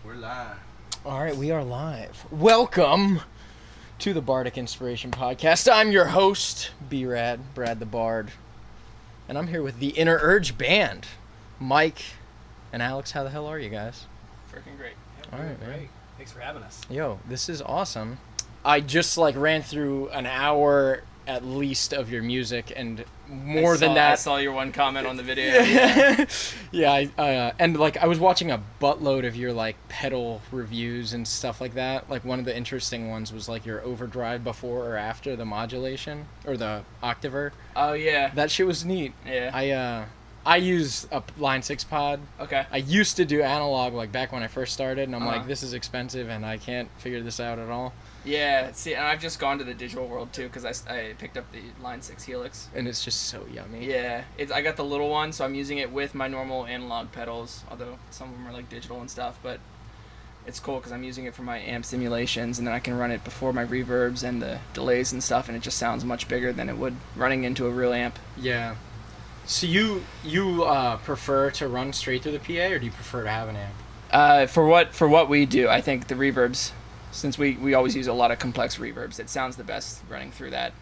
We're live. All right, we are live. Welcome to the Bardic Inspiration Podcast. I'm your host, B-Rad, Brad the Bard. And I'm here with the Inner Urge Band. Mike and Alex, how the hell are you guys? Freaking great. All right, man. Great. Thanks for having us. Yo, this is awesome. I just ran through an hour at least of your music, and more than that. I saw your one comment on the video. Yeah, I was watching a buttload of your pedal reviews and stuff like that. Like one of the interesting ones was your overdrive before or after the modulation or the octaver. Oh yeah. That shit was neat. Yeah. I use a Line 6 pod. Okay. I used to do analog back when I first started, and I'm Uh-huh. this is expensive and I can't figure this out at all. Yeah. See, and I've just gone to the digital world too because I picked up the Line 6 Helix. And it's just so yummy. Yeah. I got the little one, so I'm using it with my normal analog pedals, although some of them are digital and stuff. But it's cool because I'm using it for my amp simulations, and then I can run it before my reverbs and the delays and stuff, and it just sounds much bigger than it would running into a real amp. Yeah. So you prefer to run straight through the PA, or do you prefer to have an amp? For what we do, I think the reverbs, since we always use a lot of complex reverbs, it sounds the best running through that.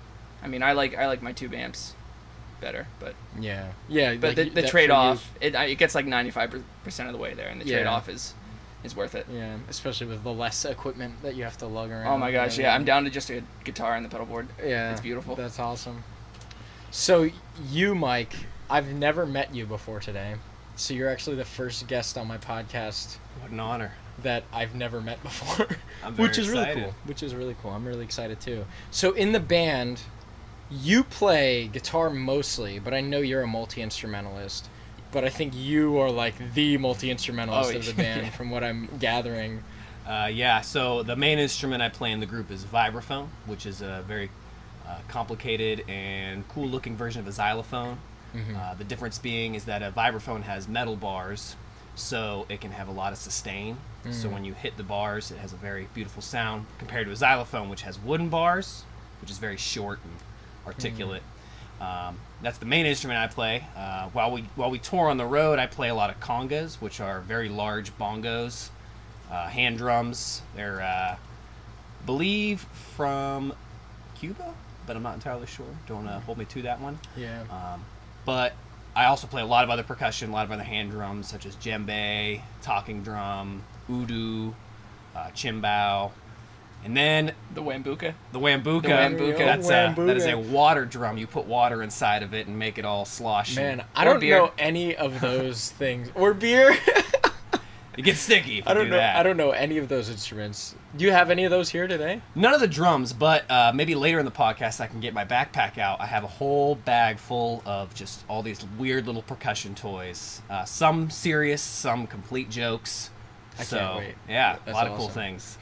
I mean, I like my tube amps better, but yeah. But the trade-off, it gets 95% of the way there, and the trade-off is worth it. Yeah, especially with the less equipment that you have to lug around. Oh my gosh, yeah, I'm down to just a guitar and the pedal board. Yeah, it's beautiful. That's awesome. So you, Mike, I've never met you before today, so you're actually the first guest on my podcast. What an honor. That I've never met before. I'm very which is excited. really cool. Which is really cool. I'm really excited too. So in the band, you play guitar mostly, but I know you're a multi-instrumentalist. But I think you are the multi-instrumentalist of the band, from what I'm gathering. So the main instrument I play in the group is vibraphone, which is a very complicated and cool-looking version of a xylophone. Mm-hmm. The difference being is that a vibraphone has metal bars, so it can have a lot of sustain. Mm-hmm. So when you hit the bars, it has a very beautiful sound, compared to a xylophone, which has wooden bars, which is very short and articulate. Mm-hmm. That's the main instrument I play. While we tour on the road, I play a lot of congas, which are very large bongos, hand drums. They're, believe, from Cuba, but I'm not entirely sure. Don't hold me to that one. Yeah. But I also play a lot of other percussion, a lot of other hand drums, such as djembe, talking drum, udu, chimbao, and then The Wambuka. the wambuka. The wambuka. That is a water drum. You put water inside of it and make it all slosh. Man, I don't know any of those things. Or beer. It gets sticky if you do that. I don't know any of those instruments. Do you have any of those here today? None of the drums, but maybe later in the podcast I can get my backpack out. I have a whole bag full of just all these weird little percussion toys. Some serious, some complete jokes. I can't wait. Yeah, That's a lot of cool awesome. things.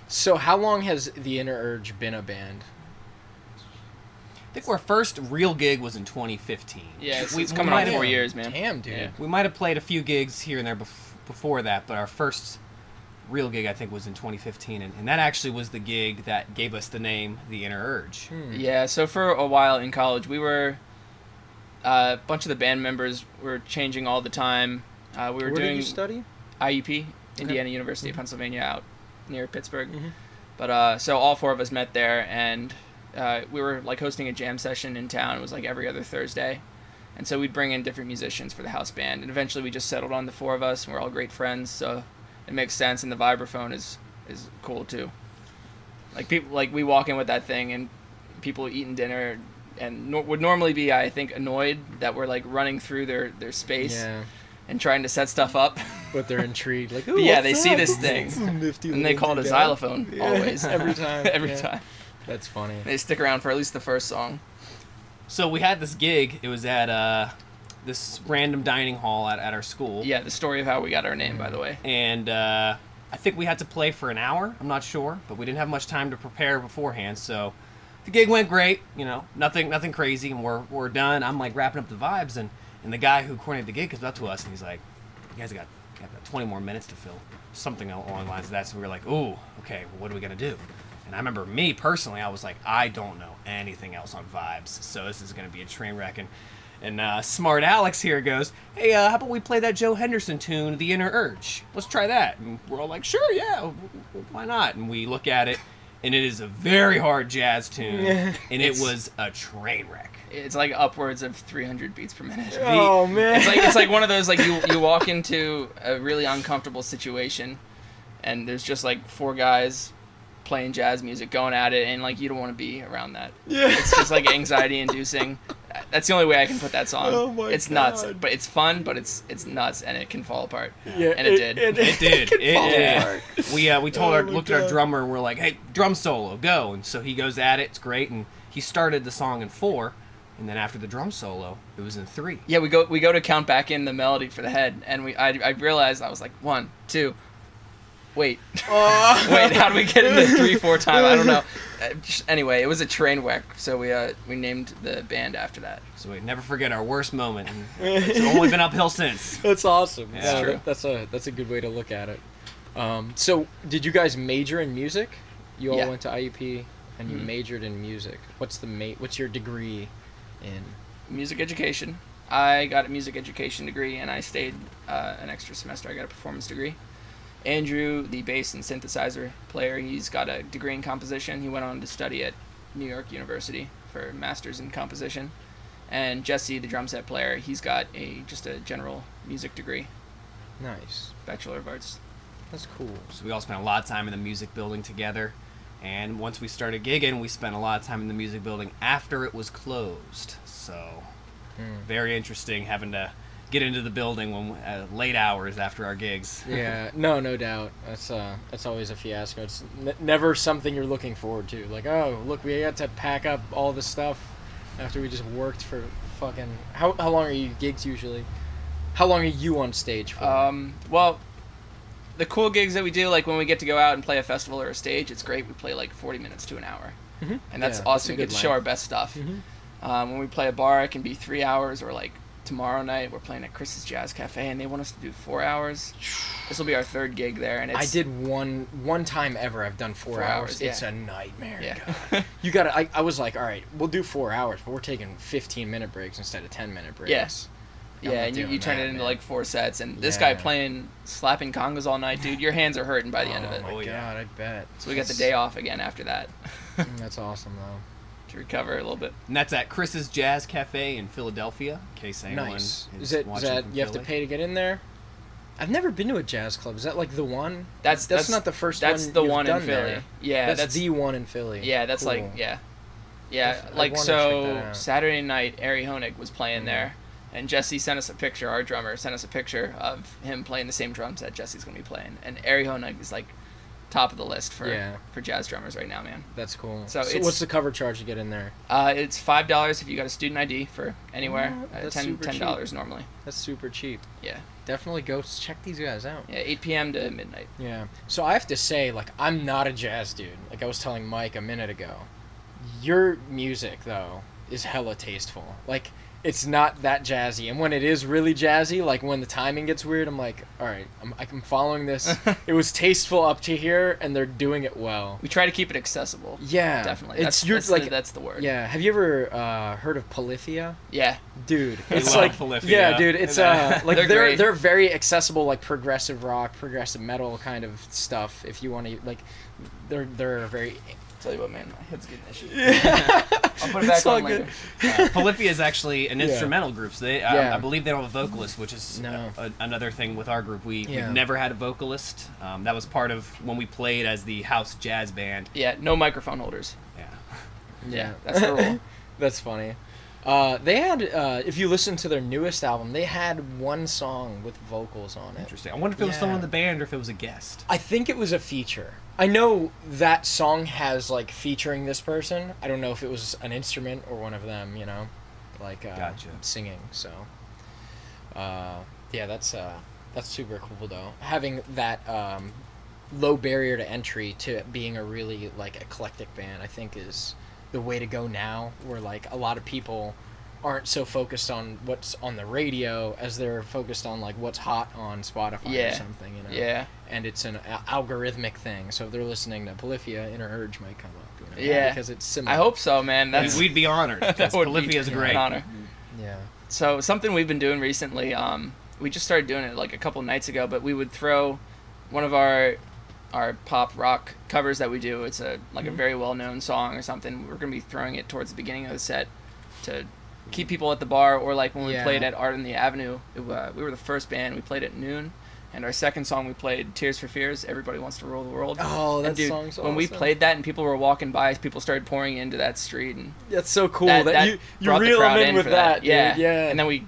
So how long has the Inner Urge been a band? I think our first real gig was in 2015. Yeah, it's We coming might on 4 have- years, man. Damn, dude. Yeah. We might have played a few gigs here and there before that, but our first real gig I think was in 2015, and that actually was the gig that gave us the name The Inner Urge. Yeah, so for a while in college, we were a bunch of the band members were changing all the time. We were Where doing did you study? IUP, Indiana University of Pennsylvania, out near Pittsburgh. Mhm. But so all four of us met there, and we were hosting a jam session in town. It was every other Thursday, and so we'd bring in different musicians for the house band, and eventually we just settled on the four of us, and we're all great friends, so it makes sense. And the vibraphone is cool too. People we walk in with that thing, and people eating dinner and would normally be, I think, annoyed that we're running through their space. Yeah. And trying to set stuff up. But they're intrigued. But yeah, they see this thing. And they call it a xylophone, always. Every time. Every time. That's funny. They stick around for at least the first song. So we had this gig. It was at this random dining hall at our school. Yeah, the story of how we got our name, by the way. And I think we had to play for an hour. I'm not sure, but we didn't have much time to prepare beforehand. So the gig went great. Nothing crazy, and we're done. I'm wrapping up the vibes, and the guy who coordinated the gig comes up to us, and he's like, "You guys got 20 more minutes to fill," something along the lines of that. So we were like, "Ooh, okay. Well, what are we gonna do?" And I remember me personally, I was like, I don't know anything else on vibes, so this is gonna be a train wreck. And And smart Alex here goes, hey, how about we play that Joe Henderson tune, The Inner Urge? Let's try that. And we're all like, sure, yeah, why not? And we look at it, and it is a very hard jazz tune, and it was a train wreck. It's like upwards of 300 beats per minute. Oh, man. It's like one of those, like, you walk into a really uncomfortable situation, and there's just, like, 4 guys playing jazz music, going at it, and, like, you don't want to be around that. Yeah. It's just, like, anxiety-inducing. That's the only way I can put that song. Oh my it's God. Nuts, but it's fun, but it's nuts, and it can fall apart. Yeah, and it did. It did. It did. We told looked at our drummer, and we're like, hey, drum solo, go. And so he goes at it. It's great. And he started the song in 4, and then after the drum solo, it was in 3. Yeah, we go to count back in the melody for the head, and I realized, I was like, 1, 2. Wait, how do we get into 3, 4 time? I don't know. Anyway, it was a train wreck, so we named the band after that. So we never forget our worst moment, and it's only been uphill since. That's awesome. Yeah. That's true. That's a good way to look at it. So, did you guys major in music? You all Yeah. went to IUP, and you majored in music. What's your degree in? Music education. I got a music education degree, and I stayed an extra semester. I got a performance degree. Andrew, the bass and synthesizer player, he's got a degree in composition. He went on to study at New York University for a master's in composition. And Jesse, the drum set player, he's got just a general music degree, Nice. Bachelor of Arts. That's cool. So we all spent a lot of time in the music building together. And once we started gigging, we spent a lot of time in the music building after it was closed. So very interesting having to get into the building when late hours after our gigs. Yeah, no doubt. That's always a fiasco. It's never something you're looking forward to. Like, oh, look, we had to pack up all this stuff after we just worked for fucking. How long are you gigs usually? How long are you on stage for? Well, the cool gigs that we do, like when we get to go out and play a festival or a stage, it's great. We play like 40 minutes to an hour, and that's awesome. We get to show our best stuff. When we play a bar, it can be 3 hours, or like tomorrow night we're playing at Chris's Jazz Cafe, and they want us to do 4 hours. This will be our 3rd gig there, and I did one time ever. I've done 4 hours. Yeah. It's a nightmare. Yeah. God. You gotta. I was like, all right, we'll do 4 hours, but we're taking 15-minute breaks instead of 10-minute breaks. Yes. I'm Yeah, not and you doing turn that, it into man. like 4 sets, and this guy Yeah. slapping congas all night, dude. Your hands are hurting by the end of it. Oh my God, I bet. So we got the day off again after that That's awesome though. to recover a little bit. And that's at Chris's Jazz Cafe in Philadelphia, in case anyone Nice. is Is watching that from you have to Philly. pay to get in there? I've never been to a jazz club. Is that like the one? That's not the first That's one. the you've one in done Philly. there. Yeah, that's the one in Philly. Yeah, that's Cool. like yeah. I Like wanna check so that out. Saturday night, Ari Honig was playing there, and Jesse sent us a picture. Our drummer sent us a picture of him playing the same drums that Jesse's gonna be playing, and Ari Honig is like top of the list for jazz drummers right now, man. That's cool. So So, it's- what's the cover charge to get in there? It's $5 if you got a student ID for anywhere. That's super $10 normally. That's super cheap. Yeah. Definitely go check these guys out. Yeah, 8 p.m. to midnight. Yeah. So I have to say, like, I'm not a jazz dude. Like I was telling Mike a minute ago. Your music, though, is hella tasteful. Like, it's not that jazzy. And when it is really jazzy, like when the timing gets weird, I'm like, all right, I'm following this. It was tasteful up to here, and they're doing it well. We try to keep it accessible. Yeah. Definitely. It's That's the word. Yeah. Have you ever heard of Polyphia? Yeah. Dude, We it's love like Polyphia. yeah, dude, it's like They're great. they're very accessible, like progressive rock, progressive metal kind of stuff. If you want to like, they're very. Tell you what, man, my head's getting issues. I'll put it back It's all on later. Polyphia is actually an instrumental group. So they, Yeah. I believe they don't have a vocalist, which is No. another thing with our group. We've Yeah. never had a vocalist. That was part of when we played as the house jazz band. Yeah, no microphone holders. Yeah. Yeah, that's the rule. That's funny. They had, if you listen to their newest album, they had one song with vocals on it. Interesting. I wonder if it was Yeah. someone in the band or if it was a guest. I think it was a feature. I know that song has like featuring this person. I don't know if it was an instrument or one of them, you know, like Gotcha. singing. So, yeah, that's super cool though. Having that low barrier to entry to being a really like eclectic band, I think is the way to go now. Where like a lot of people aren't so focused on what's on the radio as they're focused on like what's hot on Spotify or Yeah. something, you know. Yeah. And it's an algorithmic thing. So if they're listening to Polyphia, Inner Urge might come up, you know. Yeah. Because it's similar. I hope so, man. That's We'd be honored because that would Polyphia is be great. an honor. Yeah. So something we've been doing recently, we just started doing it like a couple nights ago, but we would throw one of our pop rock covers that we do. It's a very well-known song or something. We're going to be throwing it towards the beginning of the set to keep people at the bar, or like when we played at Art in the Avenue, we were the first band. We played at noon. And our second song we played, Tears for Fears, Everybody Wants to Rule the World. Oh, that song's awesome. When we played that and people were walking by, people started pouring into that street. And that's so cool. That you reel them in with that. Yeah. Yeah. And then we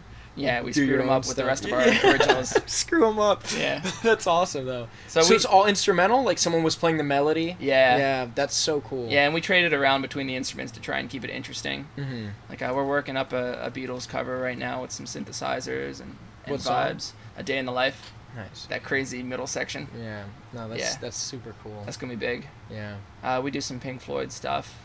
screwed them up with the rest of our originals. Screw them up. Yeah. That's awesome, though. So it's all instrumental? Like someone was playing the melody? Yeah. Yeah, that's so cool. Yeah, and we traded around between the instruments to try and keep it interesting. Mm-hmm. Like we're working up a Beatles cover right now with some synthesizers and what vibes. Song? A Day in the Life. Nice. That crazy middle section. Yeah. No, that's super cool. That's gonna be big. Yeah. We do some Pink Floyd stuff.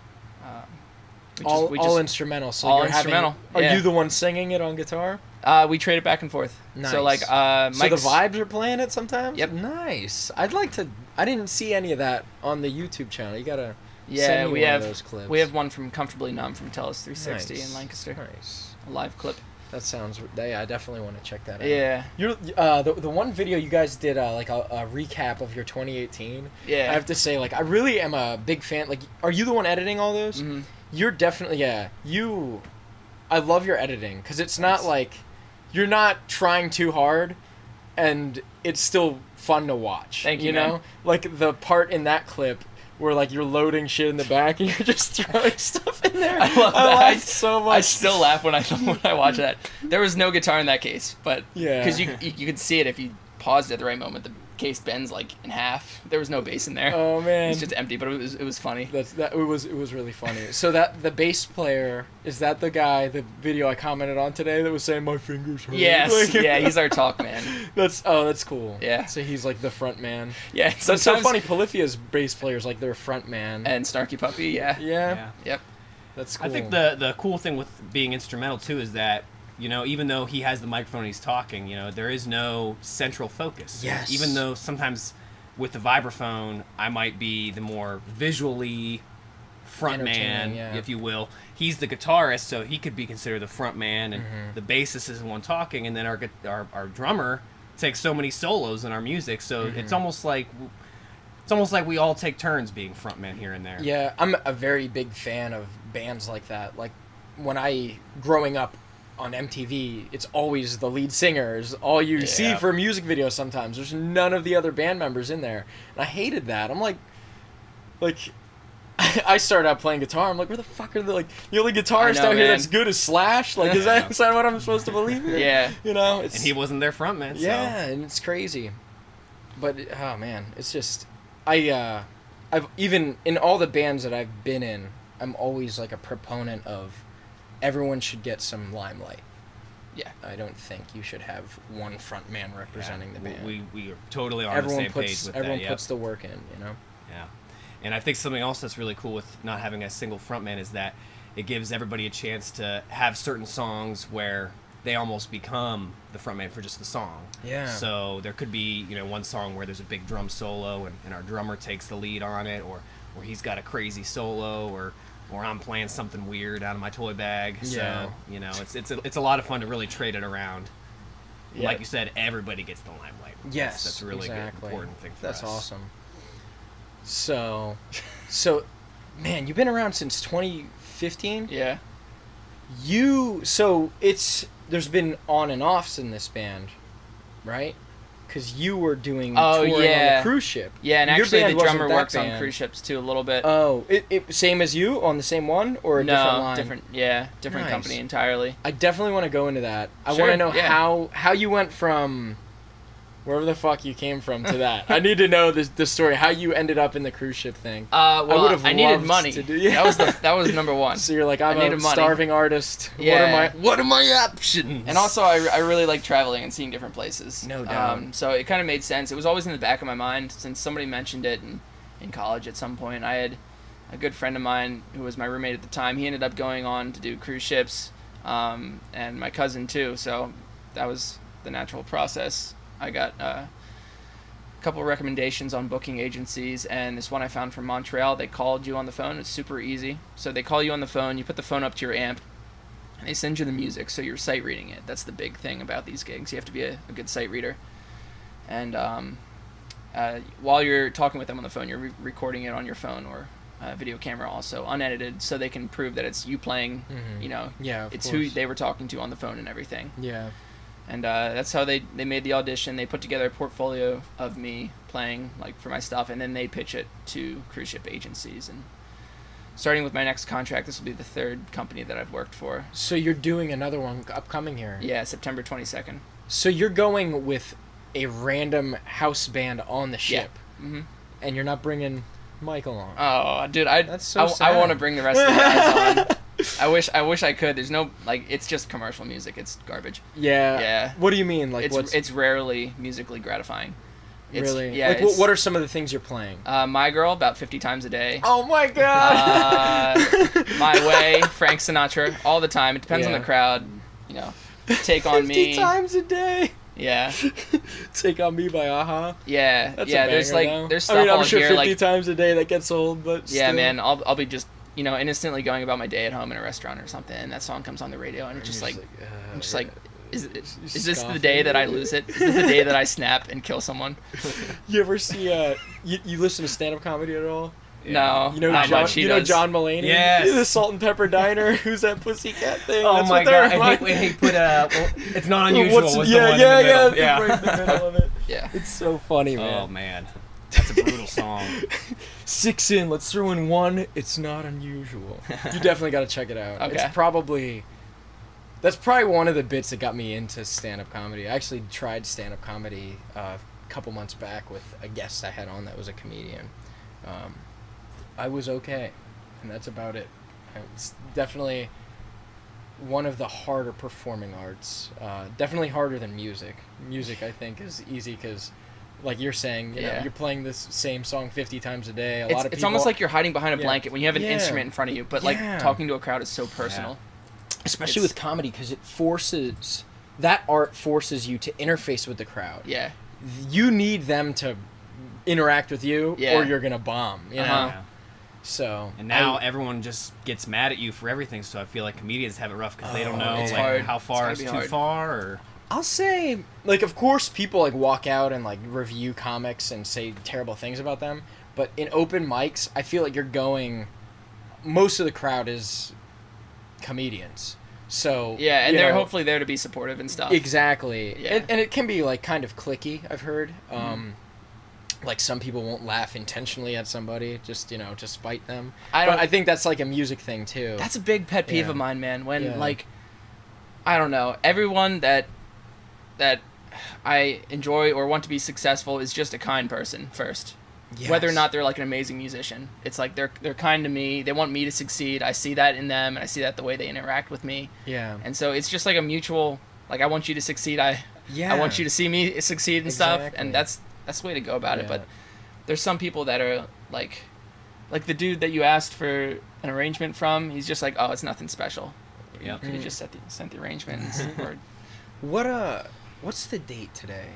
All instrumental. So all instrumental. Are you the one singing it on guitar? We trade it back and forth. Nice. So like, so the vibes are playing it sometimes. Yep. Nice. I'd like to. I didn't see any of that on the YouTube channel. You gotta. Yeah, send me we one have of those clips. We have one from Comfortably Numb from Tellus 360 Nice. in Lancaster. Nice. A live clip. That sounds. Yeah, I definitely want to check that out. Yeah. You're the one video you guys did like a recap of your 2018. Yeah. I have to say, like, I really am a big fan. Like, are you the one editing all those? Mm-hmm. You're definitely I love your editing because it's not like you're not trying too hard, and it's still fun to watch. Thank you, you know, like the part in that clip where like you're loading shit in the back and you're just throwing stuff in there. I love that. I laughed so much. I still laugh when I watch that. There was no guitar in that case, but because you could see it if you paused at the right moment. The case bends like in half. There was no bass in there. Oh man, it's just empty, but it was funny. It was really funny. So that the bass player, is that the guy, the video I commented on today that was saying my fingers hurt? Yes, yeah, he's our talk man. That's cool. Yeah. So he's like the front man. Yeah. That's so funny. Polyphia's bass player's like their front man. And Snarky Puppy, yeah. Yep. That's cool. I think the cool thing with being instrumental too is that, you know, even though he has the microphone and he's talking, you know, there is no central focus. Yes. Even though sometimes with the vibraphone, I might be the more visually front man, if you will. He's the guitarist, so he could be considered the front man, and the bassist is the one talking, and then our drummer takes so many solos in our music, so it's almost like we all take turns being front man here and there. Yeah, I'm a very big fan of bands like that. Like when growing up on MTV, it's always the lead singers. All you see for music videos sometimes. There's none of the other band members in there. And I hated that. I'm like I started out playing guitar. I'm like, where the fuck are the only guitarist out here that's good is Slash? Like, is that what I'm supposed to believe here? Yeah. You know, and he wasn't their front man. Yeah, and it's crazy. But oh man, it's just I've even in all the bands that I've been in, I'm always like a proponent of everyone should get some limelight. Yeah. I don't think you should have one front man representing the band. We are totally on the same page with that. Everyone puts the work in, you know? Yeah. And I think something else that's really cool with not having a single front man is that it gives everybody a chance to have certain songs where they almost become the front man for just the song. Yeah. So there could be, you know, one song where there's a big drum solo and our drummer takes the lead on it, or he's got a crazy solo, or I'm playing something weird out of my toy bag. Yeah. So, you know, it's a lot of fun to really trade it around. Yeah. Like you said, everybody gets the limelight. Yes, that's a really good, important thing for us. That's awesome. So, man, you've been around since 2015? Yeah. There's been on and offs in this band, right? Because you were doing touring on the cruise ship. Yeah, and Your actually band the drummer wasn't that works on band. cruise ships too a little bit. Oh, it same as you on the same one or a different line? different Nice. company entirely. I definitely want to go into that. I Sure, want to know yeah. how you went from wherever the fuck you came from to that. I need to know the story, how you ended up in the cruise ship thing. Well, I needed loved money. to do- That was number one. So you're like, I'm I a needed money. starving artist. Yeah. What are my options? And also, I really like traveling and seeing different places. No doubt. So it kind of made sense. It was always in the back of my mind since somebody mentioned it in college at some point. I had a good friend of mine who was my roommate at the time. He ended up going on to do cruise ships, and my cousin too. So that was the natural process. I got a couple recommendations on booking agencies, and this one I found from Montreal. They called you on the phone. It's super easy. So they call you on the phone. You put the phone up to your amp, and they send you the music, so you're sight reading it. That's the big thing about these gigs. You have to be a good sight reader. And while you're talking with them on the phone, you're recording it on your phone or video camera also, unedited, so they can prove that it's you playing, you know, it's who they were talking to on the phone and everything. Yeah. And that's how they made the audition. They put together a portfolio of me playing, like, for my stuff, and then they pitch it to cruise ship agencies. And starting with my next contract, this will be the third company that I've worked for. So you're doing another one upcoming here? Yeah, September 22nd. So you're going with a random house band on the ship, and you're not bringing Mike along. Oh, dude, That's so sad. I want to bring the rest of the guys on. I wish I could. There's no, like, it's just commercial music. It's garbage. Yeah. Yeah. What do you mean? Like, it's rarely musically gratifying. Really? Yeah. Like, what are some of the things you're playing? My Girl, about 50 times a day. Oh my God. My Way, Frank Sinatra, all the time. It depends on the crowd. You know, Take on 50 Me. times a day. Yeah. Take on Me by Aha. Yeah. That's yeah. a There's banger, like though. there's stuff I mean, I'm all sure here 50 like times a day that gets old, but yeah, still. man. I'll be just, you know, innocently going about my day at home in a restaurant or something, and that song comes on the radio, and it's just like, I'm just like, is this the day that I lose it? Is this the day that I snap and kill someone? You ever see you listen to stand-up comedy at all? No, You know not John, much. He you know does. John Mulaney? Yes. The Salt and Pepper Diner. Who's that pussycat thing? Oh That's my what they're God! like. He put it's not unusual. Was the one yeah, in the middle. yeah. Right in the middle of it. Yeah. It's so funny, man. Oh man, that's a brutal song. 6 in, let's throw in 1. It's not unusual. You definitely got to check it out. Okay. That's probably one of the bits that got me into stand-up comedy. I actually tried stand-up comedy a couple months back with a guest I had on that was a comedian. I was okay, and that's about it. It's definitely one of the harder performing arts. Definitely harder than music. Music, I think, is easy because, like you're saying, you know, you're playing this same song 50 times a day. It's almost like you're hiding behind a blanket when you have an Yeah. instrument in front of you, but like talking to a crowd is so personal. Especially with comedy, because that art forces you to interface with the crowd. Yeah. You need them to interact with you, or you're gonna bomb. You know. Yeah. So. And now everyone just gets mad at you for everything. So I feel like comedians have it rough because they don't know it's like, hard. how far It's is gotta too be far. Or I'll say, like, of course, people like walk out and like review comics and say terrible things about them. But in open mics, I feel like most of the crowd is comedians. So Yeah, and they're hopefully there to be supportive and stuff. Exactly. Yeah. And it can be like kind of cliquey, I've heard. Like some people won't laugh intentionally at somebody, just, to spite them. I think that's like a music thing too. That's a big pet peeve of mine, man. When Yeah. like, I don't know, everyone that I enjoy or want to be successful is just a kind person first. Yes. Whether or not they're like an amazing musician, it's like they're kind to me. They want me to succeed. I see that in them, and I see that the way they interact with me. Yeah. And so it's just like a mutual. Like I want you to succeed. I want you to see me succeed and stuff. And that's the way to go about it. But there's some people that are like the dude that you asked for an arrangement from. He's just like, oh, it's nothing special. Yeah. Could have just sent the arrangement. Or, What's the date today?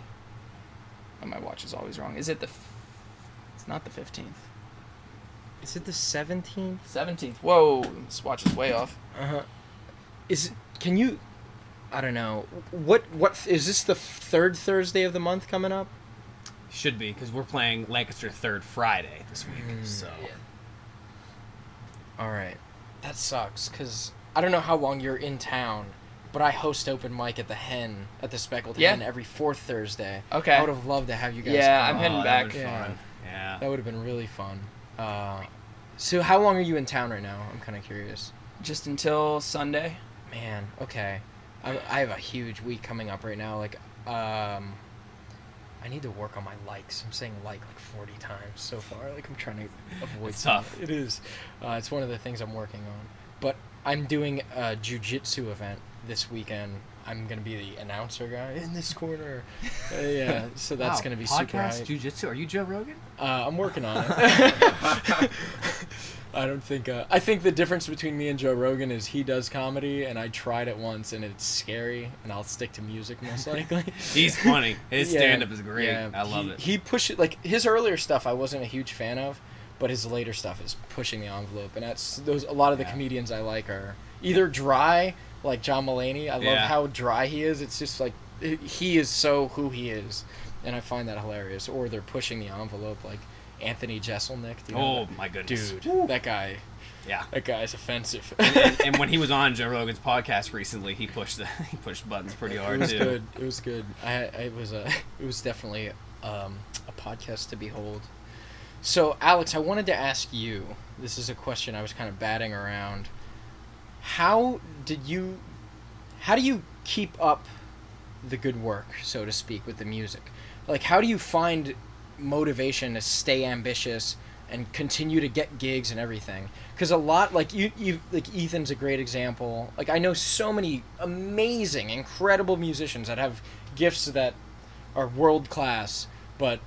oh, my watch is always wrong. Is it It's not the 15th. Is it the 17th? 17th. Whoa, this watch is way off. I don't know. What is this the third Thursday of the month coming up? should be because we're playing Lancaster third Friday this week. So. Yeah. All right. That sucks because I don't know how long you're in town, but I host open mic at the Hen, at the Speckled Hen every fourth Thursday. Okay. I would have loved to have you guys Yeah, come. I'm heading back. Fun. Yeah. That would have been really fun. So how long are you in town right now? I'm kind of curious. Just until Sunday. Man, okay. I have a huge week coming up right now. Like, I need to work on my likes. I'm saying like 40 times so far. Like, I'm trying to avoid It's some- tough. It is. It's one of the things I'm working on. But I'm doing a jiu-jitsu event this weekend. I'm going to be the announcer guy in this corner. Yeah, so that's going to be super Podcast hype. jiu-jitsu. Are you Joe Rogan? I'm working on it. I don't think... I think the difference between me and Joe Rogan is he does comedy, and I tried it once, and it's scary, and I'll stick to music most likely. He's funny. His Yeah, stand-up is great. yeah. I love it. He pushed it... Like, his earlier stuff I wasn't a huge fan of, but his later stuff is pushing the envelope, and that's a lot of the comedians I like are either dry like John Mulaney. I love Yeah. how dry he is. It's just like he is so who he is, and I find that hilarious. Or they're pushing the envelope, like Anthony Jeselnik. Do you know Oh my goodness, that? Dude, that guy. Yeah. That guy's offensive. and when he was on Joe Rogan's podcast recently, he pushed buttons pretty hard It was too. good. It was good. It was definitely a podcast to behold. So, Alex, I wanted to ask you. This is a question I was kind of batting around. How do you keep up the good work, so to speak, with the music? Like, how do you find motivation to stay ambitious and continue to get gigs and everything? Because a lot, like you like Ethan's a great example. Like, I know so many amazing, incredible musicians that have gifts that are world class, but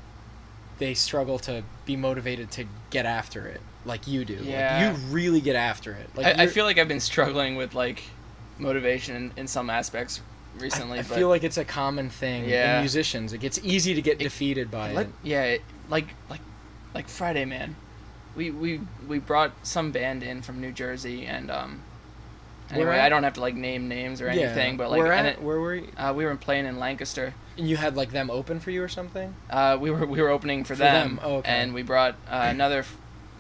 they struggle to be motivated to get after it like you do. Yeah. Like, you really get after it. Like, I feel like I've been struggling with like motivation in some aspects recently. I but feel like it's a common thing Yeah. in musicians. It gets easy to get defeated by it. Yeah, like Friday, man. We brought some band in from New Jersey, and anyway, at? I don't have to like name names or anything, but like where were you? we were playing in Lancaster. And you had like them open for you or something? We were opening for them. Oh, okay. And we brought another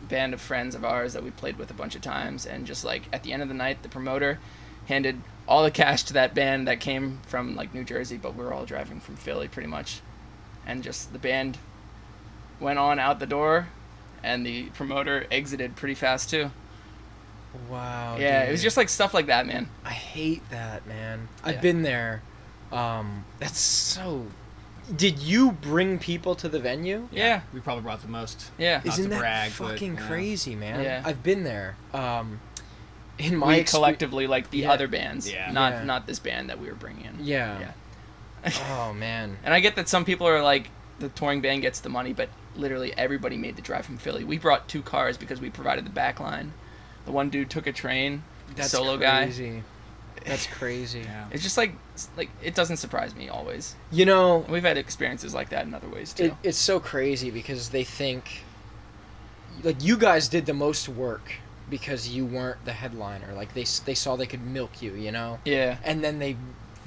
band of friends of ours that we played with a bunch of times, and just like at the end of the night, the promoter handed all the cash to that band that came from like New Jersey, but we were all driving from Philly pretty much, and just the band went on out the door, and the promoter exited pretty fast too. Wow. Yeah, dude. it was just like stuff like that, man. I hate that, man. Yeah. I've been there. That's so. Did you bring people to the venue? Yeah. We probably brought the most. Yeah. Not Isn't to that brag, but, fucking yeah. crazy, man? Yeah. I've been there. In my We collectively, like the Yeah. other bands, Yeah. not Yeah. this band that we were bringing in. Yeah. Yeah. Oh man. And I get that some people are like, the touring band gets the money, but literally everybody made the drive from Philly. We brought 2 cars because we provided the back line. The one dude took a train, That's solo crazy. guy. That's crazy. Yeah. It's just like it doesn't surprise me always. You know, We've had experiences like that in other ways too. it's so crazy because they think, like, you guys did the most work because you weren't the headliner. Like, they saw they could milk you, you know? Yeah. And then they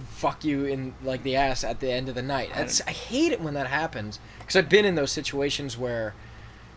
fuck you in, like, the ass at the end of the night. I hate it when that happens because I've been in those situations where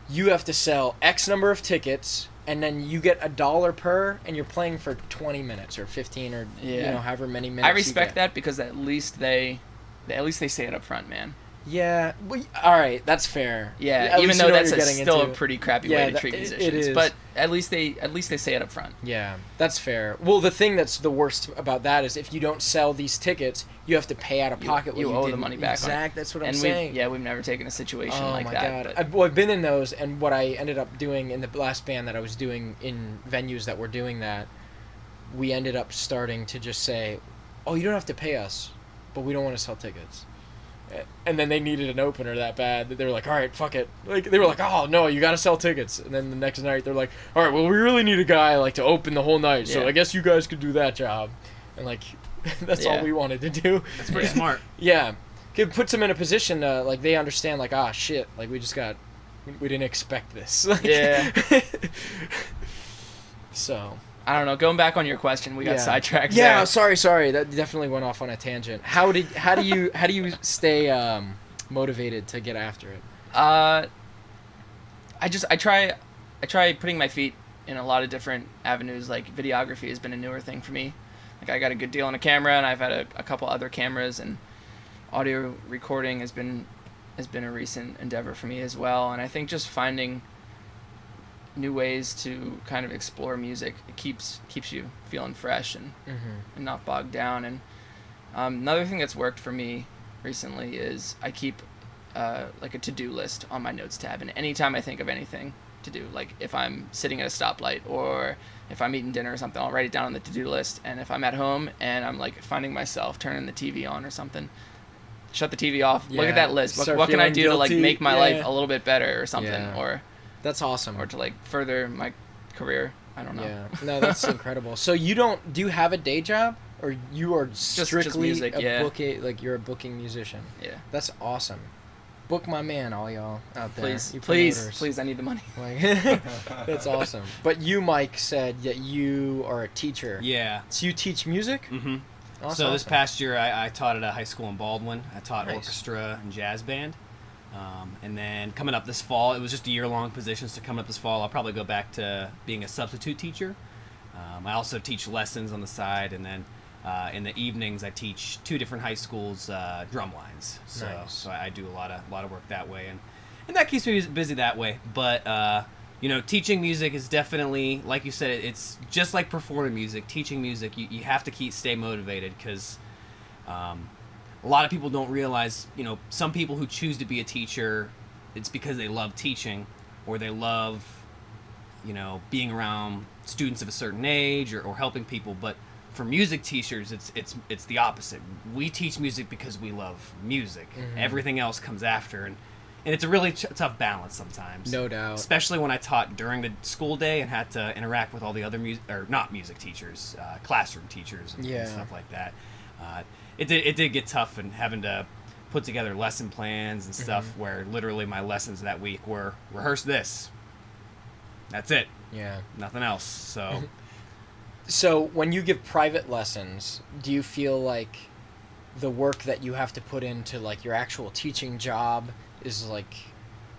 you have to sell X number of tickets and then you get $1 per, and you're playing for 20 minutes or 15 or you know, however many minutes. I respect that because at least they say it up front, man. Yeah. Well, all right, that's fair. Yeah, At even least though you know what that's you're getting still into. a pretty crappy Yeah, way to treat it musicians. is. But at least they say it up front. Yeah, that's fair. Well, the thing that's the worst about that is if you don't sell these tickets, you have to pay out of pocket. You what owe the didn't. money back. Exact. That's what I'm And saying. we've never taken a situation Oh like my that. god! But I've been in those, and what I ended up doing in the last band that I was doing in venues that were doing that, we ended up starting to just say, "Oh, you don't have to pay us, but we don't want to sell tickets." And then they needed an opener that bad that they were like, all right, fuck it. Like, they were like, oh no, you gotta sell tickets. And then the next night they're like, all right, well, we really need a guy like to open the whole night, so Yeah. I guess you guys could do that job. And like, that's all Yeah. we wanted to do. That's pretty smart. Yeah, it puts them in a position like they understand, like, ah, shit, like we didn't expect this. Like, Yeah. So. I don't know. Going back on your question, we got sidetracked. Yeah, there. sorry. That definitely went off on a tangent. How do you stay motivated to get after it? I try putting my feet in a lot of different avenues. Like videography has been a newer thing for me. Like I got a good deal on a camera, and I've had a couple other cameras, and audio recording has been a recent endeavor for me as well. And I think just finding new ways to kind of explore music, it keeps you feeling fresh and not bogged down. And another thing that's worked for me recently is I keep like a to-do list on my notes tab, and anytime I think of anything to do, like if I'm sitting at a stoplight or if I'm eating dinner or something, I'll write it down on the to-do list. And if I'm at home and I'm like finding myself turning the TV on or something, shut the TV off, look at that list, what can I do to like make my life a little bit better or something. Yeah. Or that's awesome. or to like further my career. I don't know. Yeah, no, that's incredible. So do you have a day job, or you are strictly music, a yeah. like you're a booking musician? Yeah. That's awesome. book my man, all y'all out there. Please, you please, promoters. please, I need the money. Like, that's awesome. But you, Mike, said that you are a teacher. Yeah. So you teach music? Mm-hmm. That's So this awesome. past year, I taught at a high school in Baldwin. I taught Nice. orchestra and jazz band. And then coming up this fall, it was just a year-long position, so coming up this fall, I'll probably go back to being a substitute teacher. I also teach lessons on the side, and then in the evenings, I teach 2 different high schools drum lines. So, Nice. so I do a lot of work that way, and that keeps me busy that way. But teaching music is definitely, like you said, it's just like performing music. Teaching music, you have to stay motivated because a lot of people don't realize, some people who choose to be a teacher, it's because they love teaching or they love, being around students of a certain age or helping people. But for music teachers, it's the opposite. We teach music because we love music. Mm-hmm. Everything else comes after, and it's a really tough balance sometimes. No doubt. Especially when I taught during the school day and had to interact with all the other not music teachers, classroom teachers and stuff like that. It did get tough, and having to put together lesson plans and stuff where literally my lessons that week were rehearse this. That's it. Yeah. Nothing else. So So when you give private lessons, do you feel like the work that you have to put into like your actual teaching job is like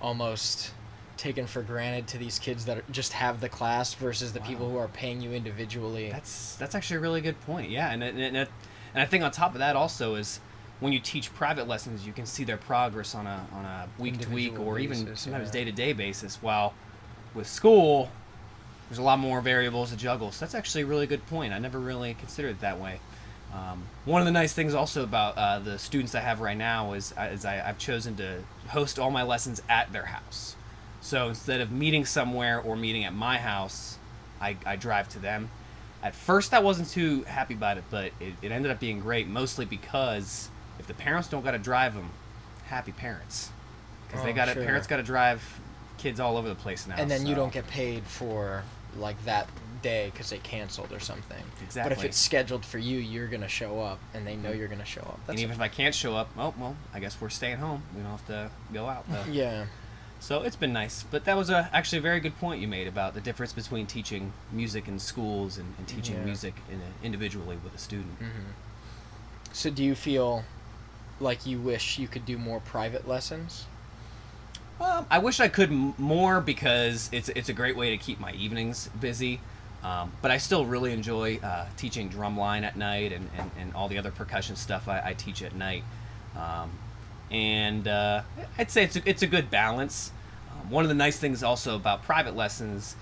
almost taken for granted to these kids that just have the class versus the people who are paying you individually? that's actually a really good point. Yeah, and I think on top of that also is when you teach private lessons, you can see their progress on a week to week Individual or even basis, sometimes yeah. day to day basis. While with school, there's a lot more variables to juggle. So that's actually a really good point. I never really considered it that way. One of the nice things also about the students I have right now is I've chosen to host all my lessons at their house. So instead of meeting somewhere or meeting at my house, I drive to them. At first, I wasn't too happy about it, but it ended up being great, mostly because if the parents don't got to drive them, happy parents. Because Sure. parents got to drive kids all over the place now. And then you so- don't get paid for like that day because they canceled or something. Exactly. But if it's scheduled for you, you're gonna show up, and they know you're gonna show up. And even if I can't show up, oh, well, I guess we're staying home. We don't have to go out, though. Yeah. So it's been nice. But that was actually a very good point you made about the difference between teaching music in schools and teaching Yeah. music individually with a student. So do you feel like you wish you could do more private lessons? I wish I could more because it's a great way to keep my evenings busy. But I still really enjoy teaching drumline at night and all the other percussion stuff I teach at night. And I'd say it's a good balance. One of the nice things also about private lessons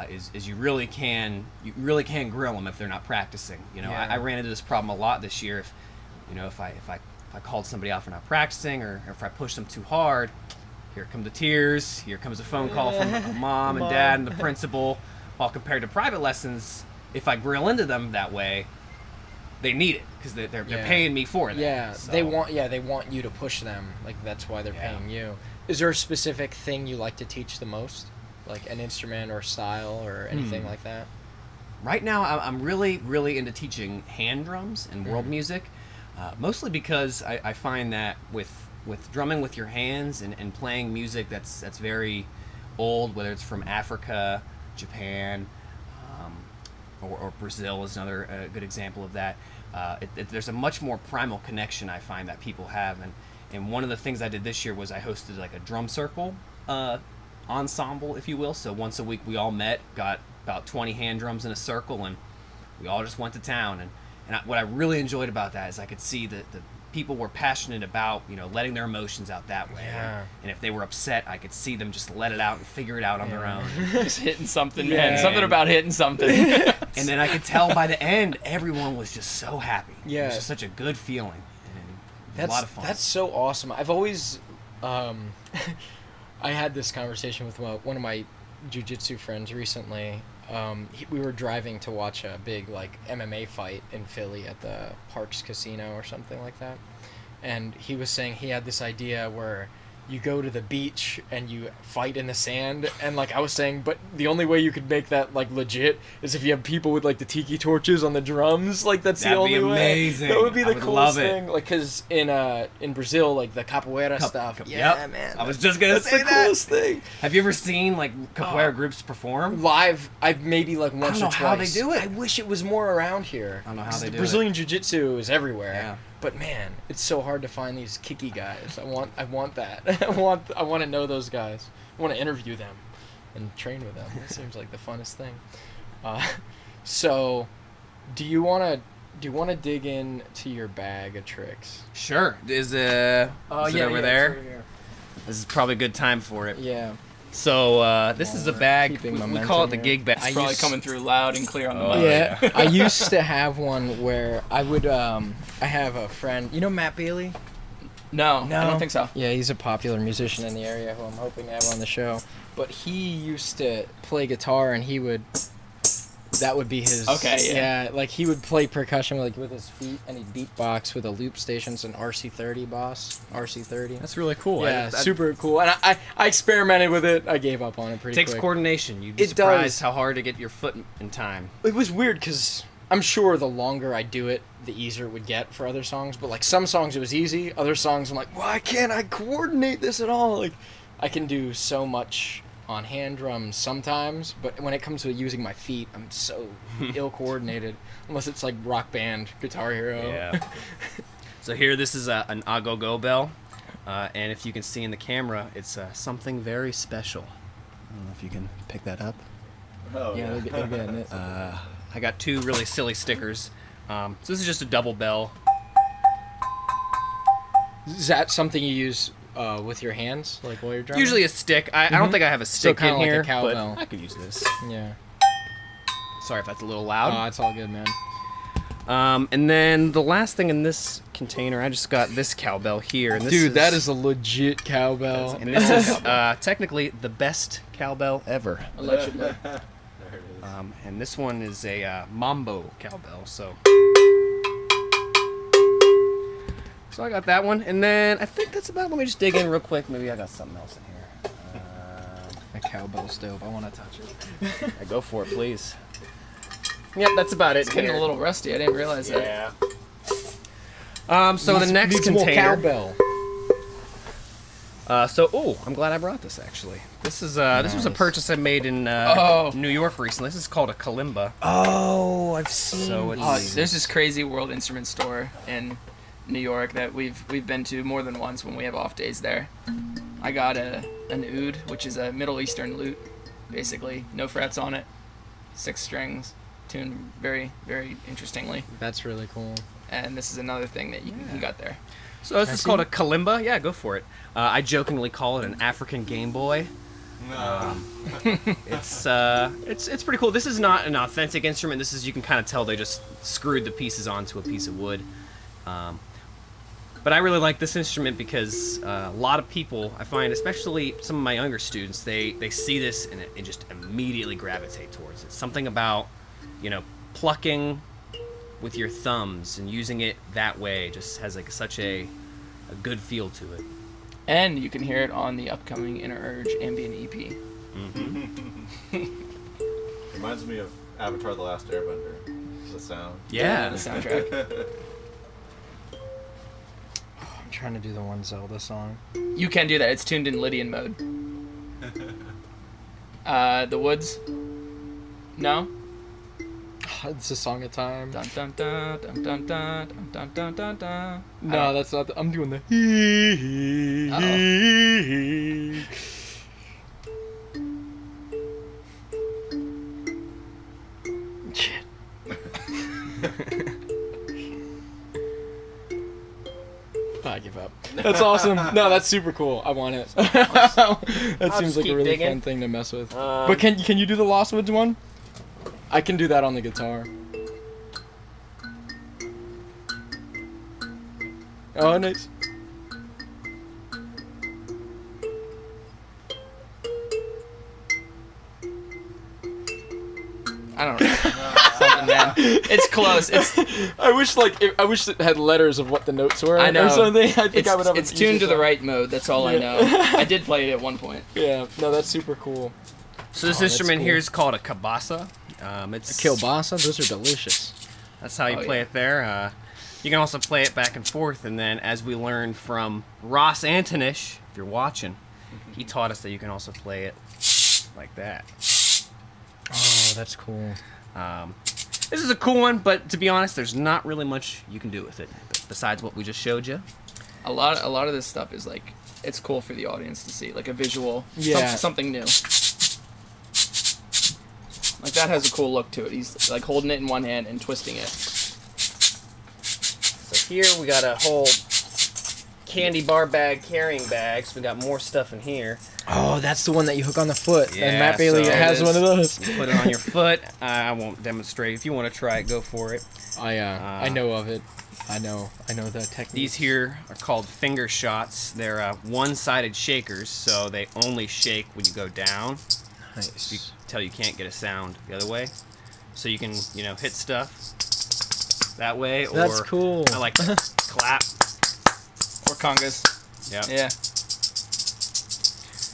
is you really can grill them if they're not practicing. Yeah. I ran into this problem a lot this year. If I called somebody out for not practicing or if I pushed them too hard, here come the tears. Here comes a phone call from mom and dad and the principal. While compared to private lessons, if I grill into them that way, they need it because they're paying me for that. Yeah, So- they want you to push them. Like that's why they're Yeah. paying you. Is there a specific thing you like to teach the most, like an instrument or style or anything like that? Right now, I'm really, really into teaching hand drums and world music, mostly because I find that with drumming with your hands and playing music that's very old, whether it's from Africa, Japan, or Brazil is another good example of that. There's a much more primal connection I find that people have, and one of the things I did this year was I hosted like a drum circle ensemble, if you will. So once a week we all met, got about 20 hand drums in a circle, and we all just went to town. And what I really enjoyed about that is I could see that the people were passionate about letting their emotions out that way. Yeah. And if they were upset, I could see them just let it out and figure it out on their own. Just hitting something, Yeah. man. Something about hitting something. And then I could tell by the end, everyone was just so happy. It Yeah. was just such a good feeling. And it was That's a lot of fun. That's so awesome. I've always, I had this conversation with one of my jiu-jitsu friends recently. We were driving to watch a big like MMA fight in Philly at the Parks Casino or something like that, and he was saying he had this idea where you go to the beach and you fight in the sand, and like I was saying, but the only way you could make that like legit is if you have people with like the tiki torches on the drums. Like that's That'd the be only amazing. way. That would be the I would coolest love it. thing. Like because in Brazil, like the capoeira stuff. Yep. Man. I was just gonna That's say the that. coolest thing. Have you ever seen like capoeira groups perform? Live, I've maybe like once don't know or twice. how they do it. I wish it was more around here. I don't know how they do it. Brazilian jiu-jitsu is everywhere. Yeah. But man, it's so hard to find these kicky guys. I want that. I want to know those guys. I want to interview them and train with them. It seems like the funnest thing. So, do you want to dig into your bag of tricks? Sure. Is it over it's there? over here. This is probably a good time for it. Yeah. So this is a bag. Keeping We momentum call it the here. gig bag. It's probably coming through loud and clear on the Oh, mic. Yeah. I used to have one where I would I have a friend. You know Matt Bailey? No, I don't think so. Yeah, he's a popular musician in the area who I'm hoping to have on the show. But he used to play guitar, and that would be his. Okay, yeah. Yeah, like he would play percussion with his feet, and he'd beatbox with a loop station. It's an RC30 Boss, RC30. That's really cool. Yeah, super cool. And I experimented with it. I gave up on it pretty Takes quick. coordination. You'd be It surprised does. how hard to get your foot in time. It was weird because I'm sure the longer I do it, the easier it would get for other songs. But like some songs it was easy, other songs I'm like, why can't I coordinate this at all? Like I can do so much on hand drums sometimes, but when it comes to using my feet, I'm so ill coordinated. Unless it's like Rock Band, Guitar Hero. Yeah. So here, this is an agogo bell, and if you can see in the camera, it's something very special. I don't know if you can pick that up. Oh, Yeah, they're getting it. I got two really silly stickers. So this is just a double bell. Is that something you use with your hands, like while you're drumming? Usually a stick. I don't think I have a stick kinda in like a here, cowbell. but I could use this. Yeah. Sorry if that's a little Oh, loud. it's all good, man. And then the last thing in this container, I just got this cowbell here. And this Dude, that is a legit cowbell. And this is technically the best cowbell ever. Allegedly. There it is. And this one is a mambo cowbell. So I got that one, and then I think that's about. Let me just dig in real quick. Maybe I got something else in here. A cowbell's dope. I want to touch it. Go for it, please. Yep, that's about it. It's getting a little rusty. I didn't realize that. Yeah. So the next needs more container. cowbell. I'm glad I brought this actually. This is this was a Nice. purchase I made in New York recently. This is called a kalimba. Oh, I've seen. So it's- Oh, there's this crazy world instrument store in New York that we've been to more than once when we have off days there. I got an oud, which is a Middle Eastern lute, basically no frets on it, 6 strings, tuned very, very interestingly. That's really cool. And this is another thing that you got there. So this I is see. called a kalimba. Yeah, go for it. I jokingly call it an African Game Boy. No. It's pretty cool. This is not an authentic instrument. This is, you can kind of tell they just screwed the pieces onto a piece of wood. But I really like this instrument because a lot of people, I find, especially some of my younger students, they see this and just immediately gravitate towards it. Something about, plucking with your thumbs and using it that way just has like such a good feel to it. And you can hear it on the upcoming Inner Urge ambient EP. Reminds me of Avatar: The Last Airbender. The sound. Yeah. The soundtrack. I'm trying to do the one Zelda song. You can do that. It's tuned in Lydian mode. The Woods? No? It's a song of time. Dun dun dun dun dun dun dun dun dun dun. No, that's not. I'm doing the. Shit. I give up. That's awesome. No, that's super cool. I want it. That seems just like a keep really digging. fun thing to mess with. But can you do the Lost Woods one? I can do that on the guitar. Oh, nice. I don't know. nothing, man. It's close. I wish it had letters of what the notes were. I know. Or something. I think I would have. It's tuned to the right mode. That's all I know. I did play it at one point. Yeah. No, that's super cool. So this instrument here is called a kabasa. It's A kielbasa. Those are delicious. That's how you play it there. You can also play it back and forth, and then as we learned from Ross Antonish, if you're watching, he taught us that you can also play it like that. Oh, that's cool. This is a cool one, but to be honest, there's not really much you can do with it besides what we just showed you. A lot of this stuff is like, it's cool for the audience to see, like a visual, something new. Like that has a cool look to it. He's like holding it in one hand and twisting it. So here we got a whole candy bar bag carrying bag, so we got more stuff in here. Oh, that's the one that you hook on the foot. Yeah, and Matt Bailey so has one of those. You put it on your foot. I won't demonstrate. If you want to try it, go for it. I know of it. I know the technique. These here are called finger shots. They're one-sided shakers, so they only shake when you go down. Nice. Until you can't get a sound the other way. So you can, hit stuff that way. Or That's cool. I like to clap. Or congas. Yeah.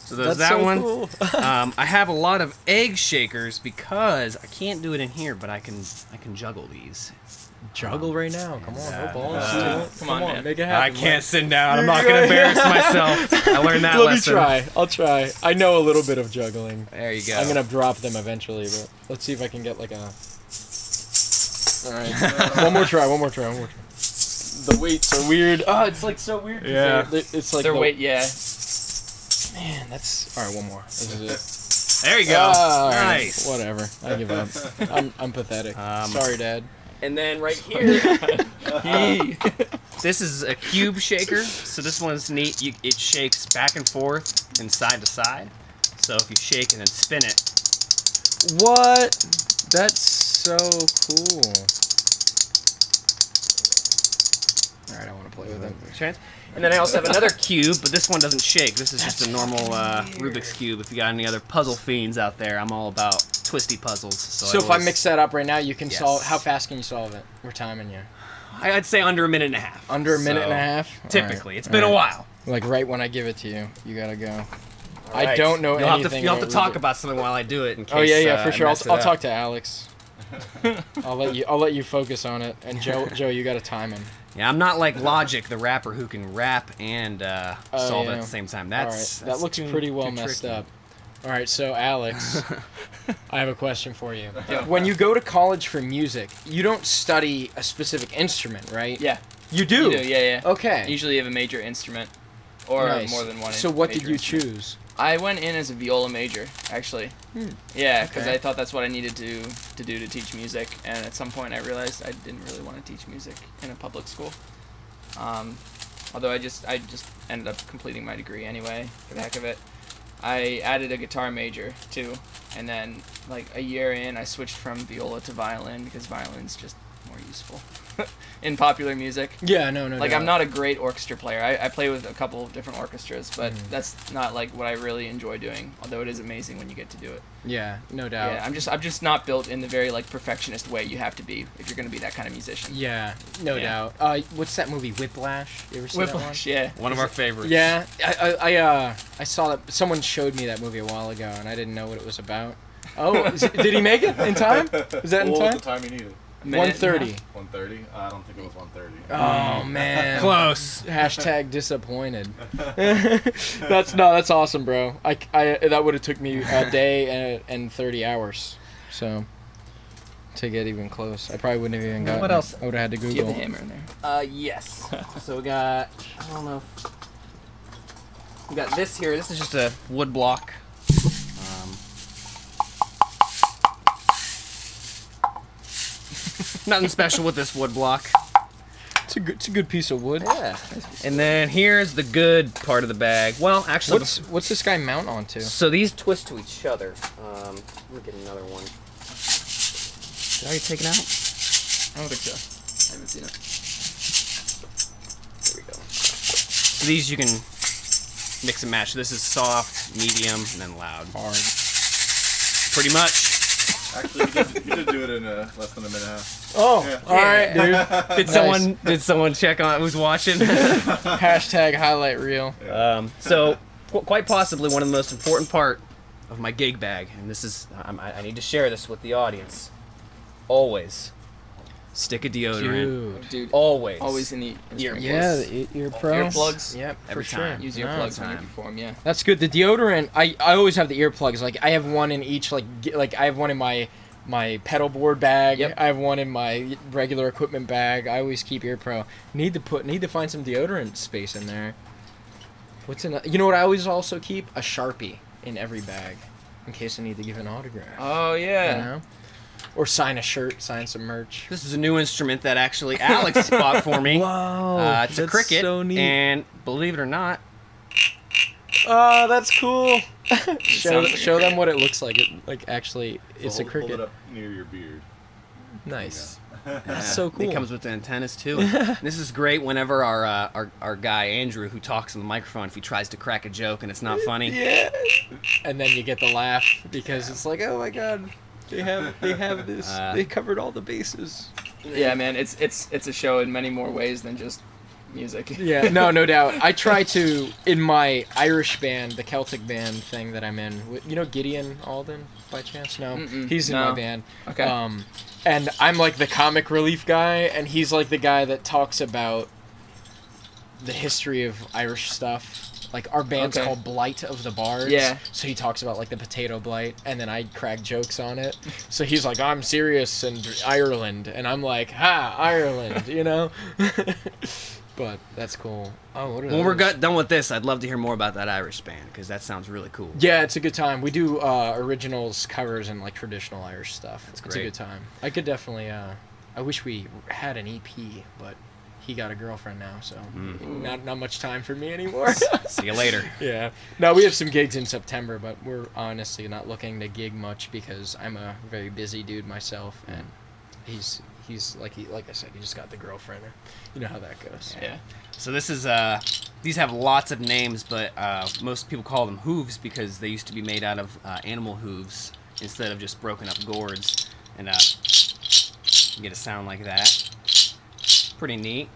So there's That's that so one. Cool. I have a lot of egg shakers because I can't do it in here, but I can juggle these. Juggle right now. Come on, no balls. Come on, man. Make it happen. I can't sit down. I'm not gonna embarrass myself. I learned that lesson. Let me try. I'll try. I know a little bit of juggling. There you go. I'm gonna drop them eventually, but let's see if I can get like a. All right. One more try. The weights are weird. Oh, it's like so weird. Yeah. It's like Their weight, yeah. Man, that's all right. One more. This is it. There you go. All right. Nice. Whatever. I give up. I'm pathetic. Sorry, Dad. And then right here, this is a cube shaker. So this one's neat. It shakes back and forth and side to side. So if you shake and then spin it. What? That's so cool. All right, I want to play with it. Chance. And then I also have another cube, but this one doesn't shake. This is just a normal Rubik's Cube. If you got any other puzzle fiends out there, I'm all about twisty puzzles. So if I mix that up right now, you can solve. How fast can you solve it? We're timing you. I'd say under a minute and a half. Under a minute and a half? Typically. Right. It's been a while. Like right when I give it to you, you gotta go. Right. I don't know anything. You'll have to talk about something while I do it in case. Oh yeah, for sure. I'll talk to Alex. I'll let you focus on it. And Joe, you gotta time him. Yeah, I'm not like Logic, the rapper who can rap and solve it at the same time. That's that looks pretty well messed up. All right, so Alex, I have a question for you. Yeah. When you go to college for music, you don't study a specific instrument, right? Yeah. You do? Yeah. Okay. Usually you have a major instrument. Or Nice. more than one. So what did major you instrument. choose? I went in as a viola major, actually. Yeah, because Okay. I thought that's what I needed to do to teach music, and at some point I realized I didn't really want to teach music in a public school. Although I just ended up completing my degree anyway for the heck of it. I added a guitar major too, and then like a year in, I switched from viola to violin because violin's just more useful in popular music. Yeah, no. Like, doubt. I'm not a great orchestra player. I play with a couple of different orchestras, but that's not, like, what I really enjoy doing, although it is amazing when you get to do it. Yeah, no doubt. Yeah, I'm just not built in the very, like, perfectionist way you have to be if you're going to be that kind of musician. Yeah, no Yeah. doubt. What's that movie, Whiplash? You ever seen Whiplash, yeah. One of our favorites. that one? Yeah, I saw that. Someone showed me that movie a while ago, and I didn't know what it was about. Oh, did he make it in time? Was that in What time? was the time you needed? 1:30. 1:30? I don't think it was 1:30. Oh man. Close. Hashtag disappointed. That's awesome, bro. I that would have took me a day and 30 hours. So to get even close, I probably wouldn't have even gotten. What else? I would have had to Do you have Google. the hammer in there? Yes. So we got, I don't know. We got this here. This is just a wood block. Nothing special with this wood block. It's a good piece of wood. Yeah. And then here's the good part of the bag. Well, actually, What's this guy mount onto? so these twist to each other. Let me get another one. Did I already take it out? I don't think so. I haven't seen it. There we go. So these you can mix and match. This is soft, medium, and then loud. Hard. Pretty much. Actually, he did do it in less than a minute and a half. Oh, Yeah. all right, dude. Did someone check on who's watching? Hashtag highlight reel. So, quite possibly one of the most important part of my gig bag, and this is, I need to share this with the audience. Always stick a deodorant. Dude, Always. always in the instrument Yeah, case. the ear pro. Earplugs. Yep, Every for time. sure. Use No, earplugs when you time. perform, yeah. That's good. The deodorant, I always have the earplugs. Like I have one in each. Like I have one in my pedal board bag. Yep. I have one in my regular equipment bag. I always keep ear pro. Need to find some deodorant space in there. What's in? You know what? I always also keep a Sharpie in every bag, in case I need to give an autograph. Oh, yeah. You know? Or sign a shirt, sign some merch. This is a new instrument that actually Alex bought for me. Wow, It's a cricket, and believe it or not, oh, that's cool. show sounds like a them cricket. what it looks like. It actually, it's So a cricket. Hold it up near your beard. Nice. That's so cool. It comes with the antennas too. This is great whenever our guy Andrew, who talks on the microphone, if he tries to crack a joke and it's not funny. Yeah. And then you get the laugh because it's like, oh my god, they have this. They covered all the bases. Yeah, man, it's a show in many more ways than just music. Yeah, no doubt. I try to, in my Irish band, the Celtic band thing that I'm in. You know Gideon Alden by chance? No, Mm-mm, he's in no. my band. Okay. And I'm like the comic relief guy, and he's like the guy that talks about the history of Irish stuff. Like our band's Okay. called Blight of the Bards. Yeah. So he talks about like the potato blight, and then I crack jokes on it. So he's like, I'm serious and Ireland, and I'm like, ha, Ireland, you know. But that's cool. Oh, what are When we're those? done with this, I'd love to hear more about that Irish band because that sounds really cool. Yeah, it's a good time. We do originals, covers, and like traditional Irish stuff. It's a great. good time. I could definitely. I wish we had an EP, but he got a girlfriend now, so not much time for me anymore. See you later. Yeah. No, we have some gigs in September, but we're honestly not looking to gig much because I'm a very busy dude myself, and he's like I said, he just got the girlfriend. You know how that goes. Yeah. So this is these have lots of names, but most people call them hooves because they used to be made out of animal hooves instead of just broken up gourds, and you get a sound like that. Pretty neat.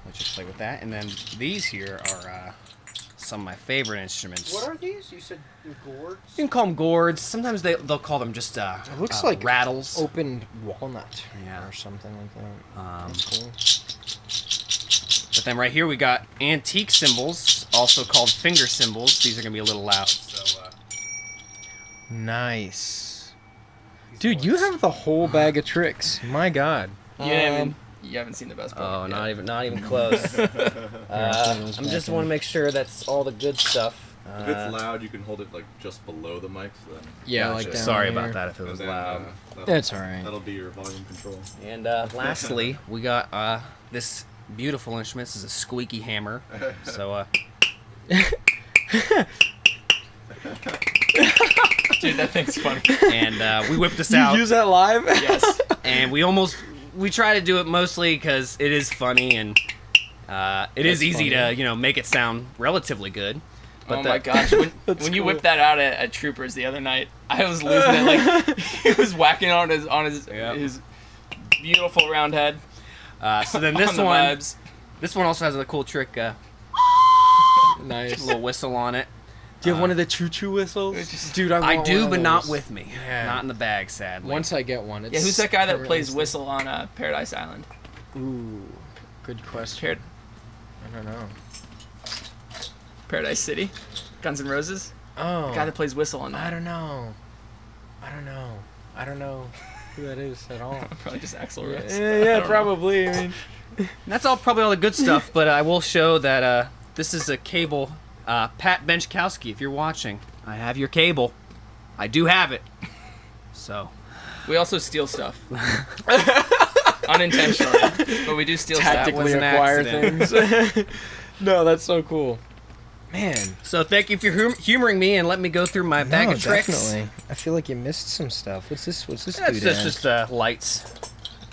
Let's just play with that, and then these here are some of my favorite instruments. What are these? You said gourds? You can call them gourds. Sometimes they'll call them just It looks like rattles. open walnut, Yeah. or something like that. That's cool. But then right here we got antique cymbals, also called finger cymbals. These are gonna be a little loud. So Nice, dude. You have the whole bag of tricks. My God. You haven't seen the best part. oh, yet. not even close. I'm just want to make sure that's all the good stuff. If it's loud, you can hold it like just below the mic. So then, Yeah, Gotcha. like down Sorry here. about that if it and was then, loud. That's all right. That'll be your volume control. And lastly, we got this beautiful instrument. This is a squeaky hammer. So Dude, that thing's funny. and we whipped this You out. use that live? Yes. And we try to do it mostly because it is funny and it is easy funny. to make it sound relatively good. But Oh my gosh, when you cool. whipped that out at Troopers the other night, I was losing it. Like he was whacking on his Yep. his beautiful round head. So then on this the one, vibes. this one also has a cool trick, Nice. little whistle on it. Do you have one of the choo-choo whistles? Dude, I want do, one but of not those. with me. Yeah. Not in the bag, sadly. Once I get one, it's Yeah, who's that guy that permanently plays stayed. whistle on Paradise Island? Ooh, good question. I don't know. Paradise City, Guns N' Roses. Oh, Guy that plays whistle on I that. don't know. I don't know who that is at all. Probably just Axl Rose. I yeah, don't know. probably. I mean, And that's probably all the good stuff, but I will show that this is a cable. Pat Benchkowski, if you're watching, I have your cable. I do have it. So. We also steal stuff. Unintentionally, but we do steal stuff. tactically was an acquire accident. things. No, that's so cool. Man. So thank you for humoring me and letting me go through my bag of tricks. Definitely. I feel like you missed some stuff. What's this That's just lights.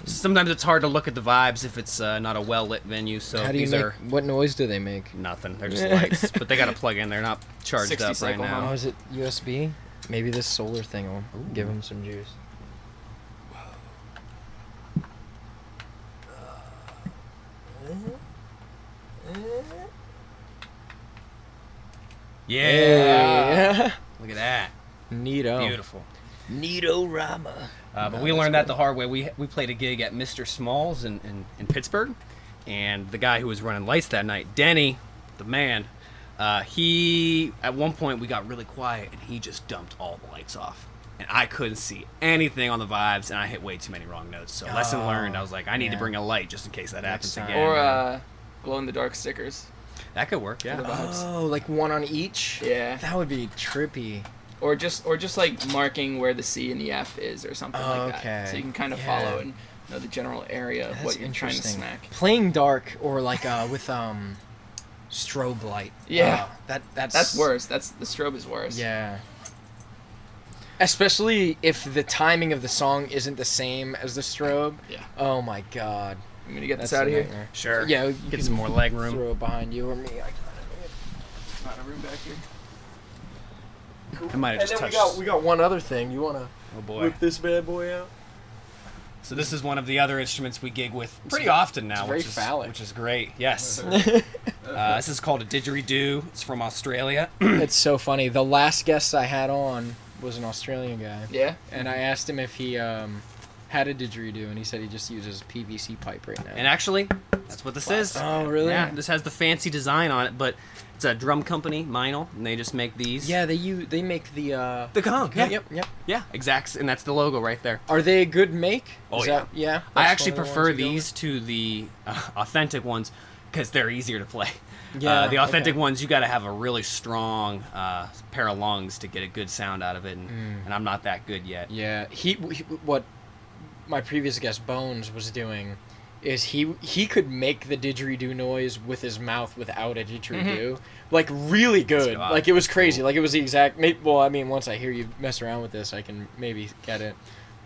Sometimes it's hard to look at the vibes if it's not a well-lit venue, so How do you these make? are What noise do they make? nothing. They're just lights, but they got to plug in. They're not charged 60 up right cycle now. Oh, is it USB? Maybe this solar thing will give him some juice. Yeah. Look at that. Neato. Beautiful. Neato Rama. But we learned that the hard way. We played a gig at Mr. Small's in Pittsburgh, and the guy who was running lights that night, Denny, the man, he at one point we got really quiet and he just dumped all the lights off, and I couldn't see anything on the vibes, and I hit way too many wrong notes. So lesson learned. I was like, I need to bring a light just in case that happens time. again. Or glow in the dark stickers. That could work. Yeah. Oh, like one on each? Yeah. That would be trippy. Or just like marking where the C and the F is or something like that. So you can kind of follow and know the general area of what you're trying to smack. Playing dark or like with strobe light. Yeah. That's worse. The strobe is worse. Yeah. Especially if the timing of the song isn't the same as the strobe. Yeah. Oh my god. I'm gonna get this out of here. Sure. Yeah, you Get can some more leg room. Throw it behind you or me. Not a room back here. I might have just touched. We got one other thing. You wanna whip this bad boy out? So this is one of the other instruments we gig with pretty often now, very phallic. which is great. Yes. This is called a didgeridoo. It's from Australia. It's so funny. The last guest I had on was an Australian guy. Yeah. And I asked him if he had a didgeridoo, and he said he just uses PVC pipe right now. And actually, that's what this is. Oh, really? Yeah. This has the fancy design on it, but it's a drum company, Meinl, and they just make these. Yeah, they make the gong. Yeah. Yep. Yeah, exact, and that's the logo right there. Are they a good make? Oh, Is yeah. that, yeah. I That's actually one of the prefer ones you go these to the authentic ones because they're easier to play. Yeah, the authentic okay. ones, you got to have a really strong pair of lungs to get a good sound out of it, and I'm not that good yet. Yeah, he what my previous guest Bones was doing is he could make the didgeridoo noise with his mouth without a didgeridoo, like really good. God. Like it was crazy. Cool. Like it was the exact. Well, I mean, once I hear you mess around with this, I can maybe get it.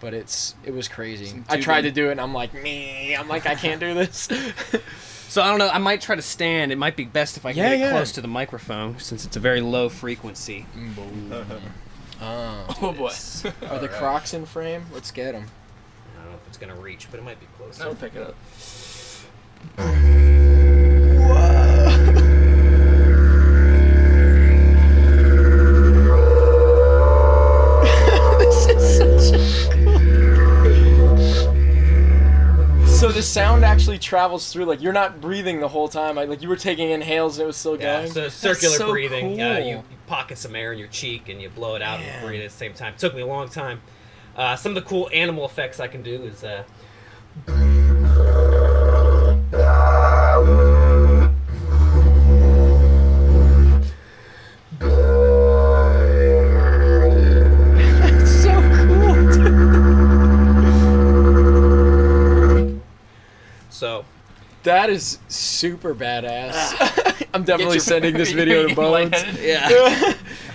But it was crazy. I tried to do it, and I'm like, I can't do this. So I don't know. I might try to stand. It might be best if I can get close to the microphone since it's a very low frequency. Oh boy. Are the Crocs in frame? Let's get them. I don't know if it's gonna reach, but it might be close. I'll pick it up. This is such a cool. So the sound actually travels through. Like you're not breathing the whole time. Like you were taking inhales and it was still going. Yeah, so circular so breathing. Cool. You pocket some air in your cheek and you blow it out and breathe at the same time. It took me a long time. Some of the cool animal effects I can do is It's so cool, dude. so That is super badass. I'm definitely sending this video to Bones. yeah.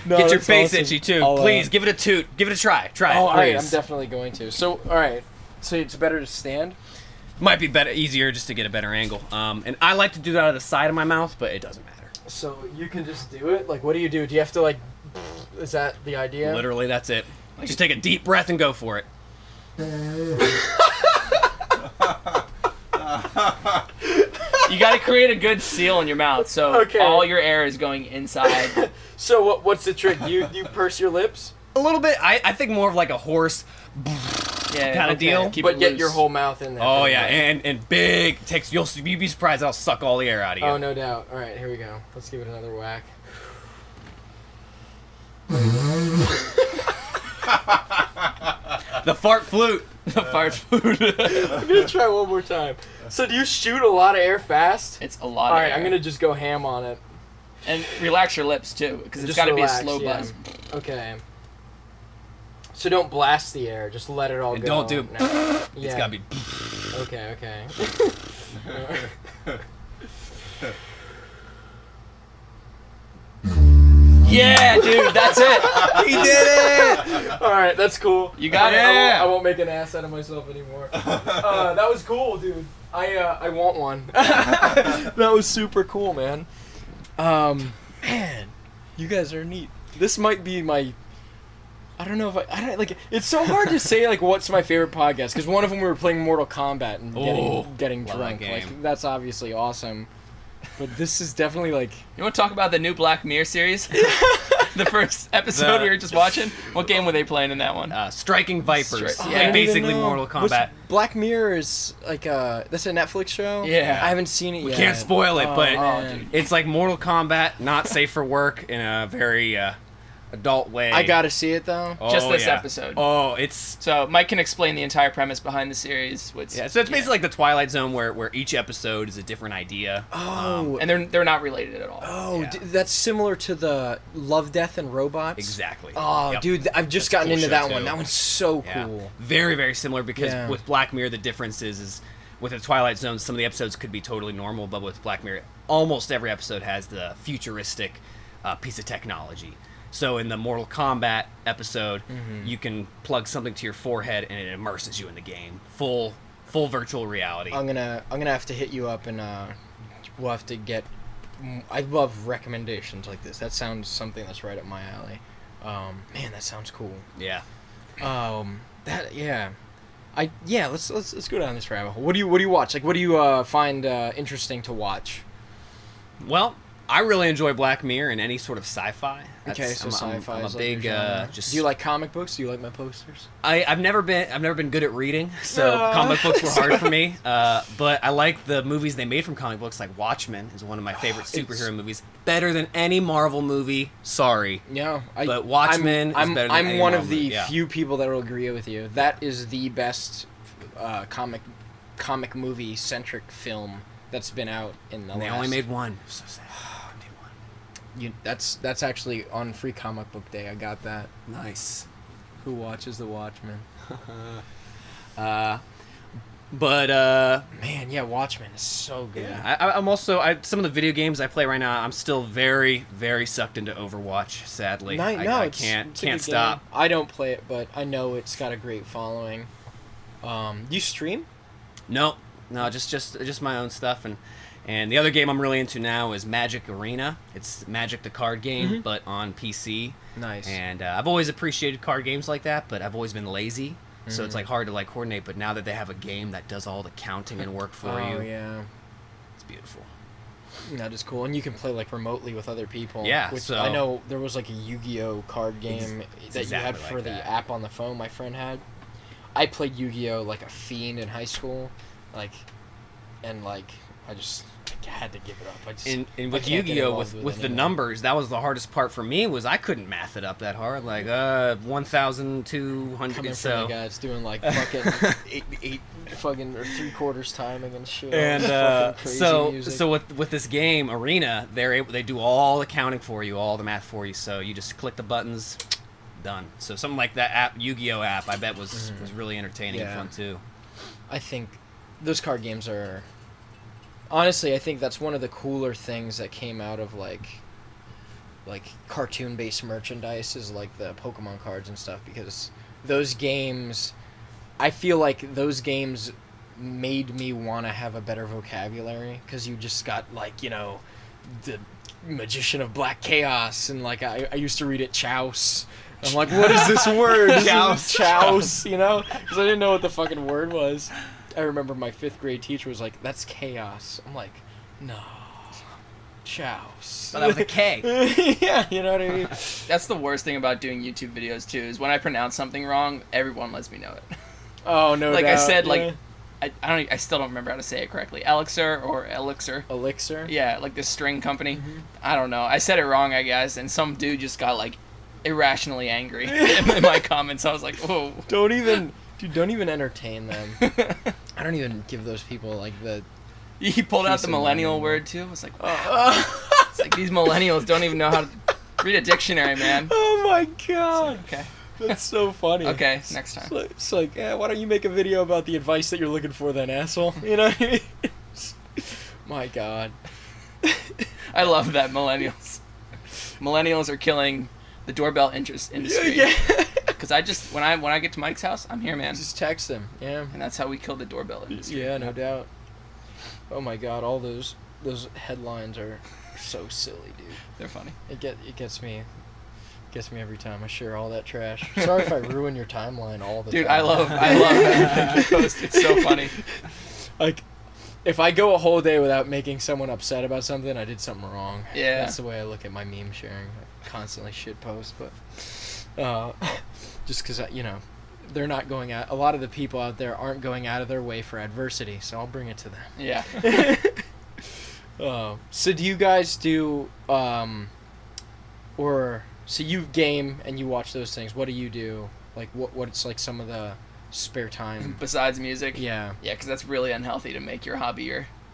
No, Get your that's face awesome. itchy too. I'll, Please give it a toot. Give it a try. Try it. Oh, all right. Please. I'm definitely going to. So, all right. So it's better to stand. Might be better, easier just to get a better angle. And I like to do that out of the side of my mouth, but it doesn't matter. So you can just do it. Like, what do? Do you have to like? Is that the idea? Literally, that's it. Just take a deep breath and go for it. You got to create a good seal in your mouth, so all your air is going inside. So what's the trick? You purse your lips? A little bit. I think more of like a horse kind of deal. But get your whole mouth in there. Oh yeah, and big takes. You'll be surprised. I'll suck all the air out of you. Oh no doubt. All right, here we go. Let's give it another whack. The fart flute. The fart flute. I'm gonna try one more time. So do you shoot a lot of air fast? It's a lot. All of right, air. I'm gonna just go ham on it. And relax your lips too, because it's got to be a slow buzz. Okay. So don't blast the air. Just let it all And go. don't do. No. It's gotta be. Okay. Yeah, dude, that's it. He did it. All right, that's cool. You got it. I won't make an ass out of myself anymore. That was cool, dude. I want one. That was super cool, man. Man, you guys are neat. This might be my I don't know if I don't like. It's so hard to say like what's my favorite podcast because one of them we were playing Mortal Kombat and getting love drunk. that game. Like that's obviously awesome, but this is definitely like. You want to talk about the new Black Mirror series? The first episode we were just watching. What game were they playing in that one? Striking Vipers. Yeah. I Like don't even basically know. Mortal Kombat. Black Mirror is like that's a Netflix show. Yeah. I haven't seen it yet. Can't spoil it, but man. it's like Mortal Kombat, not safe for work in a very adult way. I gotta see it though. Just this yeah. episode. Oh, it's So Mike can explain the entire premise behind the series. Which, yeah. So it's basically like the Twilight Zone, where each episode is a different idea. Oh, and they're not related at all. oh, yeah. that's similar to the Love, Death, and Robots. Exactly. Oh, Yep. dude, I've just That's a gotten cool into show, that too. one. That one's so Yeah. cool. Very, very similar because Yeah. with Black Mirror, the difference is with the Twilight Zone, some of the episodes could be totally normal, but with Black Mirror, almost every episode has the futuristic piece of technology. So in the Mortal Kombat episode, you can plug something to your forehead and it immerses you in the game. Full virtual reality. I'm gonna have to hit you up and we'll have to get. I love recommendations like this. That sounds something that's right up my alley. Man, that sounds cool. Yeah. Let's go down this rabbit hole. What do you watch? Like, what do you find interesting to watch? Well, I really enjoy Black Mirror and any sort of sci-fi. Okay, so sci-fi. I'm a is big like your genre. just. Do you like comic books? Do you like my posters? I've never been good at reading, so comic books were hard for me. But I like the movies they made from comic books. Like Watchmen is one of my favorite superhero movies. Better than any Marvel movie. Sorry. Yeah, But Watchmen is better than I'm any one Marvel of the movie, yeah. few people that will agree with you. That is the best comic movie centric film that's been out in the And they last. only made one. So sad. That's actually on Free Comic Book Day. I got that. Nice. Who watches The Watchmen? But Man, yeah, Watchmen is so good. yeah, I'm also some of the video games I play right now. I'm still very, very sucked into Overwatch. Sadly, I it's a can't good stop. game. I don't play it, but I know it's got a great following. You stream? No, just my own stuff. And the other game I'm really into now is Magic Arena. It's Magic the card game, but on PC. Nice. And I've always appreciated card games like that, but I've always been lazy. So it's like hard to like coordinate. But now that they have a game that does all the counting and work for Oh you, yeah, it's beautiful. that is cool, and you can play like remotely with other people. Yeah, which so- I know there was like a Yu-Gi-Oh card game that you had exactly for like the that. app on the phone. My friend had. I played Yu-Gi-Oh like a fiend in high school, I just had to give it up. And I with can't get Yu-Gi-Oh, involved with the anymore. numbers, that was the hardest part for me. Was I couldn't math it up that hard, like 1,200. Coming from So a guy that's doing like fucking eight fucking or 3/4 timing and shit. all and this fucking crazy music. so with this game Arena, they do all the counting for you, all the math for you. So you just click the buttons, done. So something like that app, Yu-Gi-Oh app, I bet was really entertaining and Yeah. fun too. I think those card games are. Honestly, I think that's one of the cooler things that came out of like cartoon-based merchandise is like the Pokemon cards and stuff, because those games, I feel like those games made me want to have a better vocabulary, because you just got like, you know, the Magician of Black Chaos, and like I used to read it Chouse. I'm like, what is this word? Chouse, you know? Because I didn't know what the fucking word was. I remember my 5th grade teacher was like, that's chaos. I'm like, no. Chouse. But that with a K. Yeah, you know what I mean? That's the worst thing about doing YouTube videos too, is when I pronounce something wrong, everyone lets me know it. Oh, no Like doubt. I said, yeah. like I still don't remember how to say it correctly. Elixir or Elixir. Elixir? Yeah, like this string company. I don't know. I said it wrong, I guess, and some dude just got like irrationally angry in my comments. I was like, whoa. Don't even entertain them. I don't even give those people like the... He pulled out Piece the of millennial mind. word too. I was like, oh. It's like these millennials don't even know how to read a dictionary, man. Oh my god. Okay. That's so funny. Okay, next time. It's like, yeah, why don't you make a video about the advice that you're looking for then, asshole? You know what I mean? My god. I love that millennials. Millennials are killing the doorbell industry. Yeah. Because I just when I get to Mike's house, I'm here, man. Just text him. Yeah. And that's how we killed the doorbell industry. Yeah, no doubt. Oh my god, all those headlines are so silly, dude. They're funny. It gets me. Gets me every time. I share all that trash. Sorry if I ruin your timeline all the Dude, time. I love everything you post. It's so funny. Like, if I go a whole day without making someone upset about something, I did something wrong. Yeah. That's the way I look at my meme sharing. I constantly shit post, but just because, they're not going out. A lot of the people out there aren't going out of their way for adversity, so I'll bring it to them. Yeah. So do you guys do, so you game and you watch those things. What do you do? Like, what's like some of the spare time? Besides music? Yeah. Yeah, because that's really unhealthy to make your hobby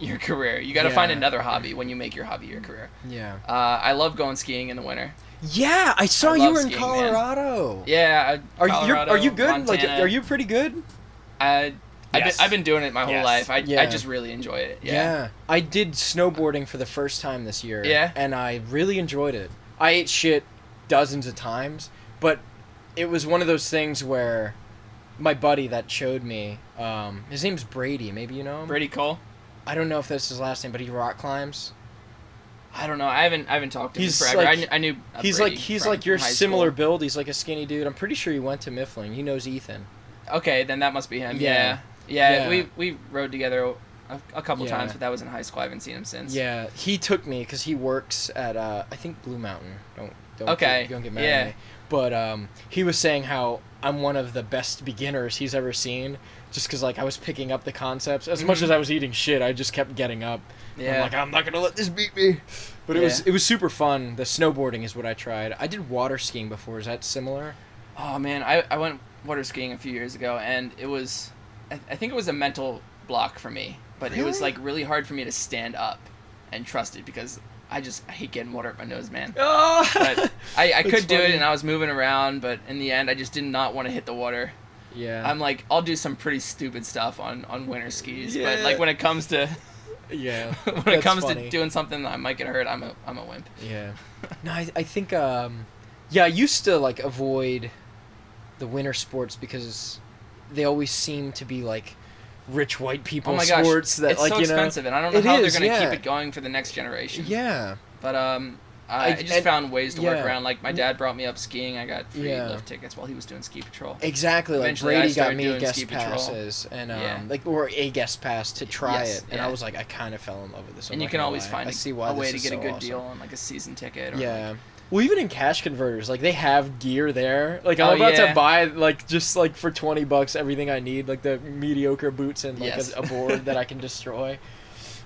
your career. You got to find another hobby when you make your hobby your career. Yeah. I love going skiing in the winter. Yeah, I saw you were in skiing, Colorado. Man. Yeah, Colorado, are you good? Montana. Like, are you pretty good? I've been doing it my whole Yes. life. I Yeah. just really enjoy it. Yeah. I did snowboarding for the first time this year. Yeah? And I really enjoyed it. I ate shit dozens of times, but it was one of those things where my buddy that showed me, his name's Brady. Maybe you know him? Brady Cole? I don't know if that's his last name, but he rock climbs. I don't know. I haven't talked to him He's forever. like- I knew. He's Brady like your from high similar school. build. He's like a skinny dude. I'm pretty sure he went to Mifflin. He knows Ethan. Okay, then that must be him. Yeah. Yeah. Yeah. We rode together a couple Yeah. times, but that was in high school. I haven't seen him since. Yeah, he took me because he works at I think Blue Mountain. Don't Okay, get mad yeah. at me. But he was saying how I'm one of the best beginners he's ever seen, just because like I was picking up the concepts as much as I was eating shit. I just kept getting up. Yeah. I'm like, I'm not gonna let this beat me. But it was super fun. The snowboarding is what I tried. I did water skiing before. Is that similar? Oh man, I went water skiing a few years ago, and it was, I think it was a mental block for me. But it was Really? like really hard for me to stand up and trust it because I hate getting water up my nose, man. Oh! But I That's could do it, funny. and I was moving around, but in the end, I just did not want to hit the water. Yeah. I'm like, I'll do some pretty stupid stuff on winter skis, but Yeah. like when it comes to Yeah. when it That's comes funny. to doing something that I might get hurt, I'm a wimp. Yeah. No, I think I used to like avoid the winter sports because they always seem to be like rich white people Oh my gosh, sports that it's like so you know. expensive, and I don't know It how is, they're gonna yeah. keep it going for the next generation. Yeah. But I just and- found ways to work yeah. around. Like my dad brought me up skiing. I got free Yeah. lift tickets while he was doing ski patrol. Exactly. Like Eventually, I Brady got started me doing guest ski patrol. passes and Yeah. or a guest pass to try Yes, it, and yeah. I was like, I kind of fell in love with this. I'm And you not can gonna always lie. find I see why a way this to is get a so good awesome. deal on like a season ticket. Or Yeah. Like, Well, even in cash converters, like they have gear there. Like I'm Oh, about yeah. to buy like just like for $20 everything I need, like the mediocre boots and like Yes. a board that I can destroy.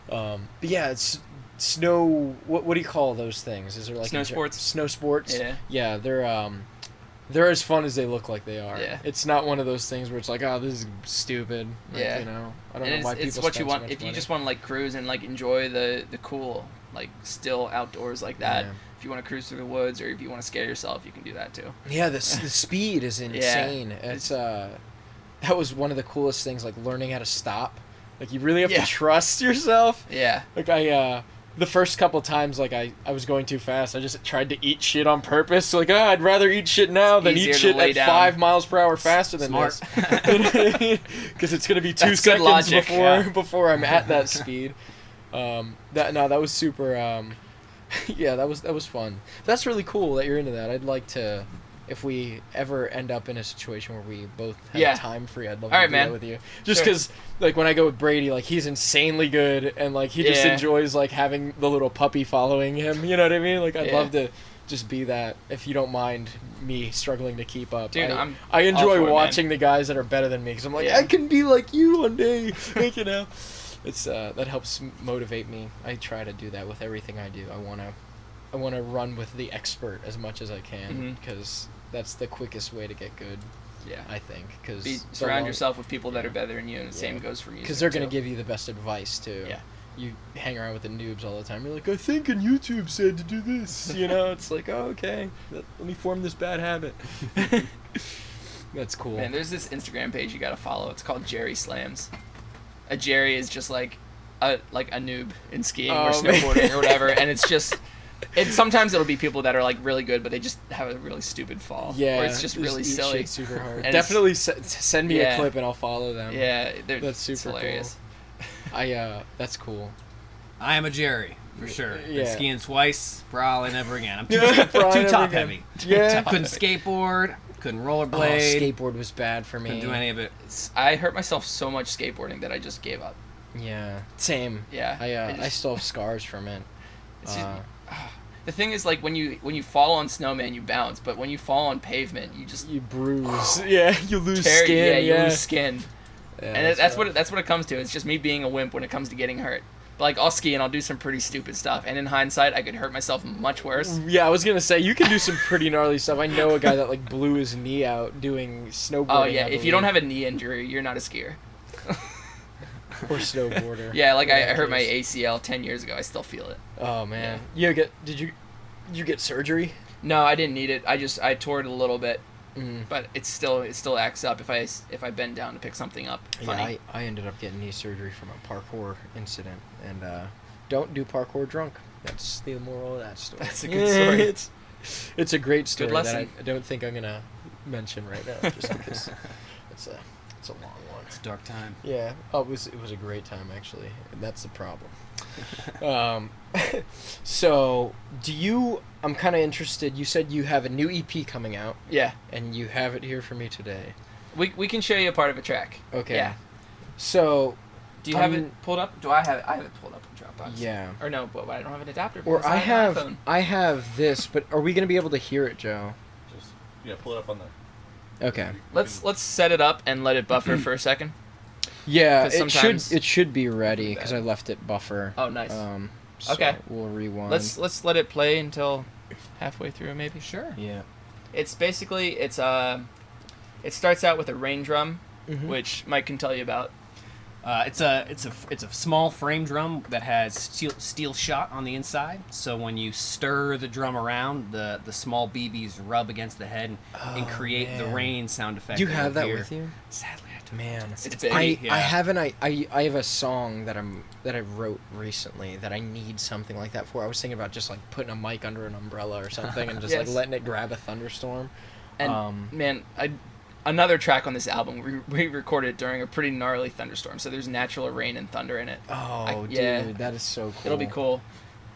But yeah, it's snow. What do you call those things? Is there like Snow sports. Snow sports. Yeah. Yeah, they're as fun as they look like they are. Yeah. It's not one of those things where it's like, oh, this is stupid. Like, Yeah. You know, I don't and know why it's people what you spend so want much if you money. just want to like cruise and like enjoy the cool like still outdoors like that. Yeah. If you want to cruise through the woods or if you want to scare yourself, you can do that too. Yeah, the speed is insane. It's that was one of the coolest things, like learning how to stop. Like you really have Yeah. to trust yourself. Yeah. Like the first couple times, like I was going too fast. I just tried to eat shit on purpose. So like, I'd rather eat shit now than easier eat to shit lay at down. 5 miles per hour faster than Smart. this. Because it's gonna be 2 That's good seconds logic, yeah. before I'm at that speed. That was super. Yeah, that was fun. That's really cool that you're into that. I'd like to, if we ever end up in a situation where we both have Yeah. time free, I'd love All to right, do man. that with you. Just Sure. because, like, when I go with Brady, like, he's insanely good, and, like, he just Yeah. enjoys, like, having the little puppy following him. You know what I mean? Like, I'd Yeah. love to just be that, if you don't mind me struggling to keep up. Dude, I I'm enjoy all for it, man. watching the guys that are better than me, because I'm like, Yeah. I can be like you one day. Like, you know? It's, that helps motivate me. I try to do that with everything I do. I want to run with the expert as much as I can, Mhm. because that's the quickest way to get good, Yeah. I think. Cause Surround yourself with people that Yeah. are better than you, and the same Yeah. goes for music. Because they're going too. to give you the best advice, too. Yeah. You hang around with the noobs all the time. You're like, I think on YouTube said to do this. You know, it's like, oh, okay. Let me form this bad habit. That's cool. Man, there's this Instagram page you gotta follow. It's called Jerry Slams. A Jerry is just like a noob in skiing or Oh, man. snowboarding or whatever, and it's just. Sometimes it'll be people that are like really good, but they just have a really stupid fall. Yeah. Or it's just really eat silly. shit super hard. And it's- Definitely send me Yeah. a clip and I'll follow them. Yeah, That's it's super hilarious. That's cool. I am a Jerry. For sure. Yeah. Been skiing twice, probably never again. I'm too, Probably too never top again. heavy. Yeah. Couldn't skateboard, couldn't Oh, rollerblade, skateboard was bad for me. couldn't do any of it. I hurt myself so much skateboarding that I just gave up. Yeah, same. Yeah. I still have scars from it. It's just, the thing is, like, when you fall on snow, man, you bounce. But when you fall on pavement, you just You bruise. Yeah, you lose tear. skin. Yeah, you yeah. lose skin. Yeah, And that's what it comes to. It's just me being a wimp when it comes to getting hurt. But, like, I'll ski and I'll do some pretty stupid stuff. And in hindsight, I could hurt myself much worse. Yeah, I was gonna say you can do some pretty gnarly stuff. I know a guy that like blew his knee out doing snowboarding. Oh yeah, I if you don't believe. have a knee injury, you're not a skier. Or snowboarder. Yeah, like I Yeah, hurt my case. ACL 10 years ago. I still feel it. Oh man, did you get surgery? No, I didn't need it. I tore it a little bit, Mm. but it still acts up if I bend down to pick something up. Funny. Yeah, I ended up getting knee surgery from a parkour incident, and don't do parkour drunk. That's the moral of that story. That's a good story. It's a great story that lesson. I don't think I'm gonna mention right now, just because it's a long one. It's a dark time. Yeah, it was a great time actually, and that's the problem. So I'm kind of interested. You said you have a new EP coming out, Yeah, and you have it here for me today. we can show you a part of a track. Okay. Yeah. So, Do you have it pulled up? I have it pulled up on Dropbox. yeah. Or no, but I don't have an adapter. Or because an iPhone. I have this, but are we gonna be able to hear it, Joe? Just pull it up on the. Okay. Let's set it up and let it buffer for a second. Yeah, 'Cause it sometimes- should be ready because I left it buffer. Oh, nice. So Okay. We'll rewind. Let's let it play until halfway through, maybe. Sure. Yeah. It's basically it starts out with a rain drum, Mhm. which Mike can tell you about. It's a small frame drum that has steel shot on the inside. So when you stir the drum around, the small BBs rub against the head and create the man. rain sound effect. Do you have that hear. with you? Sadly, I don't. Man, It's big. Yeah. I have a song that I wrote recently that I need something like that for. I was thinking about just like putting a mic under an umbrella or something and just like Yes. letting it grab a thunderstorm. And man, another track on this album we recorded during a pretty gnarly thunderstorm, so there's natural rain and thunder in it. Oh, yeah. dude, that is so cool. It'll be cool.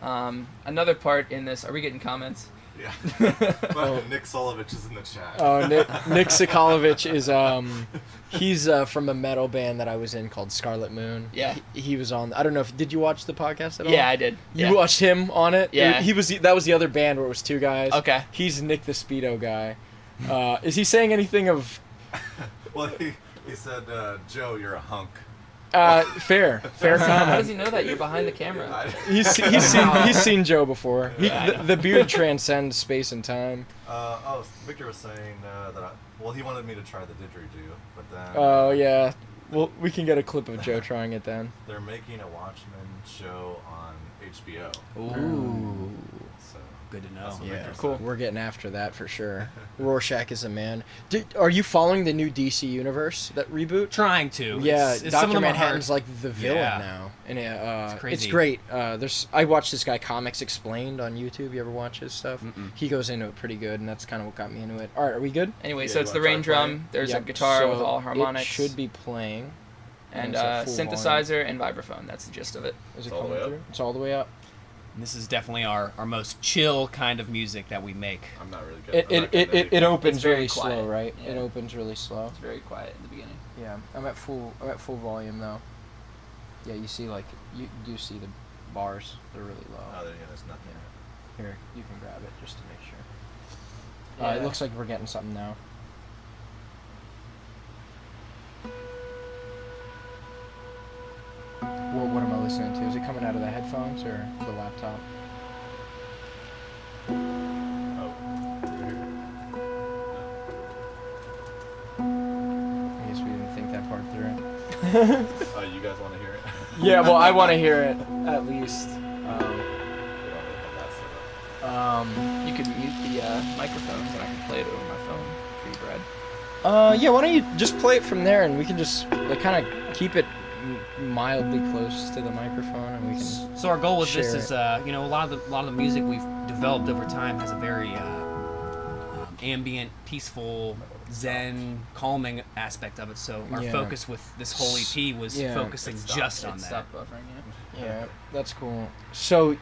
Another part in this. Are we getting comments? Yeah. Nick Solovich is in the chat. Oh, Nick Sokolovic is he's from a metal band that I was in called Scarlet Moon. Yeah. He was on. I don't know if did you watch the podcast at all? Yeah, I did. You Yeah. watched him on it? Yeah. That was the other band where it was two guys. Okay. He's Nick the Speedo guy. Is he saying anything of Well, he said, Joe, you're a hunk. fair How comment? does he know that? You're behind the camera. He's seen Joe before. The beard transcends space and time. Victor was saying he wanted me to try the Didjerido, but then Oh yeah. Well, we can get a clip of Joe trying it then. they're making a Watchmen show on HBO. Ooh. So Good to know. that's what Yeah, Victor cool. said. We're getting after that for sure. Rorschach is a man. Are you following the new DC universe that reboot? Trying to. Yeah, Some of them Dr. are Manhattan's hard. like the villain Yeah. now, and it's crazy. great. I watched this guy Comics Explained on YouTube. You ever watch his stuff? Mm-mm. He goes into it pretty good, and that's kind of what got me into it. All right, are we good? Anyway, Yeah, so you it's the wanna rain try drum. playing? There's a Yep, guitar with so all harmonics. It should be playing. and it's at full synthesizer and vibraphone. That's the gist of it. Is it It's all the coming way up? through? It's all the way up. And this is definitely our most chill kind of music that we make. I'm not really good. It opens It's very really quiet, slow, right? yeah. It opens really slow. It's very quiet in the beginning. Yeah, I'm at full volume though. Yeah, you see you do see the bars. They're really low. Oh, there's nothing. Here, you can grab it just to make sure. Yeah. It looks like we're getting something now. Well, what am I listening to? Is it coming out of the headphones or the laptop? Oh, I guess we didn't think that part through. you guys want to hear it? Yeah, well, I want to hear it at least. You could mute the microphones and I can play it over my phone for you, Brad. Yeah, why don't you just play it from there and we can just kind of keep it mildly close to the microphone and we can. So our goal with this share is, a lot of the music we've developed over time has a very ambient, peaceful, zen, calming aspect of it. So our Yeah. focus with this whole EP was Yeah. focusing just on It that. stopped buffering, yeah. Yeah, that's cool. So,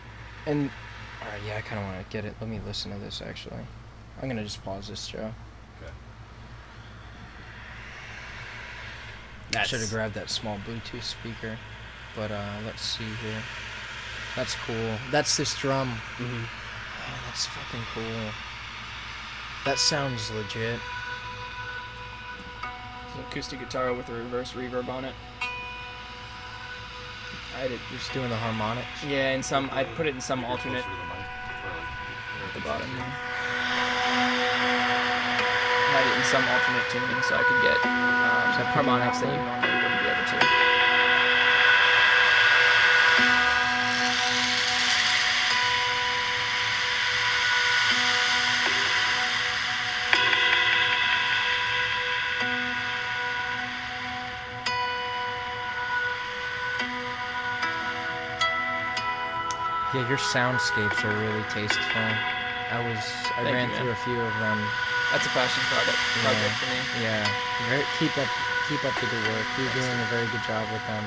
and all right, yeah, I kind of want to get it. Let me listen to this. Actually, I'm gonna just pause this, Joe. Okay. That's- Should have grabbed that small Bluetooth speaker, but let's see here. That's cool. That's this drum. Mhm. Man, that's fucking cool. That sounds legit. It's an acoustic guitar with a reverse reverb on it. I did. Just doing the harmonics. Yeah, in some, I put it in some alternate Closer to the mic, at or the like, bottom there. I had it in some alternate tuning so I could get harmonics that you normally wouldn't be able to. Yeah, your soundscapes are really tasteful. I Thank ran you, through man. a few of them. That's a passion project for me. Yeah, keep up the good work. You're doing a very good job with them.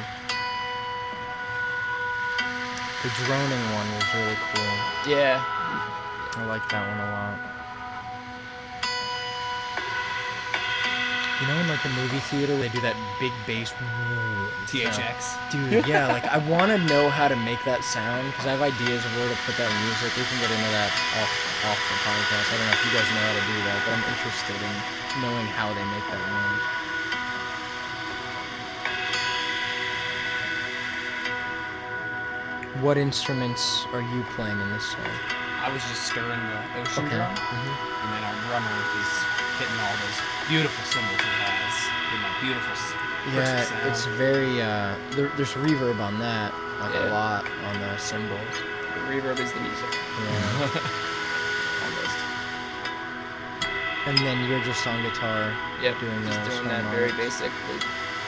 The droning one was really cool. Yeah. I like that one a lot. You know, in like the movie theater, they do that big bass. THX. Dude, yeah, like I want to know how to make that sound because I have ideas of where to put that in music. We can get into that off the podcast. I don't know if you guys know how to do that, but I'm interested in knowing how they make that noise. What instruments are you playing in this song? I was just stirring the ocean drum, and then our drummer is hitting all those beautiful cymbals he has, getting that beautiful Yeah, crisp sound. it's very, there's reverb on that, like a Yeah. lot on the cymbals. The reverb is the music. Yeah. Almost. And then you're just on guitar Yep. doing Just those doing that very harmonics. basic loop.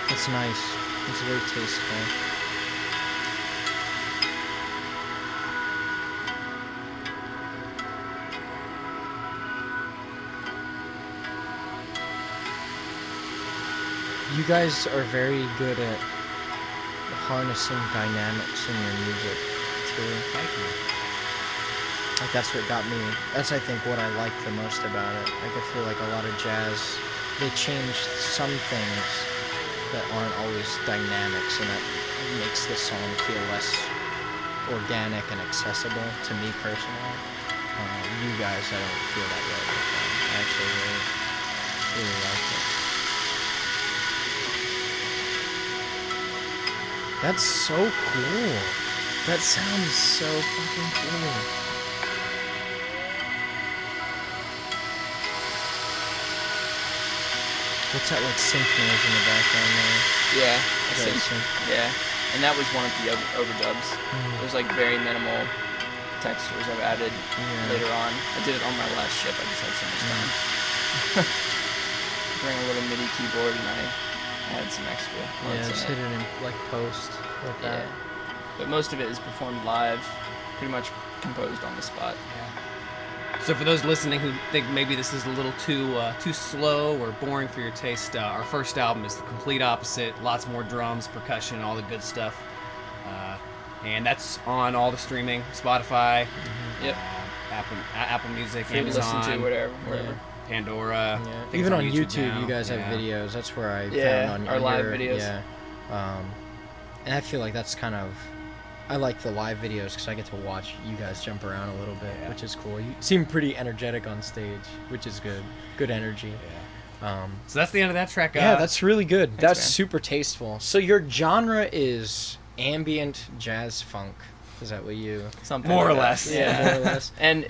It's nice. It's very tasteful. You guys are very good at harnessing dynamics in your music, too. Thank you. Like, that's what got me. That's, I think, what I like the most about it. Like, I feel like a lot of jazz, they change some things that aren't always dynamics, and that makes the song feel less organic and accessible to me personally. You guys, I don't feel that way with them. I actually really like it. That's so cool. That sound is so fucking cool. What's that like synth noise in the background there? Yeah. I Is that think- synth? Yeah. And that was one of the overdubs. Mm. There's like very minimal textures I've added Yeah. later on. I did it on my last ship. I just had so much time. Bring a little MIDI keyboard and I added some extra. Yeah, notes just in hit it. it in like post like Yeah. that. But most of it is performed live, pretty much composed on the spot. So for those listening who think maybe this is a little too slow or boring for your taste, our first album is the complete opposite. Lots more drums, percussion, all the good stuff. And that's on all the streaming, Spotify, Yep. Apple Music, Free to Amazon, listen to wherever. Pandora. Yeah. I think Even it's on YouTube, now. you guys have Yeah. videos. That's where I Yeah, found on our live your, videos. Yeah. And I feel like that's kind of, I like the live videos because I get to watch you guys jump around a little bit, Yeah. which is cool. You seem pretty energetic on stage, which is good. Good energy. So that's the end of that track. Yeah, that's really good. That's man. super tasteful. So your genre is ambient jazz funk. Is that what you? Something More or like that. less. Yeah. More or less. And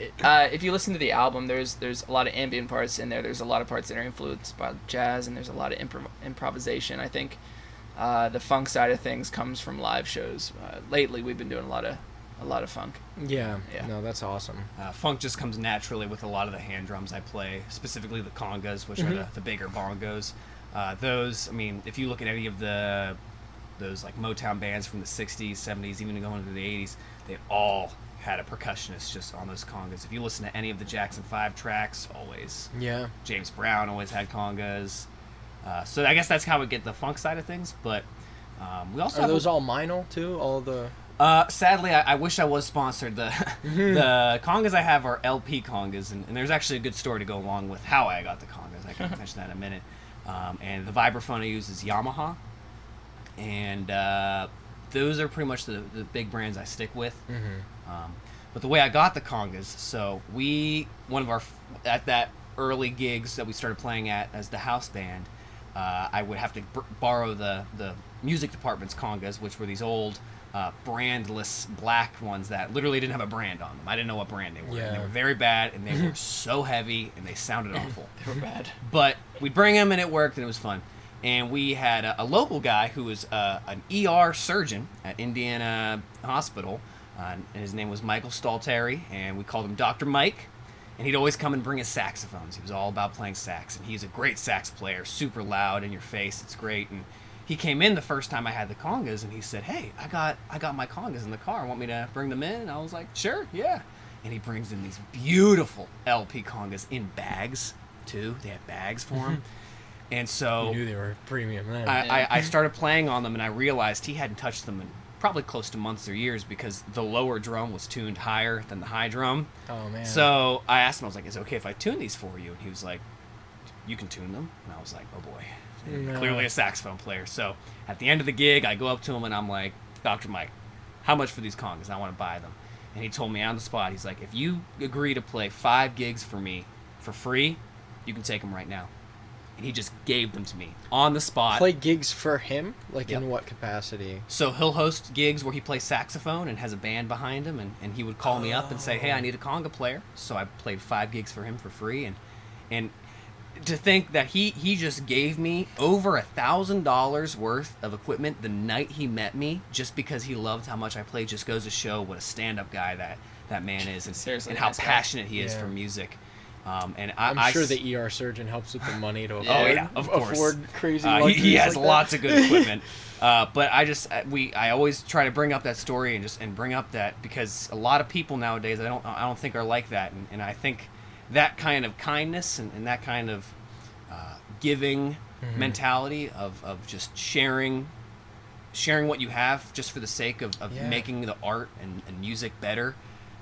if you listen to the album, there's a lot of ambient parts in there. There's a lot of parts that are influenced by jazz, and there's a lot of improvisation. I think the funk side of things comes from live shows. Lately, we've been doing a lot of funk. Yeah. Yeah. No, that's awesome. Funk just comes naturally with a lot of the hand drums I play, specifically the congas, which are the bigger bongos. Those, I mean, if you look at any of those like Motown bands from the 60s, 70s, even going into the 80s, they all had a percussionist just on those congas. If you listen to any of the Jackson 5 tracks, always. Yeah. James Brown always had congas. So I guess that's how we get the funk side of things. But we also Are have those all Meinl too? All the sadly, I wish I was sponsored. The congas I have are LP congas, and there's actually a good story to go along with how I got the congas. I can mention that in a minute. And the vibraphone I use is Yamaha, and those are pretty much the big brands I stick with. But the way I got the congas, so at that early gigs that we started playing at as the house band, I would have to borrow the music department's congas, which were these old brandless black ones that literally didn't have a brand on them. I didn't know what brand they were. Yeah. And they were very bad, and they were so heavy, and they sounded awful. They were bad. But we'd bring them, and it worked, and it was fun. And we had a local guy who was an ER surgeon at Indiana Hospital, and his name was Michael Stalteri, and we called him Dr. Mike. And he'd always come and bring his saxophones. He was all about playing sax, and he's a great sax player, super loud in your face. It's great. And he came in the first time I had the congas, and he said, "Hey, I got my congas in the car. Want me to bring them in?" And I was like, "Sure, yeah." And he brings in these beautiful LP congas in bags too. They had bags for him, and so you knew they were premium then. I started playing on them, and I realized he hadn't touched them in probably close to months or years because the lower drum was tuned higher than the high drum. Oh man. So I asked him, I was like, "Is it okay if I tune these for you?" And he was like, "You can tune them." And I was like, "Oh boy." No. Clearly a saxophone player. So at the end of the gig, I go up to him and I'm like, "Dr. Mike, how much for these congas? I want to buy them." And he told me on the spot, he's like, "If you agree to play 5 gigs for me for free, you can take them right now." And he just gave them to me on the spot. Play gigs for him? Like Yep. in what capacity? So he'll host gigs where he plays saxophone and has a band behind him, and he would call me up and say, "Hey, I need a conga player." So I played 5 gigs for him for free, and to think that he just gave me over $1,000 worth of equipment the night he met me just because he loved how much I played just goes to show what a stand-up guy that man is, and Seriously, and how nice guy. passionate he is Yeah. for music. And I'm sure the ER surgeon helps with the money to afford, Oh, yeah, of course. afford crazy he luxuries has like that. lots of good equipment. But I always try to bring up that story and bring up that because a lot of people nowadays I don't think are like that, and I think that kind of kindness and that kind of giving mentality of just sharing what you have just for the sake of Yeah. making the art and music better.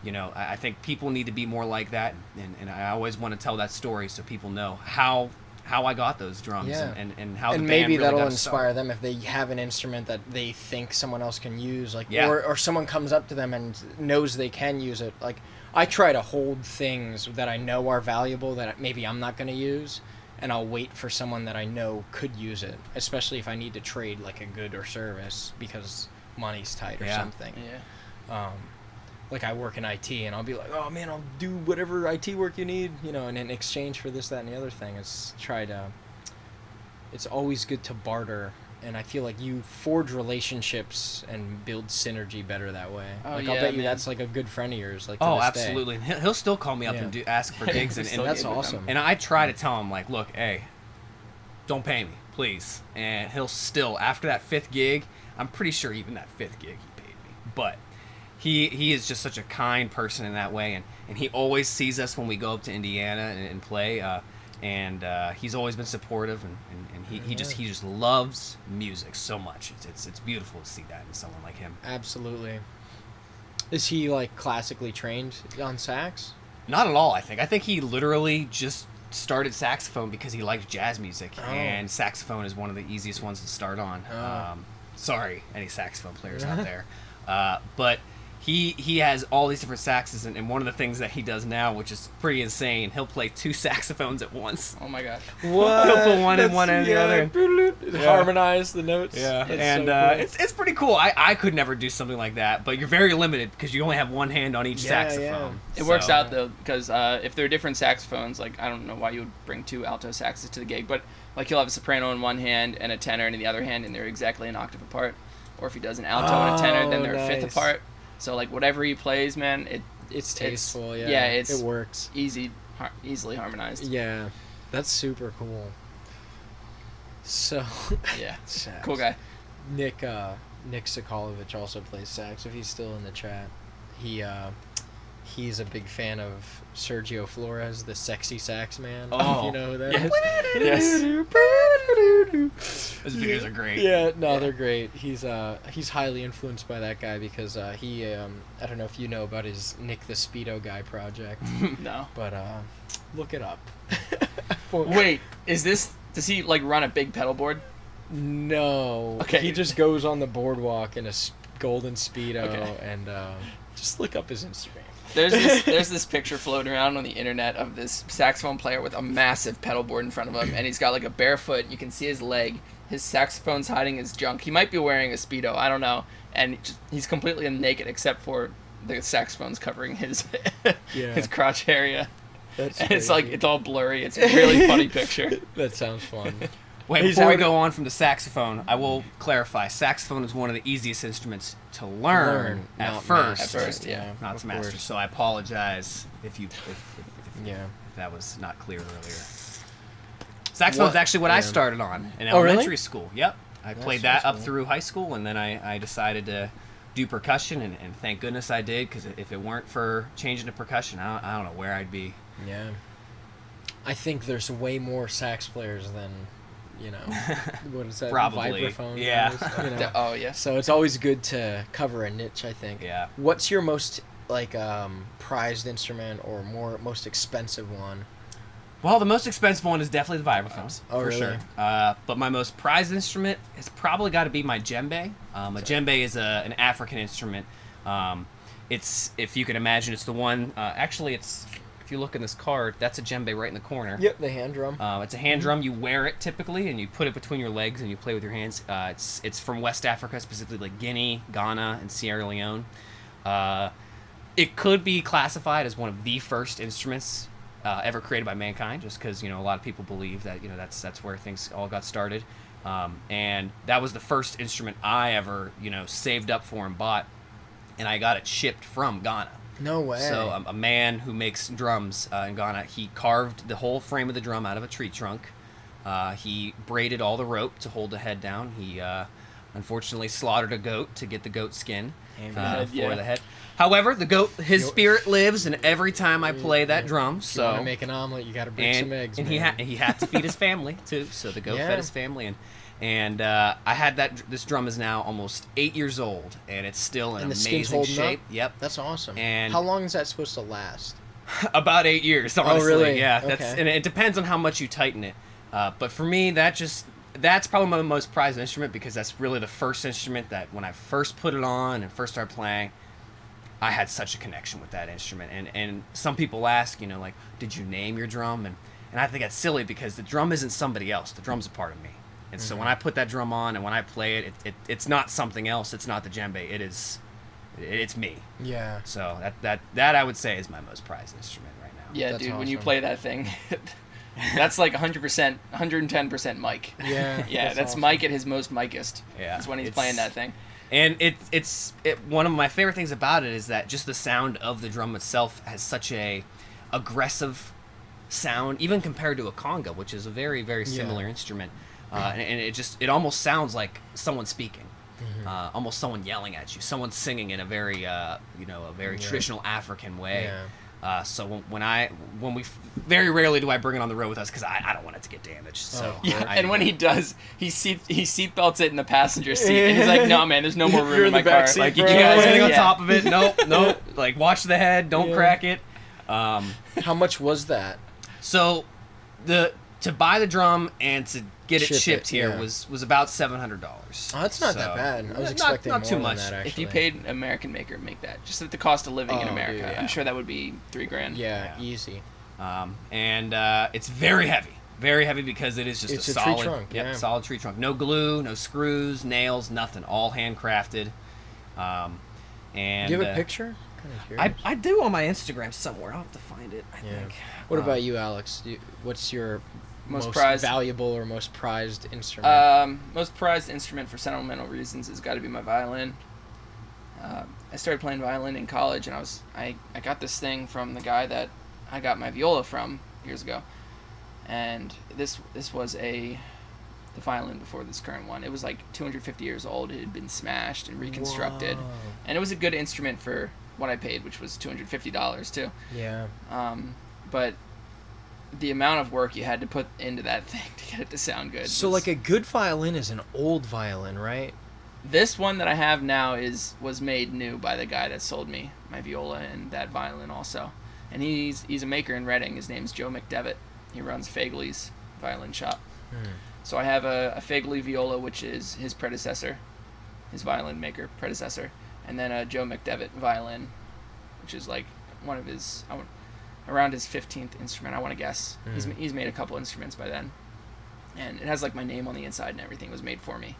You know, I think people need to be more like that, and I always want to tell that story so people know how I got those drums Yeah. and how And the band maybe really that'll got inspire started. them if they have an instrument that they think someone else can use, like Yeah. or someone comes up to them and knows they can use it. Like I try to hold things that I know are valuable that maybe I'm not going to use, and I'll wait for someone that I know could use it, especially if I need to trade like a good or service because money's tight or Yeah. something. Yeah. Like I work in IT, and I'll be like, "Oh man, I'll do whatever IT work you need," you know, and in exchange for this, that, and the other thing, it's always good to barter, and I feel like you forge relationships and build synergy better that way. Oh, I'll yeah, bet you man. that's like a good friend of yours. Like to Oh, this day. absolutely. And he'll still call me up Yeah. and ask for gigs, and Still That's gig with awesome. them. and I try to tell him like, "Look, hey, don't pay me, please." And he'll still, after that 5th gig, I'm pretty sure even that 5th gig he paid me, but he is just such a kind person in that way, and he always sees us when we go up to Indiana and play, and he's always been supportive, and he just loves music so much. It's beautiful to see that in someone like him. Absolutely. Is he like classically trained on sax? Not at all, I think he literally just started saxophone because he liked jazz music, Oh. and saxophone is one of the easiest ones to start on. Oh. Sorry, any saxophone players out there. But he has all these different saxes, and one of the things that he does now, which is pretty insane, he'll play 2 saxophones at once. Oh my gosh. What? He'll put one in one end, the other. Yeah. Harmonize the notes. Yeah, It's and so cool. it's pretty cool. I could never do something like that, but you're very limited because you only have one hand on each Yeah, saxophone. It works So- out though, because if they're different saxophones, like I don't know why you would bring 2 alto saxes to the gig, but like he'll have a soprano in one hand and a tenor in the other hand, and they're exactly an octave apart. Or if he does an alto and a tenor, then they're a 5th nice. apart. So like whatever he plays, man, It's tasteful. it's it works. easily harmonized. Yeah, that's super cool. So Yeah. sax. Cool guy. Nick Sokolovic also plays sax. If he's still in the chat, he he's a big fan of Sergio Flores, the sexy sax man. Oh. You know who that Yes. is? Those videos are great. Yeah, no, they're great. He's highly influenced by that guy because he I don't know if you know about his Nick the Speedo Guy project, No. but look it up. Wait, does he like run a big pedal board? No. Okay. He just goes on the boardwalk in a golden Speedo, Okay. and just look up his Instagram. There's this picture floating around on the internet of this saxophone player with a massive pedal board in front of him, and he's got like a barefoot. You can see his leg. His saxophone's hiding his junk. He might be wearing a Speedo. I don't know. And he's completely naked except for the saxophone's covering his his crotch area. That's And it's like it's all blurry. It's a really funny picture. That sounds fun. Wait, He's before we out- go on from the saxophone, I will clarify. Saxophone is one of the easiest instruments to learn at not first. At first, yeah. Not of to master. course. So I apologize if Yeah. that was not clear earlier. Saxophone's actually what I Yeah. started on in Oh, really? elementary school. Yep. I played that up awesome. through high school, and then I decided to do percussion, and thank goodness I did, because if it weren't for changing to percussion, I don't know where I'd be. Yeah. I think there's way more sax players than, what is that? Probably. Vibraphone Yeah. guys, you know? Oh yes. So it's always good to cover a niche, I think. Yeah. What's your most prized instrument or most expensive one? Well, the most expensive one is definitely the vibraphones, Oh, for really? sure. But my most prized instrument has probably got to be my djembe. A djembe is an African instrument. It's, if you can imagine, it's the one. Actually, if you look in this card, that's a djembe right in the corner. Yep, the hand drum. It's a hand drum. You wear it typically, and you put it between your legs, and you play with your hands. It's from West Africa, specifically like Guinea, Ghana, and Sierra Leone. It could be classified as one of the first instruments ever created by mankind, just because a lot of people believe that that's where things all got started, and that was the first instrument I ever saved up for and bought, and I got it shipped from Ghana. No way. So a man who makes drums in Ghana, he carved the whole frame of the drum out of a tree trunk. He braided all the rope to hold the head down. He unfortunately slaughtered a goat to get the goat skin for the head. However, the goat, his spirit lives, and every time I play that drum, If you want to make an omelet, you got to break some eggs, and man. he had to feed his family too. So the goat fed his family, and I had this drum is now almost 8 years old, and it's still in And the skin's amazing holding shape. up? Yep, That's awesome. And- how long is that supposed to last? about 8 years. Honestly, really? yeah. Okay. And it depends on how much you tighten it. But for me, that's probably my most prized instrument, because that's really the first instrument that when I first put it on and first started playing, I had such a connection with that instrument. And some people ask, like, did you name your drum? And I think that's silly, because the drum isn't somebody else. The drum's a part of me. And so when I put that drum on and when I play it, it's not something else. It's not the djembe. It's me. Yeah. So that I would say is my most prized instrument right now. Yeah, That's dude. When you awesome. play that thing, that's like 100%, 110% Mike. Yeah. Yeah, that's awesome. Mike at his most Mikeist. Yeah, is when he's it's- playing that thing. And it's one of my favorite things about it is that just the sound of the drum itself has such a aggressive sound, even compared to a conga, which is a very, very similar instrument. And it almost sounds like someone speaking, almost someone yelling at you, someone singing in a very traditional African way. Yeah. So when we very rarely do I bring it on the road with us, because I don't want it to get damaged. So Yeah, I and when he does, he seat belts it in the passenger seat, and he's like, "No, man, there's no more room You're in in my the back car. seat, Like, you bro. guys sitting on yeah. top of it. Nope. Like, watch the head. Don't crack it. How much was that? So to buy the drum and to get it Ship shipped it, here yeah. was about $700. Oh, that's not that bad. I was expecting not more too than much. that, actually. If you paid an American maker, make that. Just at the cost of living in Oh, America, dude, yeah. I'm sure that would be $3,000. Yeah, Yeah. easy. And it's very heavy because it is just It's a a tree solid, trunk, yeah. solid tree trunk. No glue, no screws, nails, nothing. All handcrafted. And Do you have a picture? Kind of I do on my Instagram somewhere. I'll have to find it. I think. What about you, Alex? What's your Most most prized- valuable or most prized instrument? Most prized instrument for sentimental reasons has got to be my violin. I started playing violin in college, and I got this thing from the guy that I got my viola from years ago, and this was the violin before this current one. It was like 250 years old. It had been smashed and reconstructed, Whoa. and it was a good instrument for what I paid, which was $250 too. Yeah. But the amount of work you had to put into that thing to get it to sound good. So like a good violin is an old violin, right? This one that I have now was made new by the guy that sold me my viola and that violin also. And he's a maker in Reading. His name's Joe McDevitt. He runs Fagley's violin shop. So I have a Fagley viola, which is his predecessor, his violin maker predecessor, and then a Joe McDevitt violin, which is like one of his around his 15th instrument, I want to guess. He's made a couple instruments by then, and it has like my name on the inside and everything. Was made for me.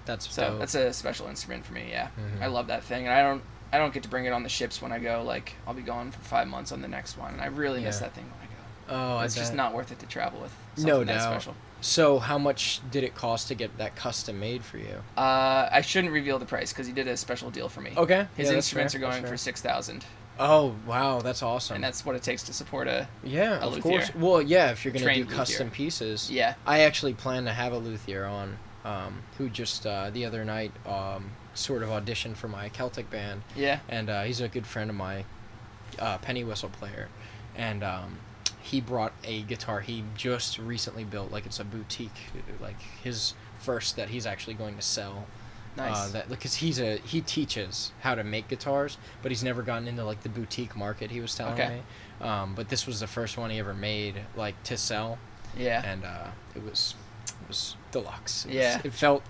That's a special instrument for me. Yeah, I love that thing, and I don't get to bring it on the ships when I go. Like I'll be gone for 5 months on the next one, and I really miss that thing when I go. Oh, it's just not worth it to travel with. No that doubt. Special. So how much did it cost to get that custom made for you? I shouldn't reveal the price because he did a special deal for me. Okay. His instruments are going for $6,000. Oh wow, that's awesome. And that's what it takes to support a of luthier. course. Well, yeah, if you're gonna do Trained custom luthier. pieces. Yeah. I actually plan to have a luthier on, who just the other night sort of auditioned for my Celtic band. Yeah. And he's a good friend of my penny whistle player, and he brought a guitar he just recently built. Like it's a boutique, like his first that he's actually going to sell. Nice. Because he teaches how to make guitars, but he's never gotten into like the boutique market. He was telling me, but this was the first one he ever made like to sell. Yeah. And it was deluxe. It felt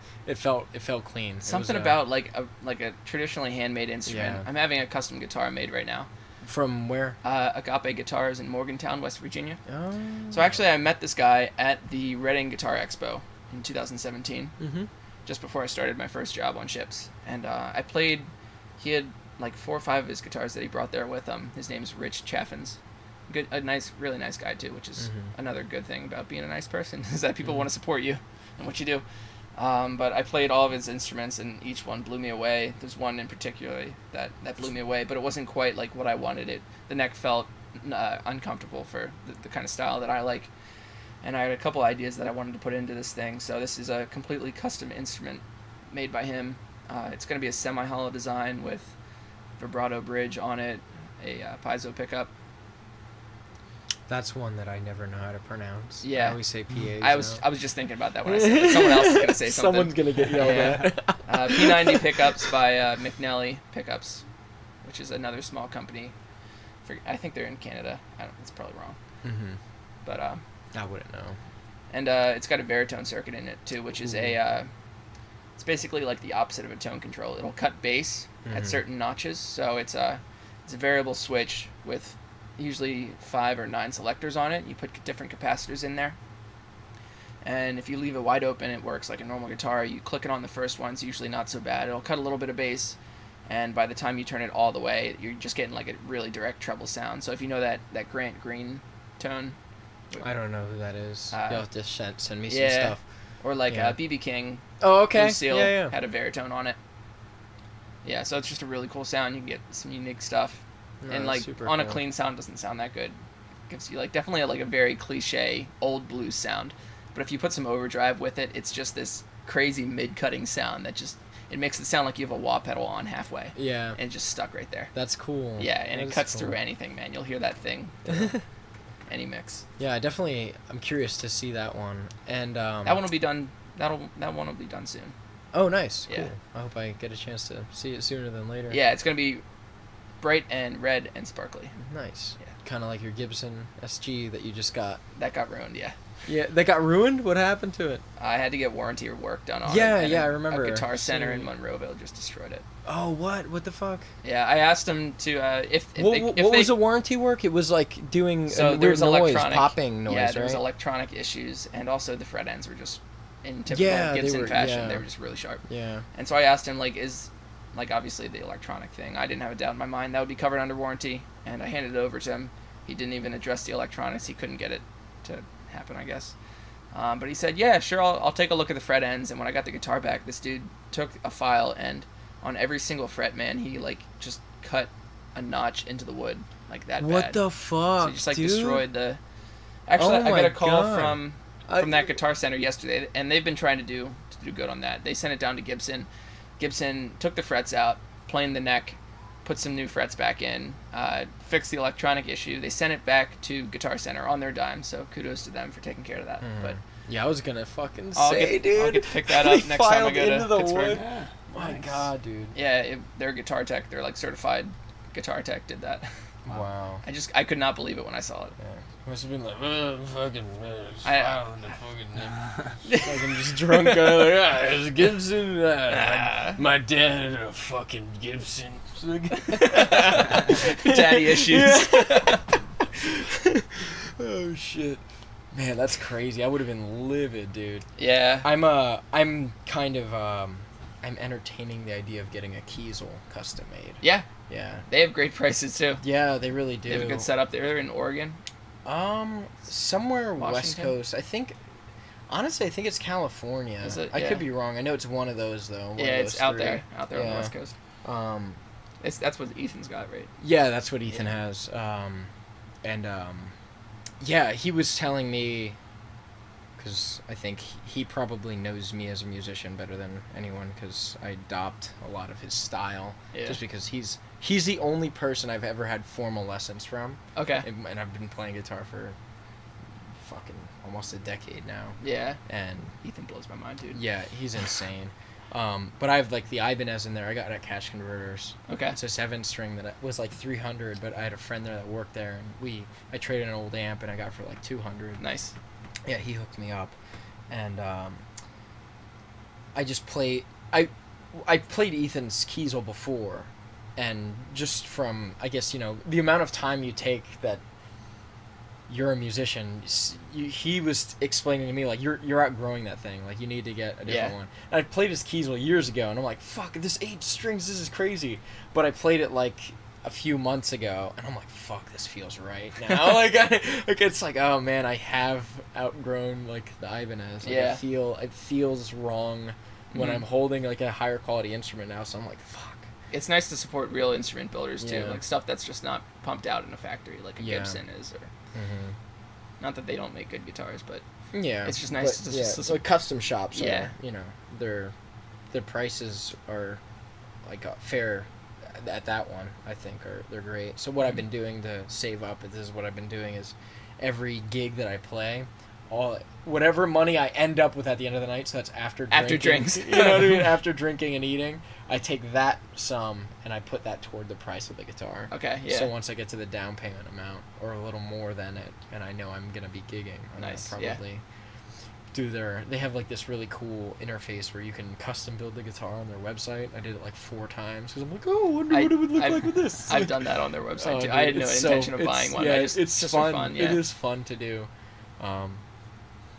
clean. Something about like a traditionally handmade instrument. Yeah. I'm having a custom guitar made right now. From where? Agape Guitars in Morgantown, West Virginia. Oh. So actually, I met this guy at the Reading Guitar Expo in 2017. Just before I started my first job on ships, and I played. He had like 4 or 5 of his guitars that he brought there with him. His name's Rich Chaffins. Really nice guy too, which is another good thing about being a nice person is that people want to support you and what you do. But I played all of his instruments, and each one blew me away. There's one in particular that blew me away, but it wasn't quite like what I wanted it. The neck felt uncomfortable for the kind of style that I like. And I had a couple ideas that I wanted to put into this thing. So this is a completely custom instrument made by him. It's going to be a semi-hollow design with vibrato bridge on it, a piezo pickup. That's one that I never know how to pronounce. Yeah. I always say PAs. I was just thinking about that when I said it. Someone else is going to say something. Someone's going to get yelled at. P90 pickups by McNally Pickups, which is another small company. I think they're in Canada. It's probably wrong. But I wouldn't know. And it's got a baritone circuit in it too, which is it's basically like the opposite of a tone control. It'll cut bass at certain notches, so it's a variable switch with usually 5 or 9 selectors on it. You put different capacitors in there, and if you leave it wide open, it works like a normal guitar. You click it on the first one, it's usually not so bad. It'll cut a little bit of bass, and by the time you turn it all the way, you're just getting like a really direct treble sound. So if you know that Grant Green tone. I don't know who that is. You'll have to send me some yeah. stuff. Or like B.B. King. Oh, okay. Lucille Yeah. had a baritone on it. Yeah, so it's just a really cool sound. You can get some unique stuff. No, And like super on a cool. clean sound doesn't sound that good. Gives you like definitely like a very cliche old blues sound. But if you put some overdrive with it, it's just this crazy mid-cutting sound that just it makes it sound like you have a wah pedal on halfway. Yeah. And it just stuck right there. That's cool. Yeah, and That it is cuts cool. through anything, man. You'll hear that thing. Any mix. Yeah, I'm curious to see that one. And That one will be done. That one will be done soon. Oh, nice. Cool. Yeah. I hope I get a chance to see it sooner than later. Yeah, it's gonna be bright and red and sparkly. Nice. Yeah. Kind of like your Gibson SG that you just got. That got ruined. Yeah, Yeah, that got ruined? What happened to it? I had to get warranty work done on Yeah, it. and yeah, I remember A Guitar Center in seeing- Monroeville just destroyed it. Oh, what? What the fuck? Yeah, I asked them to if What was the warranty work? It was like doing so a there weird was noise, electronic popping noise, Yeah, there was right? electronic issues, and also the fret ends were just in typical Yeah, they Gibson were- fashion. yeah. They were just really sharp. Yeah. And so I asked him like obviously the electronic thing. I didn't have a doubt in my mind that would be covered under warranty, and I handed it over to him. He didn't even address the electronics. He couldn't get it to happen, I guess. But he said, yeah, sure, I'll take a look at the fret ends. And when I got the guitar back, this dude took a file, and on every single fret, man, he like just cut a notch into the wood like that bad. What the fuck, So he just like dude? destroyed the. Actually, Oh I got my a call God. from that Guitar Center yesterday, and they've been trying to do good on that. They sent it down to Gibson. Gibson took the frets out, planed the neck, put some new frets back in, fixed the electronic issue. They sent it back to Guitar Center on their dime, so kudos to them for taking care of that. But yeah, I was gonna fucking I'll say, get, I'll get to pick that up next time I go to Pittsburgh. Yeah. My God, dude. Yeah, their guitar tech, their like certified guitar tech did that. Wow. I could not believe it when I saw it. Yeah. Must have been like, fucking, I'm just drunk. There's a Gibson. My dad had a fucking Gibson. Daddy issues. Oh shit, man, that's crazy. I would have been livid, dude. Yeah. I'm kind of I'm entertaining the idea of getting a Kiesel custom made. Yeah. Yeah. They have great prices too. Yeah, they really do. They have a good setup. They're in Oregon. Somewhere Washington? West Coast. I think. Honestly, I think it's California. Is it? I Yeah. could be wrong. I know it's one of those though. Yeah, it's out there on the Yeah. West Coast. That's what Ethan's got, right? Yeah, that's what Ethan has. Yeah, he was telling me, because I think he probably knows me as a musician better than anyone, because I adopt a lot of his style. Yeah. Just because he's the only person I've ever had formal lessons from. Okay. And I've been playing guitar for fucking almost a decade now. Yeah. And Ethan blows my mind, dude. yeah, he's insane. But I have like the Ibanez in there. I got it at Cash Converters. Okay. It's a 7-string that was like $300, but I had a friend there that worked there, and I traded an old amp and I got it for like $200. Nice. Yeah, he hooked me up, and I just played. I played Ethan's Kiesel before, and just from, I guess, the amount of time you take that you're a musician, he was explaining to me, like, you're outgrowing that thing, like, you need to get a different one. And I played his Kiesel years ago, and I'm like, fuck, this 8 strings, this is crazy. But I played it like a few months ago, and I'm like, fuck, this feels right now. like it's like, oh man, I have outgrown like the Ibanez. Like, Yeah. it feels wrong when I'm holding like a higher quality instrument now, so I'm like, fuck. It's nice to support real instrument builders too, Yeah. like stuff that's just not pumped out in a factory like a Yeah. Gibson is, or not that they don't make good guitars, but Yeah, it's just nice but, to like custom shops. Yeah. Their prices are like fair at that one. I think they're great. So what I've been doing to save up, is every gig that I play, whatever money I end up with at the end of the night. So that's after drinks. You know what I mean? After drinking and eating, I take that sum and I put that toward the price of the guitar. Okay, yeah. So once I get to the down payment amount, or a little more than it, and I know I'm gonna be gigging, I'm Nice, gonna yeah. probably do they have like this really cool interface where you can custom build the guitar on their website. I did it like 4 times because I'm like, oh, I wonder what it would look like with this. I've done that on their website too. Dude, I had no it's intention of buying one. Yeah, I just, it's just fun. For fun. It Yeah. is fun to do.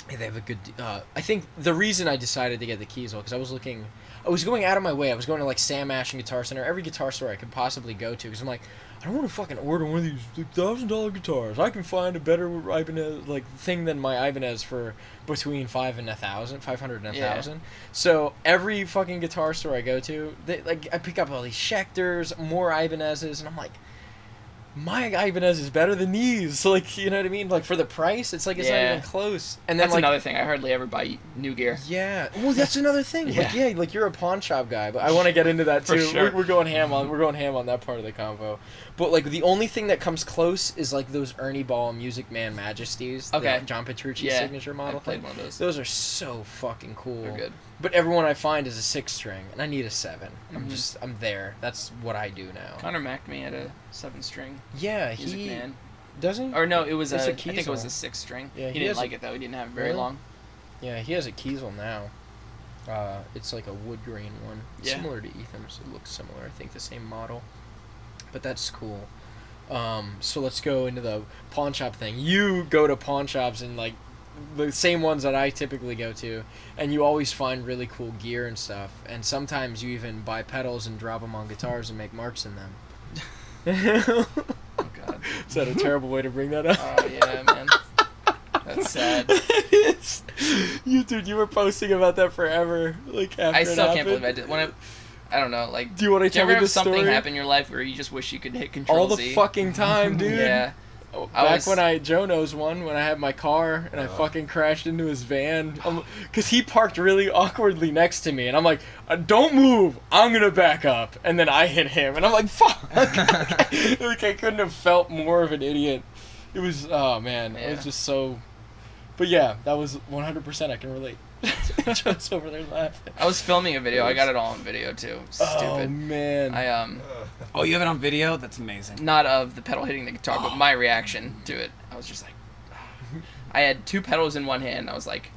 They have a good. I think the reason I decided to get the Kiesel, because I was going out of my way. I was going to like Sam Ash and Guitar Center, every guitar store I could possibly go to, because I'm like, I don't want to fucking order one of these $1,000 guitars. I can find a better Ibanez thing than my Ibanez for between $500 and $1,000. Yeah. So every fucking guitar store I go to, I pick up all these Schecters, more Ibanezes, and I'm like, my Ibanez is better than these. Like, you know what I mean? Like, for the price, it's like, it's not Yeah. even close. And then That's another thing. I hardly ever buy new gear. Yeah. Well, that's another thing. Yeah. Like you're a pawn shop guy, but I want to get into that For too. sure. We're going ham on that part of the convo. But like the only thing that comes close is like those Ernie Ball Music Man Majesties. Okay. The John Petrucci Yeah. signature model. I played one of those. Those are so fucking cool. They're good. But everyone I find is a 6-string, and I need a 7. Mhm. I'm there. That's what I do now. Connor McNamee had a 7-string Yeah, Music he Man. doesn't. Or no, it was It's I a think it was Kiesel. a 6-string. Yeah, he he didn't has like a- it though. He didn't have it very Really? long. Yeah, he has a Kiesel now. It's like a wood grain one, Yeah. similar to Ethan's. It looks similar. I think the same model, but that's cool. So let's go into the pawn shop thing. You go to pawn shops and like the same ones that I typically go to, and you always find really cool gear and stuff. And sometimes you even buy pedals and drop them on guitars and make marks in them. Oh god. Is that a terrible way to bring that up? Oh yeah, man. That's sad. It's, you were posting about that forever. Like after I it still can't happened. believe I did. When I don't know. Like, Do you want to do you tell ever me have the something story? happen in your life where you just wish you could hit Control All the Z? fucking time, dude. Yeah. Joe knows one, when I had my car and I fucking crashed into his van, because he parked really awkwardly next to me, and I'm like, don't move, I'm gonna back up, and then I hit him, and I'm like, fuck. Like, I couldn't have felt more of an idiot. It was, oh man, it was just so, but yeah, that was 100%, I can relate. Joe's over there laughing. I was filming a video. I got it all on video too. Stupid. Oh man. Oh, you have it on video? That's amazing. Not of the pedal hitting the guitar, but my reaction to it. I was just like, I had 2 pedals in one hand. I was like,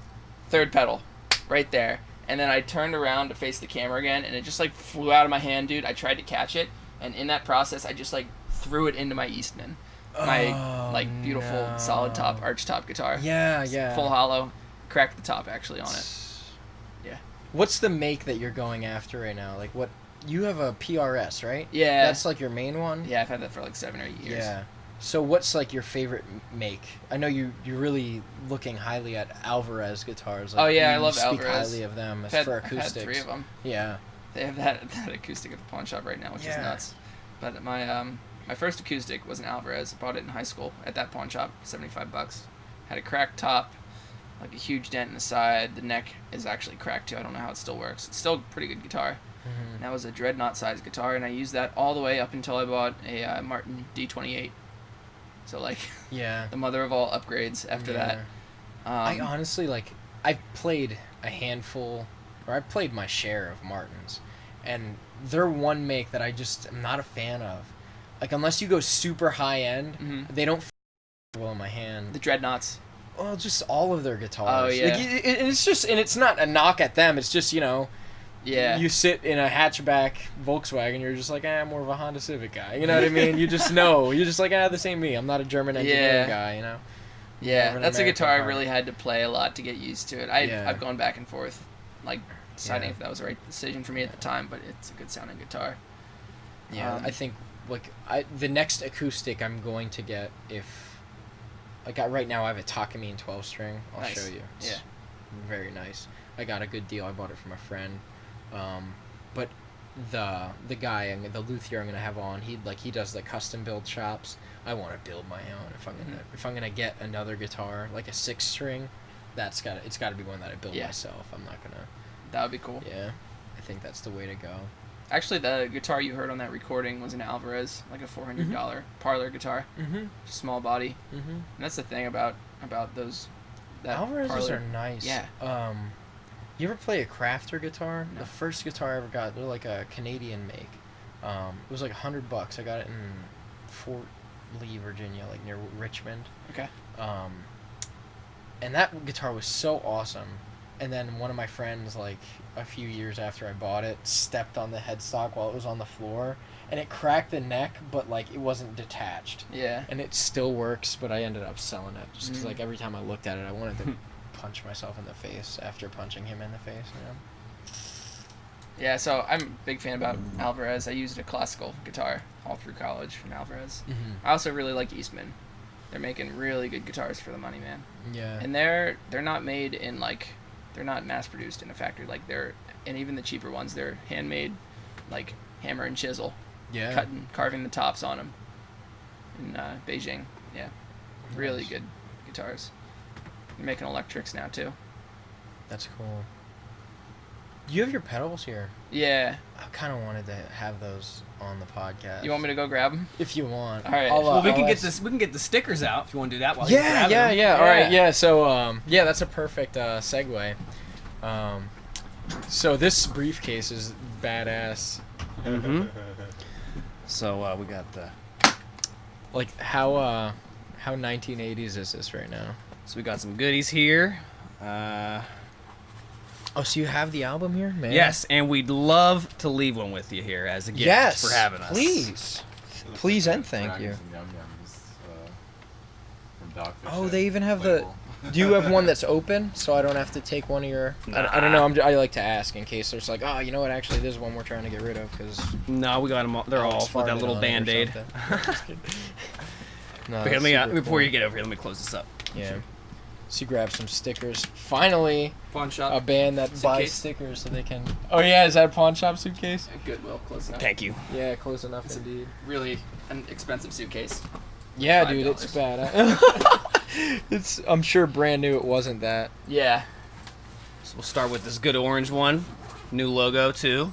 3rd pedal, right there. And then I turned around to face the camera again, and it just like flew out of my hand, dude. I tried to catch it, and in that process, I just like threw it into my Eastman, my like beautiful solid top arch top guitar. Yeah. Full hollow. Cracked the top actually on it. Yeah. What's the make that you're going after right now? Like, what you have a PRS, right? Yeah. That's like your main one. Yeah, I've had that for like 7 or 8 years. Yeah. So what's like your favorite make? I know you're really looking highly at Alvarez guitars. Like, oh yeah, I love speak Alvarez. highly of them I've for acoustics. I've had 3 of them. Yeah. They have that acoustic at the pawn shop right now, which is nuts. But my first acoustic was an Alvarez. I bought it in high school at that pawn shop, $75. Had a cracked top, like a huge dent in the side. The neck is actually cracked too. I don't know how it still works. It's still a pretty good guitar. Mm-hmm. And that was a dreadnought sized guitar, and I used that all the way up until I bought a Martin D28. So like, the mother of all upgrades after that. I honestly I've played a handful, or I've played my share of Martins, and they're one make that I just am not a fan of. Like, unless you go super high end, they don't well in my hand. The dreadnoughts. Well, just all of their guitars. Oh yeah. Like, it's just, and it's not a knock at them. It's just, yeah. You sit in a hatchback Volkswagen, you're just like, I'm more of a Honda Civic guy. You know what I mean? You just know. You're just like, this ain't me. I'm not a German engineering guy. Yeah, that's a guitar car. I really had to play a lot to get used to it. I've gone back and forth, like deciding if that was the right decision for me at the time, but it's a good sounding guitar. Yeah, I think the next acoustic I'm going to get, if right now I have a Takamine 12 string. I'll show you. It's very nice. I got a good deal. I bought it from a friend. But the guy and the luthier I'm gonna have on, he does the custom build shops. I want to build my own. If I'm gonna get another guitar, like a 6 string, it's got to be one that I build myself. I'm not gonna. That would be cool. Yeah, I think that's the way to go. Actually, the guitar you heard on that recording was an Alvarez, like a $400 parlor guitar, small body. And that's the thing about those. Alvarez's are nice. Yeah. You ever play a Crafter guitar? No. The first guitar I ever got, they're like a Canadian make. It was like $100. I got it in Fort Lee, Virginia, like near Richmond. Okay. And that guitar was so awesome. And then one of my friends, like a few years after I bought it, stepped on the headstock while it was on the floor, and it cracked the neck, but like it wasn't detached. Yeah. And it still works, but I ended up selling it just because like every time I looked at it, I wanted to punch myself in the face after punching him in the face. Yeah, so I'm a big fan about Alvarez. I used a classical guitar all through college from Alvarez. I also really like Eastman. They're making really good guitars for the money, man. Yeah. And they're not made in they're not mass produced in a factory. And even the cheaper ones, they're handmade, like hammer and chisel. Yeah. Carving the tops on them in Beijing. Yeah. Really good guitars. They're making electrics now too. That's cool. Do you have your pedals here? Yeah. I kind of wanted to have those on the podcast. You want me to go grab them? If you want. All right. We can get the stickers out if you want to do that while you're grabbing them. Yeah. All right. Yeah. So that's a perfect segue. So this briefcase is badass. So we got the how 1980s is this right now? So we got some goodies here. So you have the album here, man? Yes, and we'd love to leave one with you here as a gift for having us. Please and thank you. From they even have the. Do you have one that's open, so I don't have to take one of your? I don't know. I like to ask in case there's you know what? Actually, this is one we're trying to get rid of because. No, we got them all. They're all with that little Band-Aid. No, before you get over here, let me close this up. Yeah. So you grab some stickers. Finally, pawn shop. A band that buys stickers so they can. Oh yeah, is that a pawn shop suitcase? Goodwill, close enough. Thank you. Yeah, close enough indeed. Really an expensive suitcase. Yeah, $5. dude, it's bad. I'm sure brand new it wasn't that. Yeah. So we'll start with this good orange one. New logo too.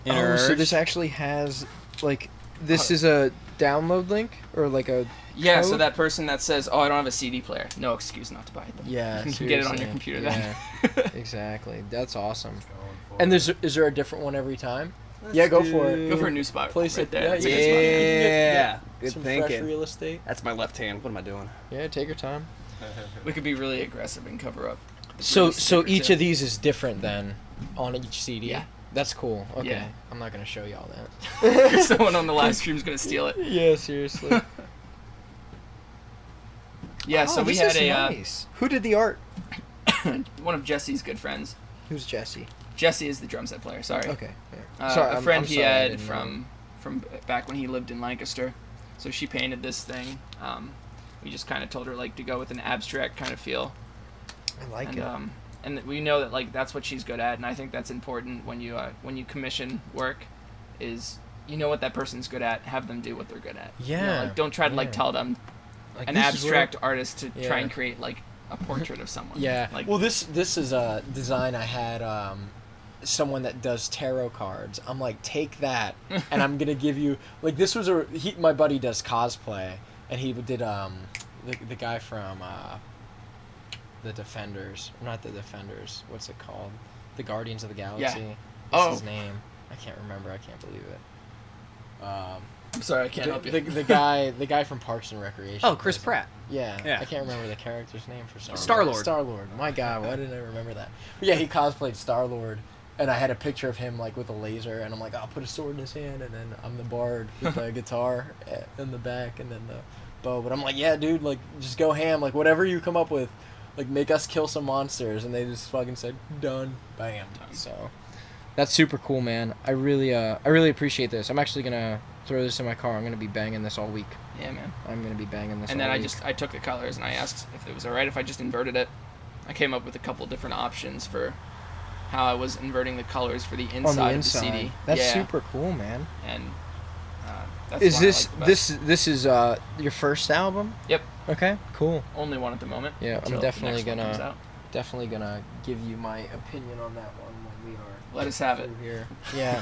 Inner So Urge. this actually has like this is a download link or like a Yeah, so code? that person that says, "Oh, I don't have a CD player," no excuse not to buy them. Yeah, you can get it on your seriously. computer Yeah, then. exactly. That's awesome. Going for And it. is there a different one every time? Yeah, go for it. Go for a new spot Place right it. there. Yeah, That's a yeah, good spot. Yeah. Good Some thinking. fresh real estate. That's my left hand. What am I doing? Yeah, take your time. We could be really aggressive and cover up. the So previous sticker, each too. of these is different then on each CD. Yeah. That's cool. Okay. Yeah. I'm not gonna show you all that. Someone on the live stream's gonna steal it. Yeah, seriously. Yeah, so we this had is a nice. Who did the art? one of Jesse's good friends. Who's Jesse? Jesse is the drum set player. Sorry. Okay. Yeah. A friend he sorry, I had didn't know. from back when he lived in Lancaster. So she painted this thing. We just kind of told her like to go with an abstract kind of feel. I like and it. and we know that like that's what she's good at, and I think that's important when you commission work, is you know what that person's good at, have them do what they're good at. You know, Yeah, like don't try to like yeah. tell them Like, an this is where- abstract artist to Yeah. try and create like a portrait of someone. Yeah. Like Well, this is a design I had. Someone that does tarot cards. I'm like, take that, and I'm gonna give you like this was my buddy does cosplay, and he did the guy from the Defenders, not the Defenders. What's it called? The Guardians of the Galaxy. What's his name? I can't remember. I can't believe it. I'm sorry, I can't help you. The guy from Parks and Recreation. Oh, Chris does it. Pratt. Yeah, Yeah. I can't remember the character's name for some reason. Star-Lord. Star-Lord. My God, why didn't I remember that? But yeah, he cosplayed Star-Lord, and I had a picture of him like with a laser, and I'm like, I'll put a sword in his hand, and then I'm the bard with the guitar in the back, and then the bow. But I'm like, yeah, dude, like just go ham, like whatever you come up with, like make us kill some monsters, and they just fucking said done, bam. So that's super cool, man. I really appreciate this. I'm actually gonna throw this in my car. I'm gonna be banging this all week. Yeah, man. I'm gonna be banging this. And all then week. I took the colors and I asked if it was alright if I just inverted it. I came up with a couple different options for how I was inverting the colors for the inside, on the of the inside. CD. That's yeah. super cool, man. And that's Is one I this like the best. this is your first album? Yep. Okay, cool. Only one at the moment. Yeah, I'm until the definitely next one comes gonna out. give you my opinion on that one when we are. Let us have it. through here. Yeah,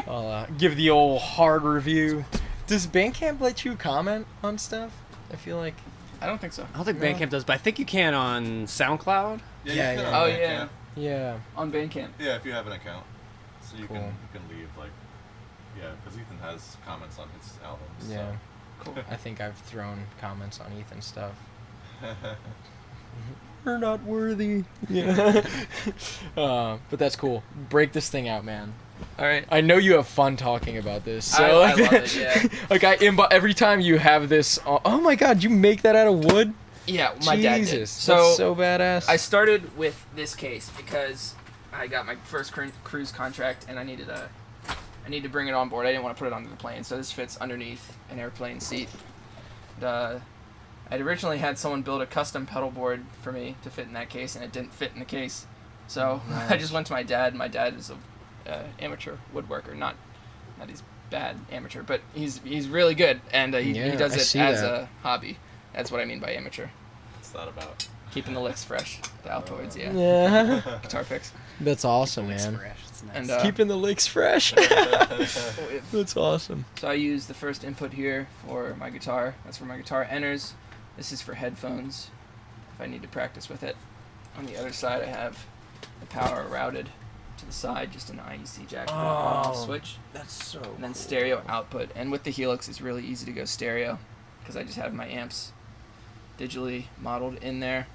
I'll give the old hard review. Does Bandcamp let you comment on stuff? I feel like. I don't think so. I don't think No. Bandcamp does, but I think you can on SoundCloud. Yeah, Yeah, you can yeah. on Oh, Bandcamp. yeah. Yeah. On Bandcamp. Yeah, if you have an account, so you Cool. can leave like, yeah, because Ethan has comments on his albums. Yeah. Cool. I think I've thrown comments on Ethan's stuff. We're not worthy. Yeah. But that's cool. Break this thing out, man. All right. I know you have fun talking about this. So I like, love it, yeah. like every time you have this. Oh my God! You make that out of wood? Yeah, my dad did. Jesus, that's so badass. I started with this case because I got my first cruise contract and I needed to bring it on board. I didn't want to put it onto the plane, so this fits underneath an airplane seat. And, I'd originally had someone build a custom pedal board for me to fit in that case, and it didn't fit in the case. So I Nice. just went to my dad. My dad is a amateur woodworker, not he's bad amateur, but he's really good, and he Yeah, does I it see as that. a hobby. That's what I mean by amateur. What's that about? Keeping the licks fresh, the Altoids, yeah. Yeah. Guitar picks. That's awesome, It's man. fresh. It's nice. And, Keeping the licks fresh. That's awesome. So I use the first input here for my guitar. That's where my guitar enters. This is for headphones, if I need to practice with it. On the other side, I have the power routed to the side, just an IEC jack Oh. switch, That's so. and then stereo output. And with the Helix, it's really easy to go stereo because I just have my amps digitally modeled in there.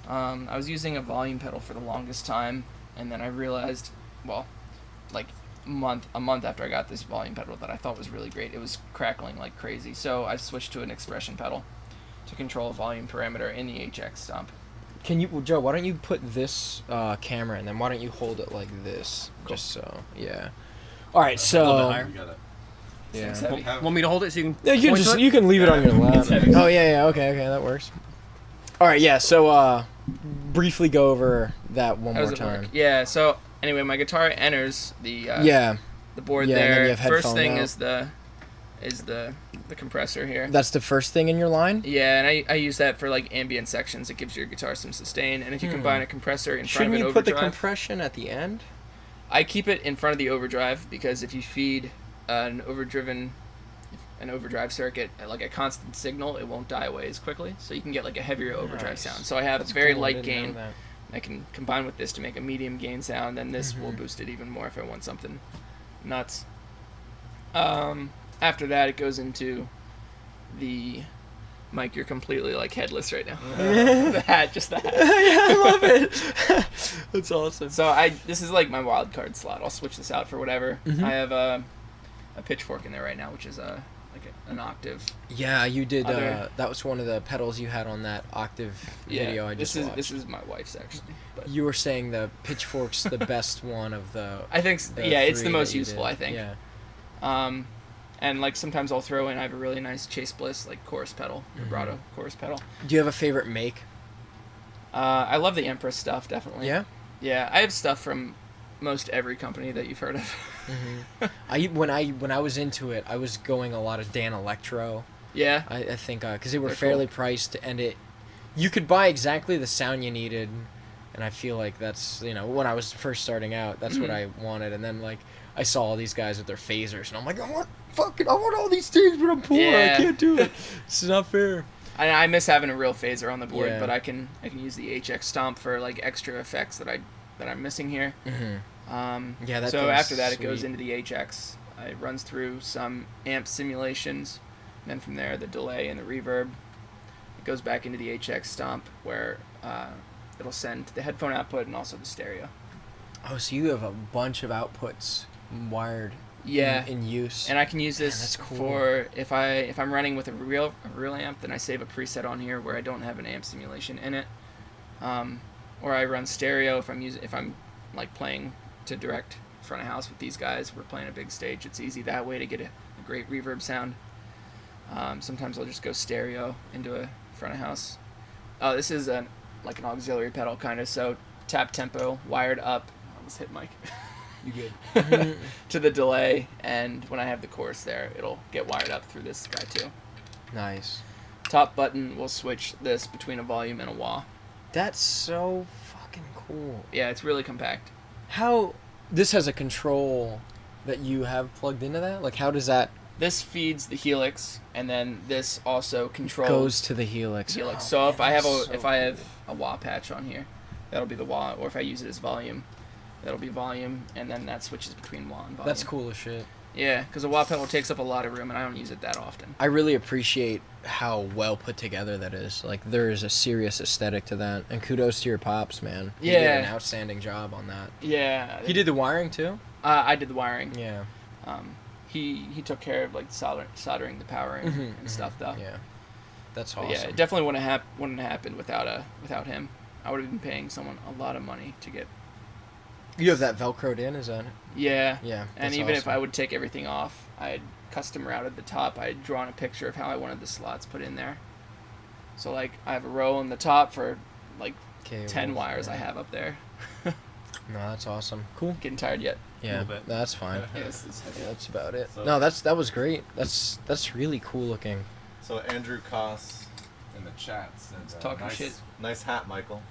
I was using a volume pedal for the longest time, and then I realized, well, like a month after I got this volume pedal that I thought was really great, it was crackling like crazy. So I switched to an expression pedal to control a volume parameter in the HX stomp. Can you, Joe? Why don't you put this camera and then why don't you hold it like this, Cool. just so, yeah. All right, A little bit so higher. You gotta. yeah. It's heavy. Want me to hold it so you can? Yeah, you can point to just it? you can leave it on your lap. It's heavy. Oh yeah, okay, that works. All right, yeah. So briefly go over that one How more does it work? time. Yeah. So anyway, my guitar enters the Yeah. the board Yeah, and then there. you have First headphone thing out. is the compressor here. That's the first thing in your line? Yeah, and I use that for like ambient sections. It gives your guitar some sustain, and if you combine a compressor in front Shouldn't of an you overdrive, put the compression at the end? I keep it in front of the overdrive because if you feed an overdrive circuit at like a constant signal, it won't die away as quickly. So you can get like a heavier overdrive sound. So I have a very light gain. I can combine with this to make a medium gain sound. Then this will boost it even more if I want something nuts. After that, it goes into the Mike. You're completely like headless right now. The hat, just the hat. Yeah, I love it. That's awesome. So this is like my wild card slot. I'll switch this out for whatever. I have a pitchfork in there right now, which is an octave. Yeah, you did. That was one of the pedals you had on that octave video I just watched. This is my wife's actually. But you were saying the pitchfork's the best one of the. I think it's the most useful. I think. Yeah. And like sometimes I'll throw in. I have a really nice Chase Bliss like chorus pedal, vibrato chorus pedal. Do you have a favorite make? I love the Empress stuff definitely. Yeah. Yeah, I have stuff from most every company that you've heard of. When I was into it, I was going a lot of Dan Electro. Yeah. I think because they were They're fairly cool. priced, and you could buy exactly the sound you needed, and I feel like that's when I was first starting out, that's what I wanted, and then like I saw all these guys with their phasers, and I'm like, I want all these things, but I'm poor. Yeah. I can't do it. It's not fair. I miss having a real phaser on the board, Yeah. but I can use the HX Stomp for like extra effects that I'm missing here. Yeah, that so thing's after that, it goes sweet. into the HX. It runs through some amp simulations, and then from there the delay and the reverb. It goes back into the HX Stomp where it'll send the headphone output and also the stereo. Oh, so you have a bunch of outputs wired. Yeah. In use. And I can use this that's cool. for if I'm running with a real amp, then I save a preset on here where I don't have an amp simulation in it. Or I run stereo if I'm like playing to direct front of house with these guys. We're playing a big stage. It's easy that way to get a great reverb sound. Sometimes I'll just go stereo into a front of house. Oh, this is like an auxiliary pedal kind of. So tap tempo wired up. I almost hit Mike. You good? To the delay, and when I have the chorus there, it'll get wired up through this guy too. Nice. Top button will switch this between a volume and a wah. That's so fucking cool. Yeah, it's really compact. How this has a control that you have plugged into that? Like how does that This feeds the Helix, and then this also controls goes to the Helix? Helix. Oh, So man, if I have that's so I have a wah patch on here, that'll be the wah. Or if I use it as volume, that'll be volume, and then that switches between wah and volume. That's cool as shit. Yeah, because a wah pedal takes up a lot of room, and I don't use it that often. I really appreciate how well put together that is. Like there is a serious aesthetic to that, and kudos to your pops, man. He did an outstanding job on that. Yeah. He did the wiring too. I did the wiring. Yeah. He took care of like soldering the power and stuff though. Yeah. That's But awesome. yeah, it definitely wouldn't have happened without him. I would have been paying someone a lot of money to get. You have that velcroed in, is that it? Yeah. Yeah. And that's even if awesome. I would take everything off, I had custom routed the top. I had drawn a picture of how I wanted the slots put in there. So like I have a row on the top for like 10 wires I have up there. No, that's awesome. Cool. Getting tired yet? Yeah, little bit. that's fine. Yes. Yeah, that's about it. So- No, that was great. That's really cool looking. So Andrew Koss in the chat said, talking nice, shit. Nice hat, Michael.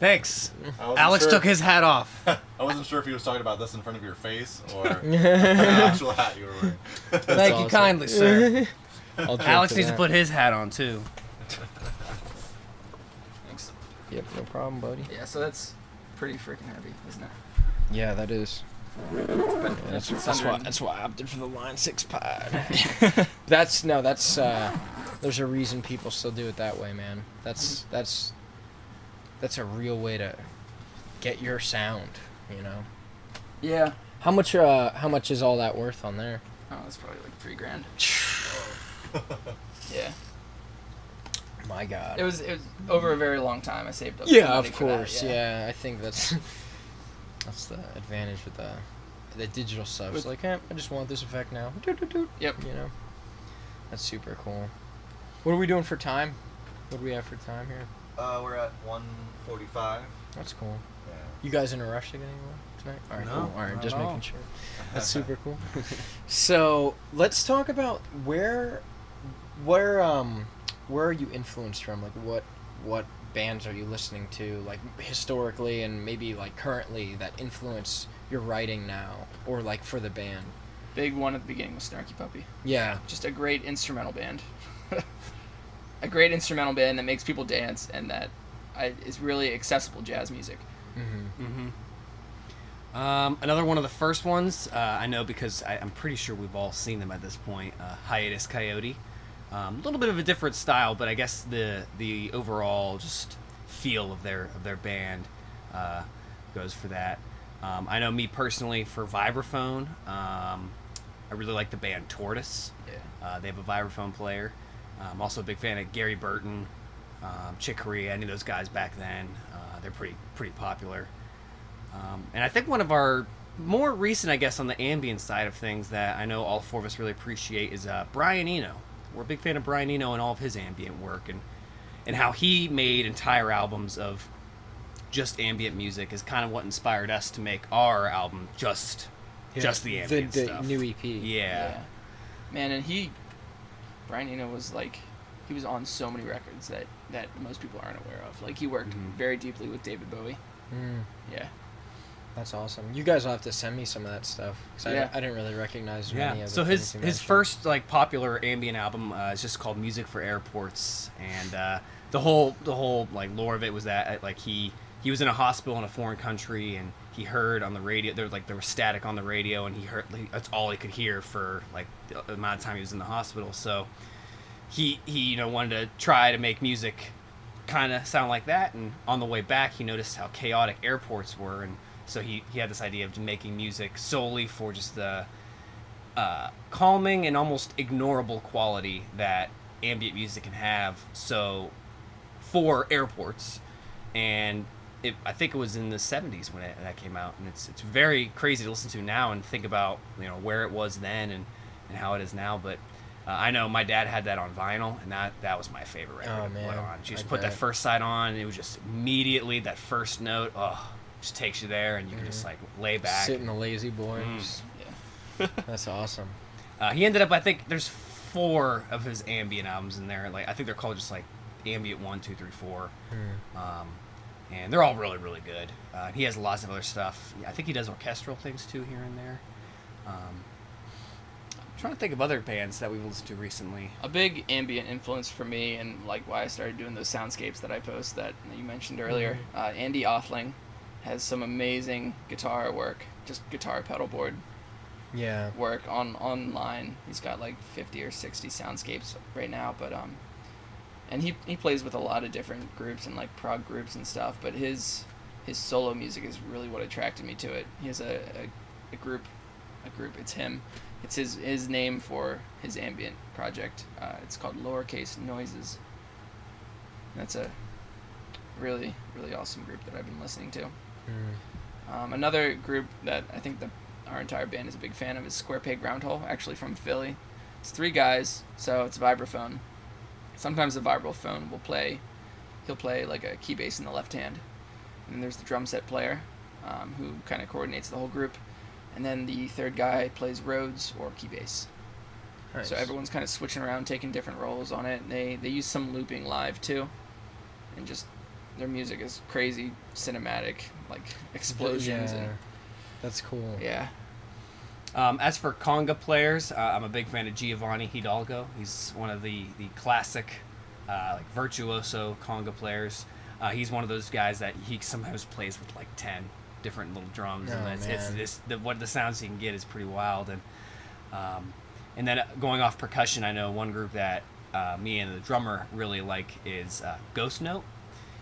Thanks. I wasn't Alex sure- took his hat off. I wasn't sure if he was talking about this in front of your face or the actual hat you were wearing. Thank you awesome. kindly, sir. I'll drink Alex needs to that. put his hat on too. Thanks. Yep, no problem, buddy. Yeah, so that's pretty freaking heavy, isn't it? Yeah, that is. But Yeah, it's that's why I opted for the Line 6 pod. That's there's a reason people still do it that way, man. That's a real way to get your sound, you know. Yeah. How much is all that worth on there? Oh, it's probably like $3,000. Yeah. My God. It was over a very long time. I saved up. some Yeah, money of for that, course. Yeah, I think that's the advantage with the digital stuff. It's like, I just want this effect now. Yep. You know, that's super cool. What are we doing for time? What do we have for time here? We're at 1:45. That's cool. Yeah. You guys in a rush to get anywhere tonight? All right, No, cool. All right, not just at making all. sure. That's super cool. So let's talk about where are you influenced from? Like what bands are you listening to, like historically and maybe like currently, that influence your writing now, or like for the band? Big one at the beginning was Snarky Puppy. Yeah. Just a great instrumental band. A great instrumental band that makes people dance and that is really accessible jazz music. Another one of the first ones, I know because I'm pretty sure we've all seen them at this point, Hiatus Coyote. A little bit of a different style, but I guess the overall just feel of their band goes for that. I know me personally for vibraphone, I really like the band Tortoise. Yeah. They have a vibraphone player. I'm also a big fan of Gary Burton, Chick Corea, any of those guys back then. They're pretty popular. And I think one of our more recent, I guess, on the ambient side of things that I know all four of us really appreciate is Brian Eno. We're a big fan of Brian Eno and all of his ambient work, and how he made entire albums of just ambient music is kind of what inspired us to make our album just the ambient the stuff. new EP. Yeah. Man, and Brian Eno was like, he was on so many records that most people aren't aware of. Like, he worked very deeply with David Bowie. Yeah. That's awesome. You guys will have to send me some of that stuff, 'cause Yeah. I didn't really recognize many Yeah. of the So things you his mentioned. first like popular ambient album is just called Music for Airports, and the whole like lore of it was that like he was in a hospital in a foreign country, and he heard on the radio there was static on the radio, and he heard that's all he could hear for like the amount of time he was in the hospital. So he wanted to try to make music kind of sound like that, and on the way back he noticed how chaotic airports were, and so he had this idea of making music solely for just the calming and almost ignorable quality that ambient music can have, so for airports. And I think it was in the 70s when that came out, and it's very crazy to listen to now and think about where it was then and how it is now. But I know my dad had that on vinyl, and that was my favorite record to put on. You just put that first side on, and it was just immediately that first note, just takes you there, and you can just like lay back. Sit in the lazy boys. Yeah. That's awesome. He ended up, I think there's 4 of his ambient albums in there. Like I think they're called just like Ambient 1, 2, 3, 4. And they're all really, really good. He has lots of other stuff. I think he does orchestral things too here and there. I'm trying to think of other bands that we've listened to recently. A big ambient influence for me, and like why I started doing those soundscapes that I post that you mentioned earlier. Andy Othling has some amazing guitar work, just guitar pedal board Yeah. work online. He's got like 50 or 60 soundscapes right now, but and he plays with a lot of different groups and like prog groups and stuff, but his solo music is really what attracted me to it. He has a group, it's him. It's his name for his ambient project. It's called Lowercase Noises. That's a really, really awesome group that I've been listening to. Another group that I think our entire band is a big fan of is Square Peg Roundhole, actually from Philly. It's 3 guys, so it's vibraphone. Sometimes the vibraphone he'll play like a key bass in the left hand. And then there's the drum set player, who kind of coordinates the whole group. And then the third guy plays Rhodes or key bass. Nice. So everyone's kind of switching around, taking different roles on it. And they use some looping live too. And just their music is crazy, cinematic, like explosions. Yeah. And That's cool. yeah. As for conga players, I'm a big fan of Giovanni Hidalgo. He's one of the classic, like virtuoso conga players. He's one of those guys that he sometimes plays with like 10 different little drums, and the sounds he can get is pretty wild. And then going off percussion, I know one group that me and the drummer really like is Ghost Note.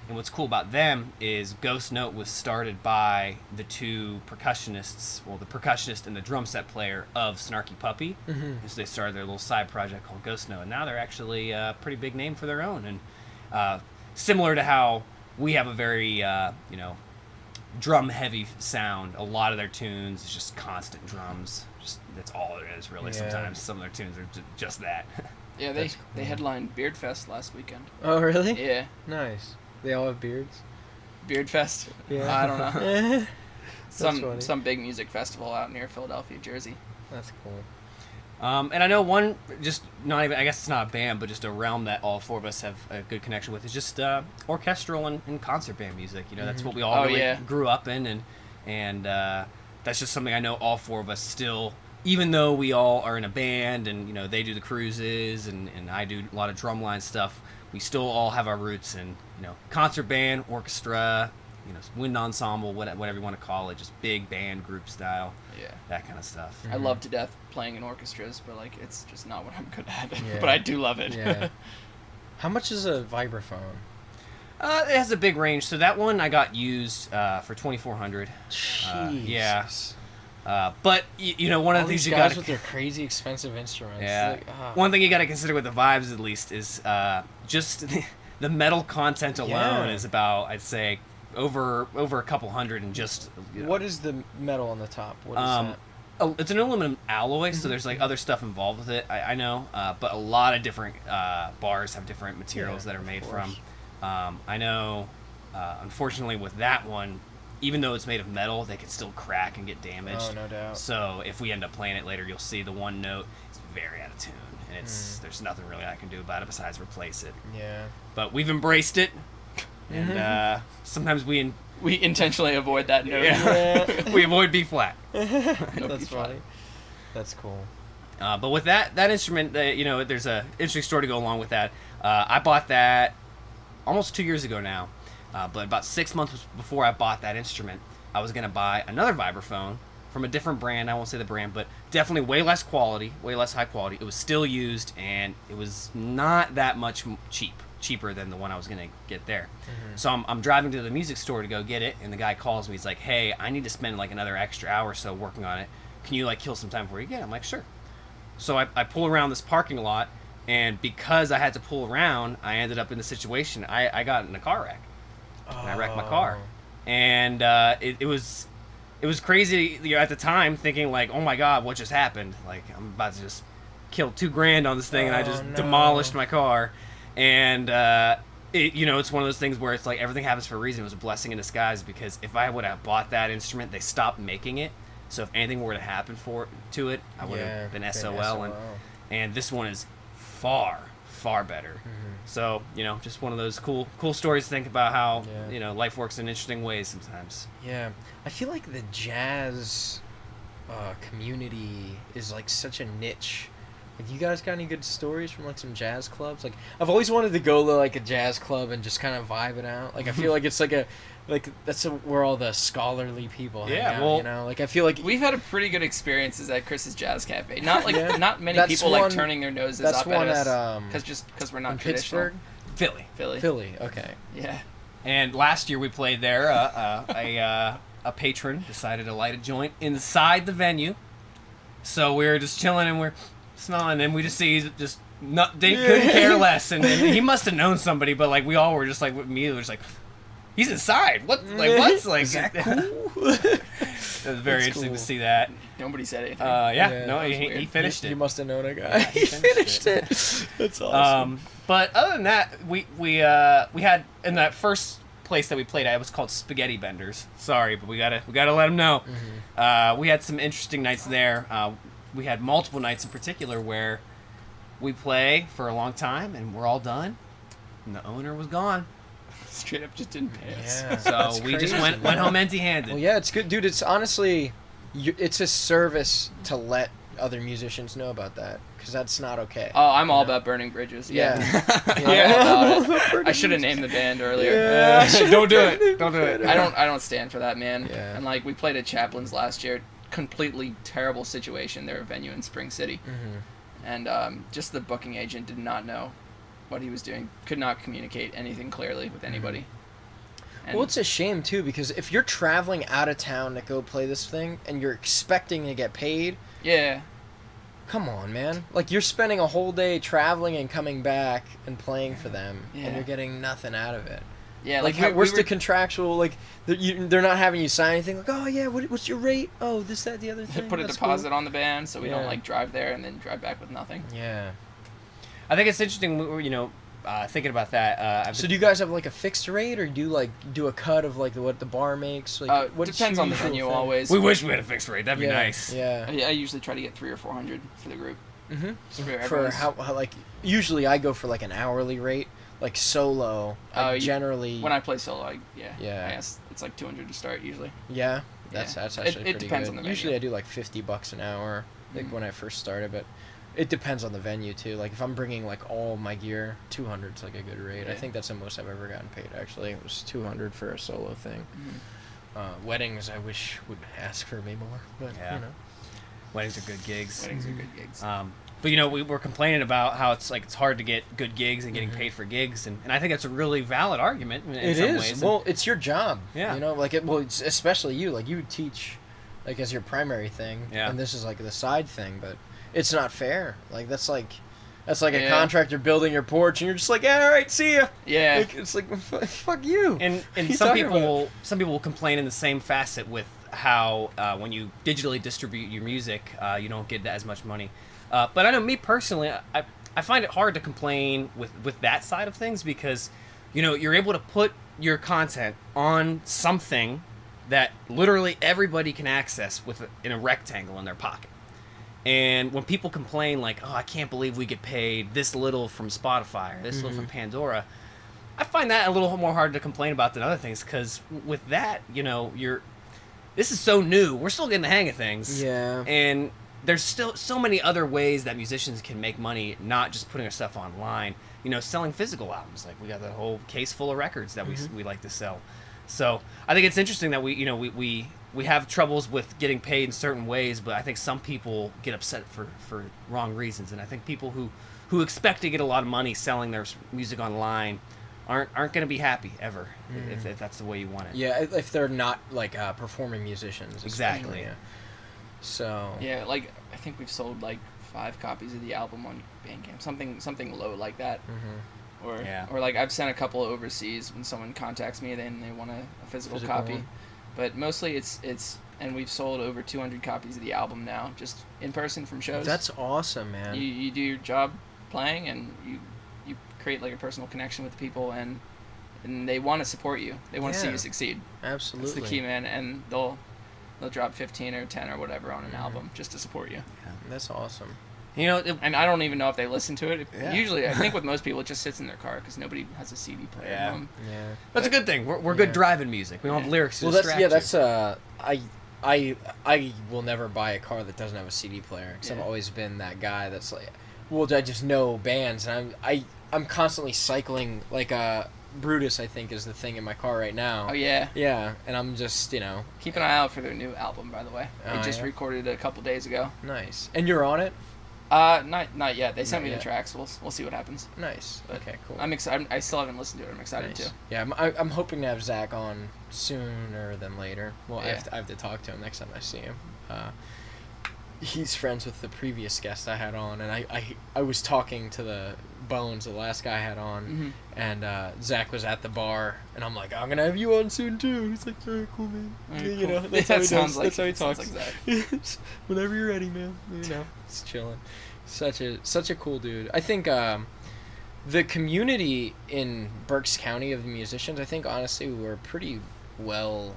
And what's cool about them is Ghost Note was started by the 2 percussionists, well, the percussionist and the drum set player of Snarky Puppy. And so they started their little side project called Ghost Note, and now they're actually a pretty big name for their own. And similar to how we have a very, drum-heavy sound, a lot of their tunes is just constant drums. Just that's all it is, really. Yeah. Sometimes some of their tunes are just that. Yeah, That's they cool. headlined Beardfest last weekend. Oh, really? Yeah. Nice. They all have beards? Beard Fest. Yeah. I don't know. funny. Some big music festival out near Philadelphia, Jersey. That's cool. And I know one, just not even, I guess it's not a band, but just a realm that all four of us have a good connection with is just orchestral and concert band music. You know, that's what we all really grew up in, and that's just something I know all four of us still, even though we all are in a band and, you know, they do the cruises and I do a lot of drumline stuff, we still all have our roots in, you know, concert band, orchestra, you know, wind ensemble, whatever you want to call it, just big band group style, that kind of stuff. I love to death playing in orchestras, but like it's just not what I'm good at. Yeah. But I do love it. Yeah. How much is a vibraphone? It has a big range. So that one I got used for $2,400. Jeez. Yeah. But you know, one of All the things these you guys got with their crazy expensive instruments. Yeah. Like, One thing you got to consider with the vibes, at least, is just the metal content alone is about, I'd say, over a couple hundred, and just. You know, what is the metal on the top? What is that? It's an aluminum alloy, so there's like other stuff involved with it. I know, but a lot of different bars have different materials that are made from. I know, unfortunately, with that one, even though it's made of metal, they can still crack and get damaged. Oh, no doubt. So if we end up playing it later, you'll see the one note is very out of tune, and there's nothing really I can do about it besides replace it. Yeah. But we've embraced it, and sometimes we intentionally avoid that note. we avoid B flat. That's funny. That's cool. But with that instrument, you know, there's a interesting story to go along with that. I bought that almost 2 years ago now, but about 6 months before I bought that instrument, I was going to buy another vibraphone from a different brand. I won't say the brand, but definitely way less quality, way less high quality. It was still used, and it was not that much cheaper than the one I was going to get there. So I'm driving to the music store to go get it, and the guy calls me. He's like, hey, I need to spend like another extra hour or so working on it. Can you like kill some time before you get it? I'm like, sure. So I pull around this parking lot, and because I had to pull around, I ended up in the situation. I got in a car wreck, and I wrecked my car. And it was crazy, you know, at the time, thinking like, oh my God, what just happened? Like, I'm about to just kill $2,000 on this thing, and I just demolished my car. And you know, it's one of those things where it's like everything happens for a reason. It was a blessing in disguise, because if I would have bought that instrument, they stopped making it. So if anything were to happen to it, I would have been SOL. And this one is far better. So, you know, just one of those cool stories to think about how, you know, life works in interesting ways sometimes. Yeah. I feel like the jazz community is like such a niche. Like, you guys got any good stories from like some jazz clubs? Like, I've always wanted to go to like a jazz club and just kind of vibe it out. Like, I feel like it's where all the scholarly people hang out, well, you know? Like, I feel like we've had a pretty good experiences at Chris's Jazz Cafe. Not like not many people like turning their noses up at us because we're not traditional. Pittsburgh? Philly. Okay. Yeah. And last year we played there. A patron decided to light a joint inside the venue. So we were just chilling and we're smelling, and we just see he's just couldn't care less, and he must have known somebody, but like we all were just like immediately just like, he's inside. What? Like what's like? Is that cool? It was very interesting to see that. Nobody said anything. He finished it. You must have known a guy. He finished it. That's awesome. But other than that, we had in that first place that we played at, it was called Spaghetti Benders. Sorry, but we gotta let them know. We had some interesting nights there. We had multiple nights in particular where we play for a long time and we're all done, and the owner was gone. Straight up just didn't pay us. Yeah, so we just went home empty-handed. Well, yeah, it's good, dude. It's honestly, it's a service to let other musicians know about that, because that's not okay. Oh, I'm all about burning bridges. Yeah. I'm all about it. I should have named the band earlier. Yeah. Don't do it. Don't do it. I don't stand for that, man. Yeah. And like we played at Chaplin's last year. Completely terrible situation. They're a venue in Spring City, and just the booking agent did not know what he was doing. Could not communicate anything clearly with anybody. Well, it's a shame too, because if you're traveling out of town to go play this thing and you're expecting to get paid, come on, man. Like, you're spending a whole day traveling and coming back and playing for them, and you're getting nothing out of it. Yeah, like where's the contractual, like, they're not having you sign anything, like, oh yeah, what's your rate? Oh, this, that, the other thing. Put a deposit on the band so we don't like drive there and then drive back with nothing. Yeah. I think it's interesting, you know, thinking about that. So do you guys have like a fixed rate, or do you like do a cut of like what the bar makes? Like, what's depends your on the usual venue thing? always. we wish we had a fixed rate. That'd be nice. Yeah. I usually try to get 300 or 400 for the group. Mm-hmm. For how like usually I go for like an hourly rate. Like solo, generally. When I play solo, I Yeah. guess it's like 200 to start usually. Yeah, that's actually pretty it depends good. on the venue. Usually I do like $50 an hour, like when I first started, but it depends on the venue too. Like if I'm bringing like all my gear, 200 is like a good rate. Yeah. I think that's the most I've ever gotten paid. Actually, it was 200 for a solo thing. Weddings, I wish would ask for me more, but you know. Weddings are good gigs. Weddings are good gigs. But you know, we were complaining about how it's hard to get good gigs and getting paid for gigs, and I think that's a really valid argument in some ways. Well, it's your job. Yeah. You know, like it's especially you. Like you teach, like as your primary thing. Yeah. And this is like the side thing, but it's not fair. Like that's like a contractor building your porch, and you're just like, yeah, all right, see ya. Yeah. Like, it's like fuck you. And some people will complain in the same facet with how when you digitally distribute your music, you don't get as much money. But I know me personally, I find it hard to complain with that side of things because, you know, you're able to put your content on something that literally everybody can access in a rectangle in their pocket. And when people complain like, oh, I can't believe we get paid this little from Spotify or this little from Pandora, I find that a little more hard to complain about than other things because with that, you know, this is so new. We're still getting the hang of things. Yeah. And there's still so many other ways that musicians can make money, not just putting their stuff online. You know, selling physical albums. Like we got that whole case full of records that we like to sell. So I think it's interesting that we have troubles with getting paid in certain ways, but I think some people get upset for wrong reasons. And I think people who expect to get a lot of money selling their music online aren't going to be happy ever if that's the way you want it. Yeah, if they're not like performing musicians. Exactly. Yeah. So. Yeah, like I think we've sold like 5 copies of the album on Bandcamp, something low like that. Or like I've sent a couple overseas when someone contacts me, then they want a physical copy. one. But mostly it's and we've sold over 200 copies of the album now, just in person from shows. That's awesome, man. You do your job playing, and you create like a personal connection with the people, and they want to support you. They want to see you succeed. Absolutely. That's the key, man. And they'll drop 15 or 10 or whatever on an album just to support you. Yeah, that's awesome. You know, and I don't even know if they listen to it. Usually, I think with most people, it just sits in their car because nobody has a CD player at home. Yeah. That's a good thing. We're good driving music. We don't have lyrics to distract you. I will never buy a car that doesn't have a CD player because I've always been that guy that's like, well, I just know bands, and I'm constantly cycling like Brutus, I think, is the thing in my car right now. Oh yeah. Yeah, and I'm just keep an eye out for their new album, by the way. They just recorded it a couple days ago. Nice. And you're on it? Not yet. They sent me the yet. tracks. We'll see what happens. Nice. But okay, cool. I'm excited. I still haven't listened to it. I'm excited too. Yeah, I'm hoping to have Zach on sooner than later. Well, I have to talk to him next time I see him. He's friends with the previous guest I had on, and I was talking to the Bones, the last guy I had on, and Zach was at the bar, and I'm like, I'm gonna have you on soon too. He's like, all right, cool, man. You know, that's how he does. That's how he talks. Like Zach. Whenever you're ready, man. You know, it's chilling. Such a cool dude. I think the community in Berks County of the musicians, I think honestly we're pretty well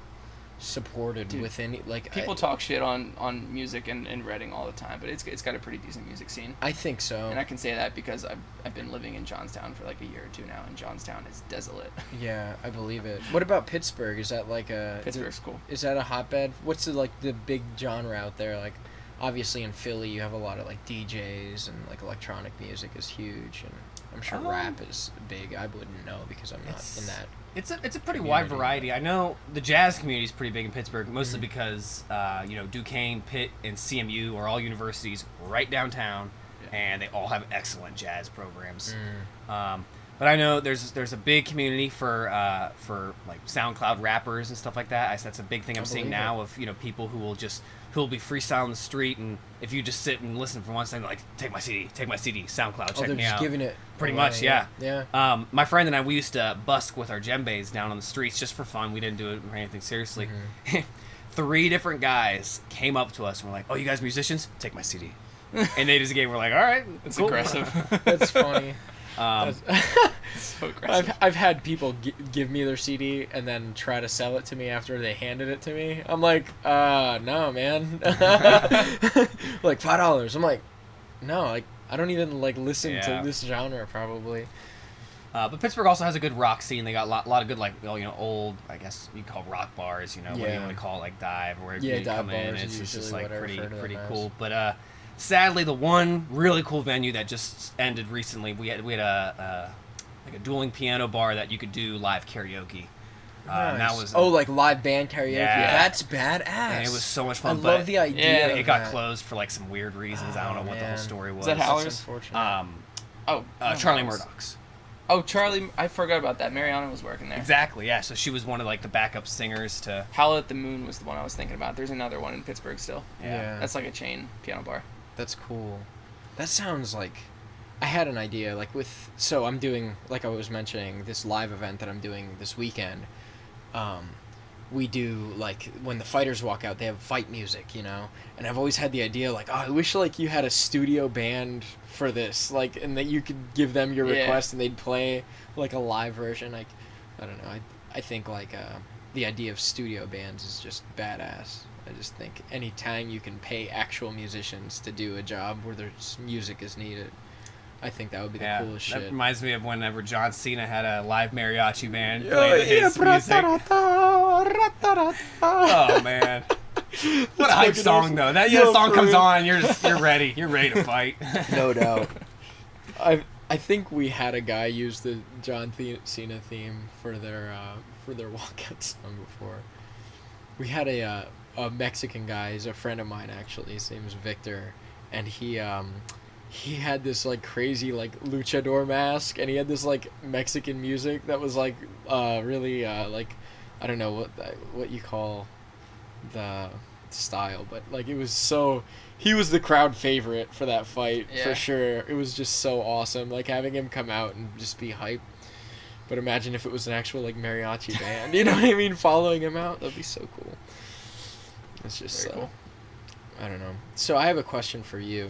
supported within people talk shit on music in Reading all the time, but it's got a pretty decent music scene. I think so. And I can say that because I've been living in Johnstown for like a year or two now, and Johnstown is desolate. Yeah, I believe it. What about Pittsburgh? Is that like Pittsburgh's cool. Is that a hotbed? What's the big genre out there? Like obviously in Philly you have a lot of like DJs, and like electronic music is huge, and I'm sure rap is big. I wouldn't know because I'm not in that. It's a pretty wide variety. I know the jazz community is pretty big in Pittsburgh, mostly because Duquesne, Pitt, and CMU are all universities right downtown, and they all have excellent jazz programs. But I know there's a big community for like SoundCloud rappers and stuff like that. That's a big thing I'm seeing now of people who will be freestyling the street, and if you just sit and listen for one second, like take my CD, SoundCloud, check me out. Giving it pretty away, much, yeah. Yeah. My friend and I, we used to busk with our djembes down on the streets just for fun. We didn't do it for anything seriously. 3 different guys came up to us and were like, "Oh, you guys musicians? Take my CD." And they just gave. We're like, "All right, it's cool." aggressive. That's funny. So aggressive. I've had people give me their CD and then try to sell it to me after they handed it to me. I'm like, no, man. Like $5. I'm like, no, like I don't even like listen to this genre probably. But Pittsburgh also has a good rock scene. They got a lot of good, like, old, I guess you call rock bars, what do you want to call it, like dive, or where you dive come in. bars It's just like pretty as. cool. But sadly, the one really cool venue that just ended recently, we had a dueling piano bar that you could do live karaoke. And that was like live band karaoke. Yeah. That's badass. And it was so much fun. I love the idea. Yeah, of it got that. closed for like some weird reasons. I don't know what the whole story was. Is that Howler's? That's unfortunate. Charlie Murdoch's. Oh, Charlie, I forgot about that. Mariana was working there. Exactly, yeah. So she was one of like the backup singers to. Howl at the Moon was the one I was thinking about. There's another one in Pittsburgh still. Yeah. That's like a chain piano bar. That's cool. That sounds like I had an idea so I'm doing, like I was mentioning, this live event that I'm doing this weekend. We do like when the fighters walk out, they have fight music, and I've always had the idea like, I wish like you had a studio band for this, like, and that you could give them your request and they'd play like a live version. Like, I don't know. I think like the idea of studio bands is just badass. I just think any time you can pay actual musicians to do a job where there's music is needed, I think that would be the coolest shit. That reminds me of whenever John Cena had a live mariachi band play his music. Oh man, what a hype song though! That song comes on, you're ready. You're ready to fight. No doubt. I think we had a guy use the John Cena theme for their walkout song before. We had a Mexican guy. He's a friend of mine actually. His name's Victor, and he had this like crazy like luchador mask, and he had this like Mexican music that was like really like I don't know what you call the style, but like it was so he was the crowd favorite for that fight for sure. It was just so awesome, like having him come out and just be hype. But imagine if it was an actual like mariachi band, you know what I mean, following him out. That'd be so cool. It's just very cool. I don't know. So I have a question for you.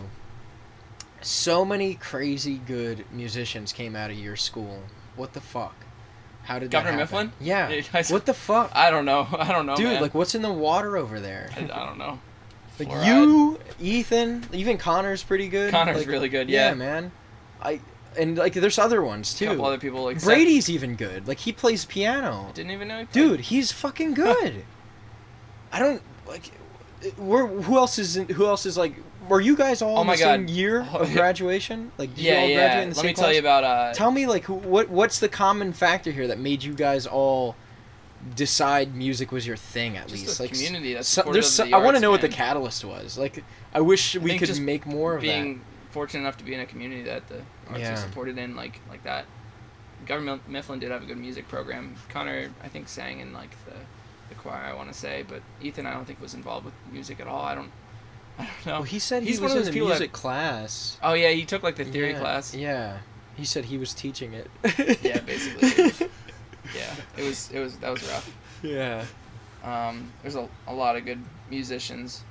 So many crazy good musicians came out of your school. What the fuck? How did Governor that happen? Mifflin? Yeah. What the fuck? I don't know, Dude, man. like what's in the water over there? I don't know. Like Fluoride. you, Ethan, even Connor's pretty good. Connor's like, really good, yeah. Yeah, man. And like there's other ones too. A couple other people like Brady's even good. Like he plays piano. Didn't even know he played. Dude, he's fucking good. I don't like. Who else is like? Were you guys all in the same year of graduation? Like, did you all graduate in the same class? Let me tell you about. Tell me like what's the common factor here that made you guys all decide music was your thing at just least? the Like community that's supportive of the I want to arts, know what the man. catalyst was. Like, I wish we think could just make more of being fortunate enough to be in a community that the arts Yeah. are supported in, like that. Governor Mifflin did have a good music program. Connor, I think, sang in like the choir, I want to say, but Ethan, I don't think was involved with music at all. I don't know. Well, he said He's he one was of in those the people music class. Oh yeah, he took like the theory Yeah, class. Yeah, he said he was teaching it. Yeah, basically. Yeah, that was rough. Yeah. There's a lot of good musicians.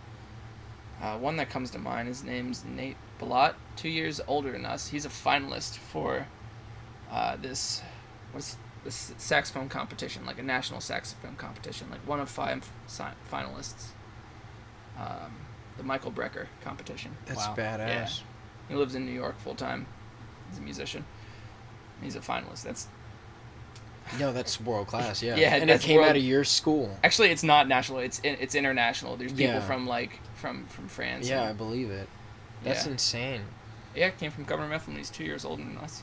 One that comes to mind, his name's Nate Ballot, 2 years older than us. He's a finalist for this saxophone competition, like a national saxophone competition, like one of 5 finalists. The Michael Brecker competition. That's Wow. badass. Yeah. He lives in New York full time. He's a musician. He's a finalist. No, that's world class. Yeah. Yeah, and it that's came world- out of your school. Actually, it's not national. It's international. There's people Yeah. from like from France. Yeah, I and, believe it. That's Yeah. insane. yeah, it came from Governor Mifflin. He's 2 years older than us.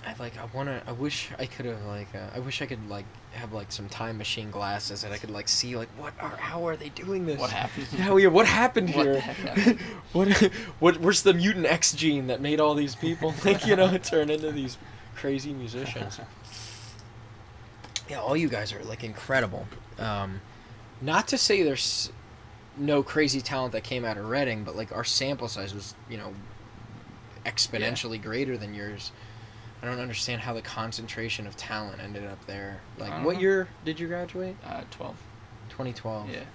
I wish I could have I wish I could like have like some time machine glasses and I could like see like how are they doing this? What happened? Yeah, what happened What here? the heck happened? Where's the mutant X gene that made all these people like turn into these crazy musicians? Yeah, all you guys are like incredible. Not to say there's no crazy talent that came out of Reading, but like our sample size was exponentially greater than yours. I don't understand how the concentration of talent ended up there. Like, what year did you graduate? 12. 2012. Yeah. Man.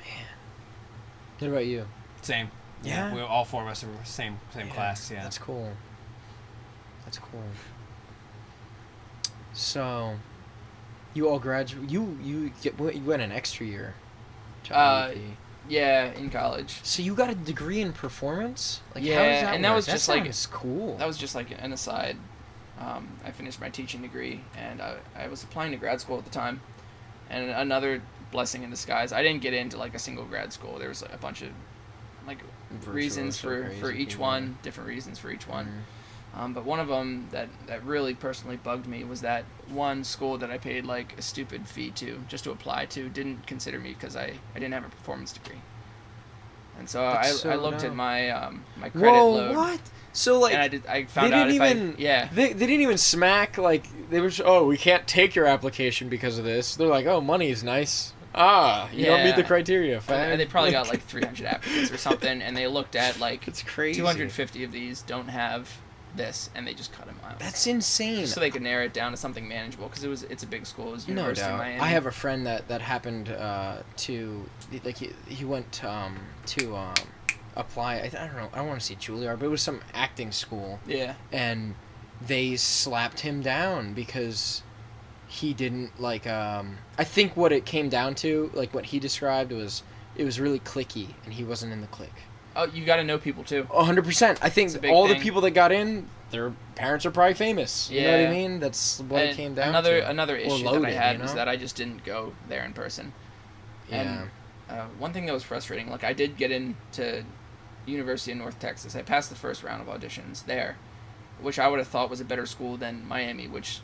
What about you? Same. Yeah? We all 4 of us are same class. Yeah. That's cool. That's cool. So, you all graduate. You went an extra year to IUP. Yeah, in college. So you got a degree in performance? Like, Yeah, how does that and that work? was just like sounds cool. That was just like an aside. I finished my teaching degree, and I was applying to grad school at the time. And another blessing in disguise, I didn't get into like a single grad school. There was like, a bunch of like reasons for each one, different reasons for each one. Mm-hmm. But one of them that really personally bugged me was that one school that I paid like a stupid fee to just to apply to didn't consider me because I didn't have a performance degree. And so I looked at my my credit load. What? So like And I found out if they didn't even smack like they were. Oh, we can't take your application because of this. They're like, oh, money's nice. You don't meet the criteria. Fine. And they probably got like 300 applicants or something, and they looked at like it's crazy. 250 of these don't have this, and they just cut them out. That's insane. Just so they could narrow it down to something manageable, because it's a big school. It was University No of doubt. Miami. I have a friend that happened to like he went to apply. I don't know. I don't want to say Juilliard, but it was some acting school. Yeah. And they slapped him down because he didn't like. I think what it came down to, like what he described, was it was really cliquey, and he wasn't in the clique. Oh, you got to know people too. 100%. I think all the people that got in, their parents are probably famous. You know what I mean? That's what it came down to. Another issue loaded, that I had you know? was that I just didn't go there in person. Yeah. And one thing that was frustrating, like I did get into University of North Texas. I passed the first round of auditions there, which I would have thought was a better school than Miami, which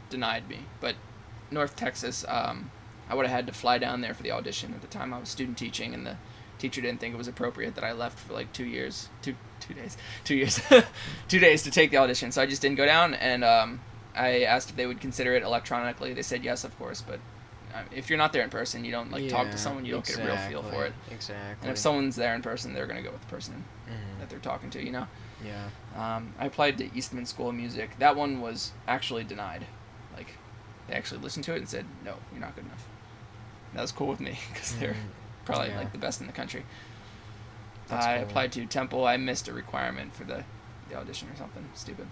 denied me. But North Texas, I would have had to fly down there for the audition. At the time, I was student teaching, and the teacher didn't think it was appropriate that I left for like 2 years, 2 days, 2 days to take the audition. So I just didn't go down, and I asked if they would consider it electronically. They said yes, of course, but if you're not there in person, you don't like talk to someone, you don't get a real feel for it. Exactly. And if someone's there in person, they're gonna go with the person that they're talking to, you know. Yeah. I applied to Eastman School of Music. That one was actually denied. Like, they actually listened to it and said, no, you're not good enough. And that was cool with me because they're probably like the best in the country. I applied to Temple. I missed a requirement for the audition or something stupid.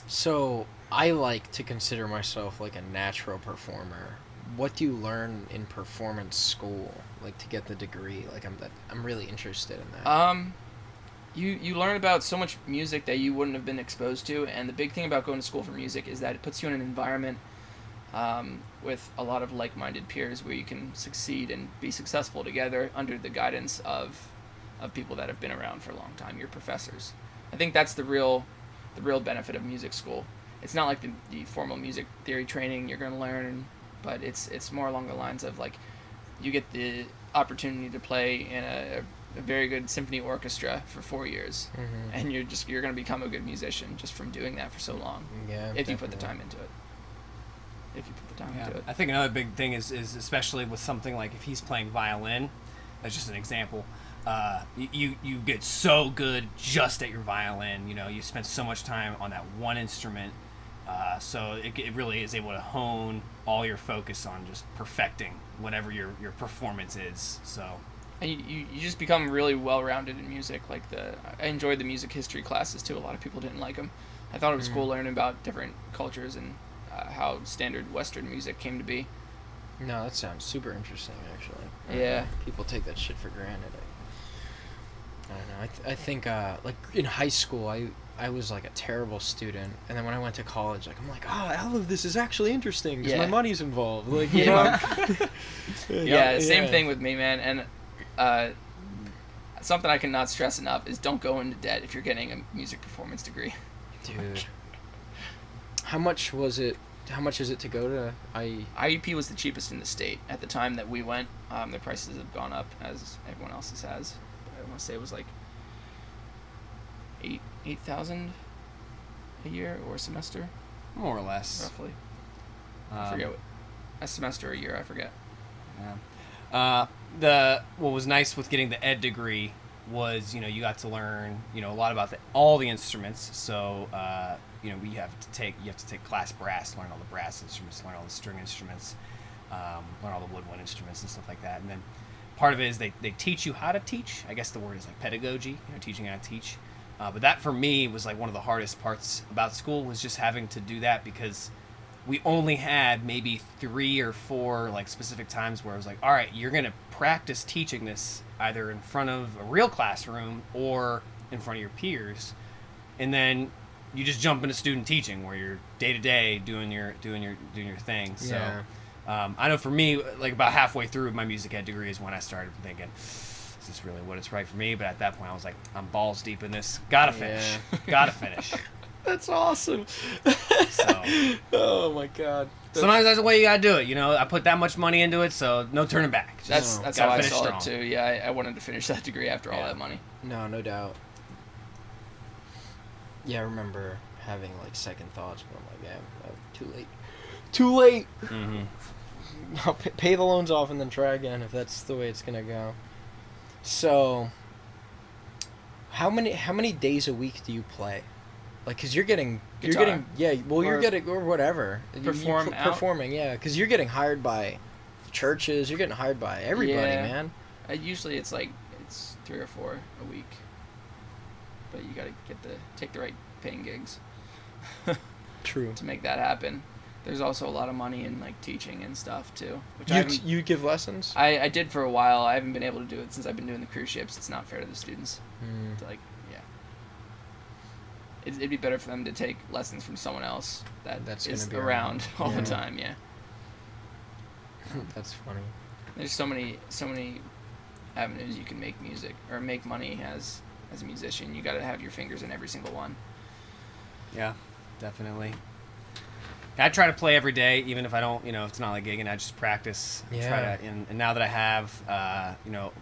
So I like to consider myself like a natural performer. What do you learn in performance school, like to get the degree? Like I'm really interested in that. You learn about so much music that you wouldn't have been exposed to, and the big thing about going to school for music is that it puts you in an environment with a lot of like-minded peers where you can succeed and be successful together under the guidance of people that have been around for a long time, your professors. I think that's the real benefit of music school. It's not like the formal music theory training you're going to learn, but it's more along the lines of like you get the opportunity to play in a very good symphony orchestra for 4 years, and you're going to become a good musician just from doing that for so long. Yeah, if you put the time into it. I think another big thing is especially with something like if he's playing violin, that's just an example. You get so good just at your violin. You know, you spend so much time on that one instrument, so it really is able to hone all your focus on just perfecting whatever your performance is. So. And you just become really well-rounded in music. Like I enjoyed the music history classes too. A lot of people didn't like them. I thought it was cool learning about different cultures and how standard Western music came to be. No, that sounds super interesting, actually. Yeah. People take that shit for granted. I don't know. I think like in high school, I was like a terrible student, and then when I went to college, like I'm like, all of this is actually interesting because my money's involved. Like, you know. Same thing with me, man. And something I cannot stress enough is don't go into debt if you're getting a music performance degree. Dude. How much is it to go to IE? IUP was the cheapest in the state at the time that we went. The prices have gone up as everyone else's has. But I want to say it was like $8,000 a year or a semester, more or less, roughly. I forget a semester or a year. I forget. Yeah. What was nice with getting the ed degree was you got to learn a lot about all the instruments. So you have to take class brass, learn all the brass instruments, learn all the string instruments, learn all the woodwind instruments and stuff like that. And then part of it is they teach you how to teach. I guess the word is like pedagogy, teaching how to teach. But that for me was like one of the hardest parts about school, was just having to do that, because we only had maybe 3 or 4 like specific times where I was like, all right, you're going to practice teaching this either in front of a real classroom or in front of your peers. And then you just jump into student teaching where you're day to day doing your thing. So Yeah. I know for me, like about halfway through my music ed degree is when I started thinking, is this really what it's right for me? But at that point I was like, I'm balls deep in this. Gotta finish. Gotta finish. That's awesome. So Oh my god. sometimes that's the way you gotta do it. I put that much money into it, so no turning back. Just That's gotta how I finish saw strong. it too. Yeah, I wanted to finish that degree after all Yeah. that money. No doubt. Yeah, I remember having like second thoughts, but I'm like, yeah, too late. Too late. Mm-hmm. I'll pay the loans off and then try again if that's the way it's gonna go. So, how many days a week do you play? Like, cause you're getting Guitar. you're Or getting or whatever. perform out? Performing, yeah, cause you're getting hired by churches. You're getting hired by everybody, Yeah. man. Usually it's 3 or 4 a week, but you gotta take the right paying gigs True. to make that happen. There's also a lot of money in like teaching and stuff too, which You give lessons? I did for a while. I haven't been able to do it since I've been doing the cruise ships. It's not fair to the students. Mm. To, it'd be better for them to take lessons from someone else That's is gonna be around all Yeah. the time. Yeah. That's funny. There's so many avenues you can make music or make money as a musician. You got to have your fingers in every single one. Yeah, definitely. I try to play every day, even if I don't, if it's not like gigging, I just practice. Yeah. Try to, and now that I have, I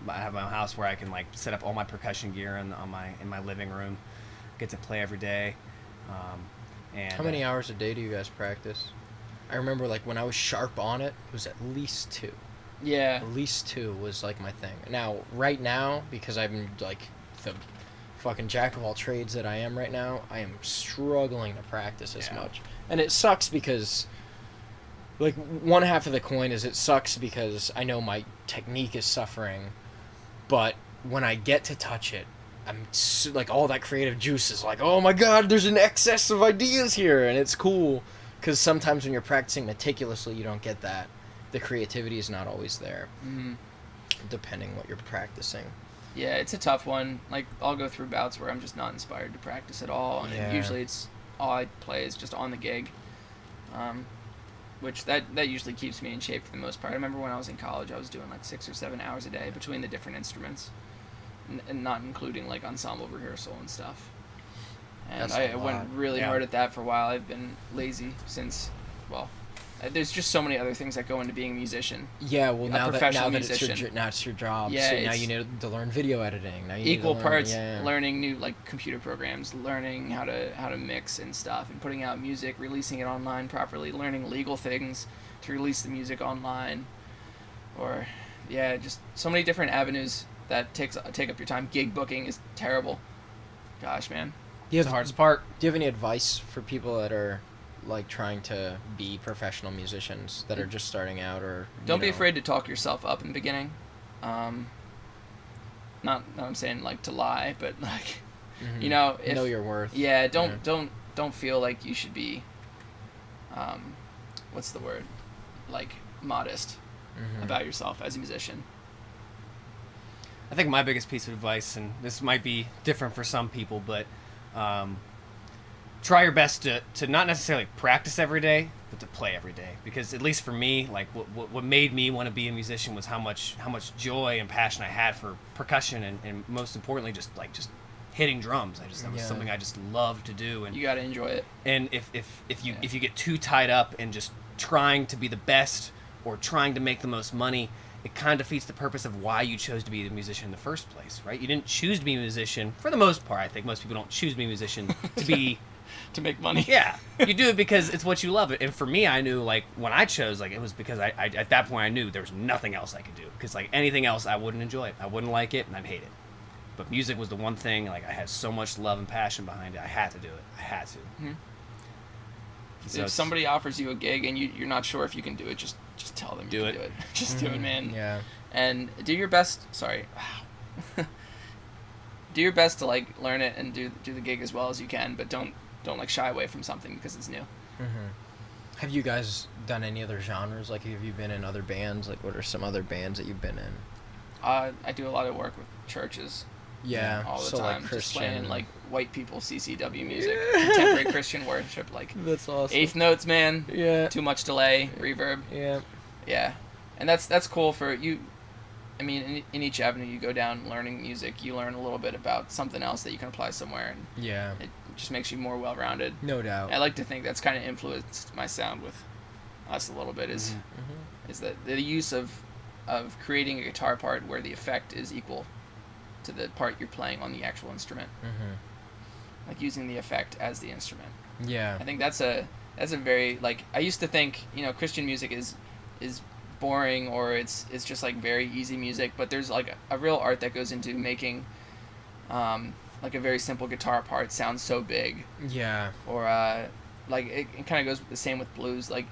have my house where I can like set up all my percussion gear in my living room, get to play every day. And How many hours a day do you guys practice? I remember like when I was sharp on it, it was at least 2. Yeah. At least 2 was like my thing. Now, right now, because I'm like the fucking jack of all trades that I am right now, I am struggling to practice as Yeah. much. And it sucks because, like, one half of the coin is it sucks because I know my technique is suffering, but when I get to touch it, I'm like, all that creative juice is like, oh my god, there's an excess of ideas here, and it's cool. Because sometimes when you're practicing meticulously, you don't get that. The creativity is not always there, Mm-hmm. depending what you're practicing. Yeah, it's a tough one. Like, I'll go through bouts where I'm just not inspired to practice at all, and Yeah. usually it's all I play is just on the gig, which that usually keeps me in shape for the most part. I remember when I was in college, I was doing like 6 or 7 hours a day between the different instruments, and not including like ensemble rehearsal and stuff. And That's I a went lot. really Yeah. hard at that for a while. I've been lazy since, there's just so many other things that go into being a musician. Yeah, well, now that professional it's musician. now it's your job. Yeah, so now it's you need to learn video editing. Now you Equal need to learn, parts yeah. learning new like computer programs, learning how to mix and stuff, and putting out music, releasing it online properly, learning legal things to release the music online, or just so many different avenues that take up your time. Gig booking is terrible. Gosh, man. Do you It's have the hardest part. Do you have any advice for people that are like trying to be professional musicians that are just starting out, or Don't be afraid to talk yourself up in the beginning. Not I'm saying like to lie, but like if know your worth. Yeah, don't feel like you should be what's the word? Like modest about yourself as a musician. I think my biggest piece of advice, and this might be different for some people, but try your best to not necessarily practice every day, but to play every day. Because at least for me, like what made me want to be a musician was how much joy and passion I had for percussion, and most importantly, just hitting drums. That was something I just loved to do. And You got to enjoy it. And if you get too tied up in just trying to be the best or trying to make the most money, it kind of defeats the purpose of why you chose to be a musician in the first place, right? You didn't choose to be a musician, for the most part. I think most people don't choose to be a musician to be... to make money. Yeah, you do it because it's what you love. And for me, I knew, like, when I chose, like, it was because I at that point I knew there was nothing else I could do. Because, like, anything else, I wouldn't enjoy it. I wouldn't like it, and I'd hate it. But music was the one thing, like, I had so much love and passion behind it. I had to do it. I had to. Mhm. So If somebody offers you a gig and you're not sure if you can do it, just tell them Do you it. can do it. Just do it, man. Yeah. And do your best. Sorry. do your best to like learn it and do the gig as well as you can, but don't like shy away from something because it's new. Mm-hmm. Have you guys done any other genres? Like, have you been in other bands? Like, what are some other bands that you've been in? I do a lot of work with churches. Yeah, all the so time, like just Christian, playing like white people CCW music, contemporary Christian worship, like that's awesome. eighth notes, man. Yeah. Too much delay, reverb. Yeah. Yeah, and that's cool for you. I mean, in each avenue you go down learning music, you learn a little bit about something else that you can apply somewhere, and Yeah. it just makes you more well-rounded. No doubt. I like to think that's kind of influenced my sound with us a little bit. Is that the use of creating a guitar part where the effect is equal to the part you're playing on the actual instrument, like using the effect as the instrument. Yeah. I think that's a very, like, I used to think, Christian music is boring, or it's just like very easy music, but there's like a real art that goes into making like a very simple guitar part sound so big. Yeah. Or like it kind of goes the same with blues. Like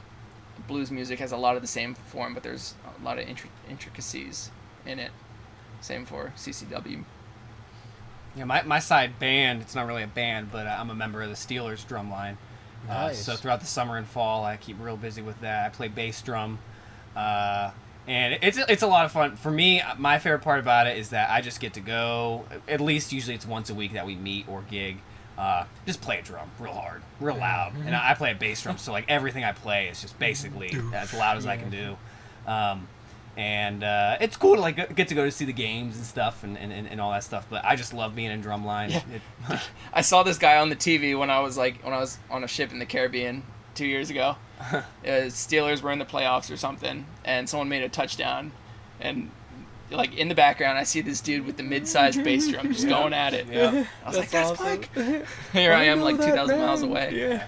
blues music has a lot of the same form, but there's a lot of intricacies in it. Same for CCW. Yeah, my side band, it's not really a band, but I'm a member of the Steelers drumline. Nice. So throughout the summer and fall, I keep real busy with that. I play bass drum. And it's a lot of fun. For me, my favorite part about it is that I just get to go, at least usually it's once a week that we meet or gig, just play a drum real hard, real loud. And I play a bass drum, so like everything I play is just basically as loud as I can do. And it's cool to like get to go to see the games and stuff and all that stuff. But I just love being in drumline. Yeah. I saw this guy on the TV when I was on a ship in the Caribbean 2 years ago. Steelers were in the playoffs or something, and someone made a touchdown, and like in the background I see this dude with the mid-sized bass drum just going at it. Yeah. I was like, that's Mike. awesome. Here I am, like 2,000 miles away. Yeah.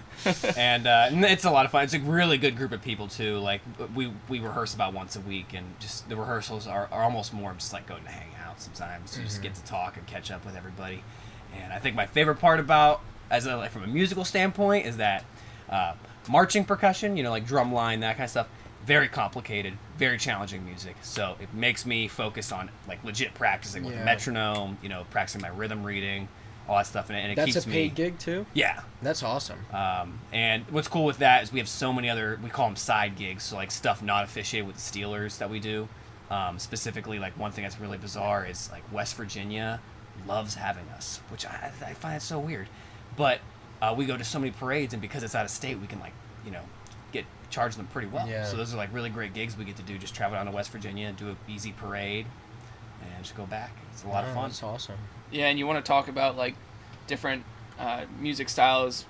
And it's a lot of fun. It's a really good group of people too. Like we rehearse about once a week, and just the rehearsals are almost more just like going to hang out sometimes. You just get to talk and catch up with everybody. And I think my favorite part about, from a musical standpoint, is that marching percussion, like drum line, that kind of stuff, very complicated, very challenging music. So it makes me focus on like legit practicing with a metronome, practicing my rhythm reading, all that stuff, and it That's keeps a me. paid gig too? Yeah. That's awesome. And what's cool with that is we have so many other, we call them side gigs, so like stuff not affiliated with the Steelers that we do. Specifically, like one thing that's really bizarre is like West Virginia loves having us, which I find it so weird. But we go to so many parades, and because it's out of state, we can charge them pretty well. Yeah. So those are like really great gigs we get to do. Just travel down to West Virginia and do an easy parade, and just go back. It's a lot of fun. That's awesome. Yeah, and you want to talk about like different music styles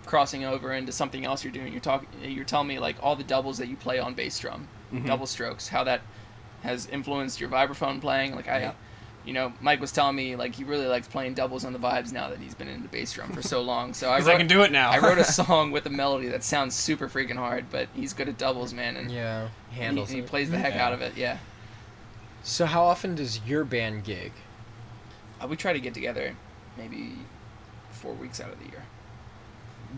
crossing over into something else you're doing. You're telling me like all the doubles that you play on bass drum, double strokes, how that has influenced your vibraphone playing. Like Mike was telling me like he really likes playing doubles on the vibes now that he's been into bass drum for so long. So I can do it now. I wrote a song with a melody that sounds super freaking hard, but he's good at doubles, man, and He handles he it. plays the heck out of it. Yeah. So how often does your band gig? We try to get together maybe 4 weeks out of the year.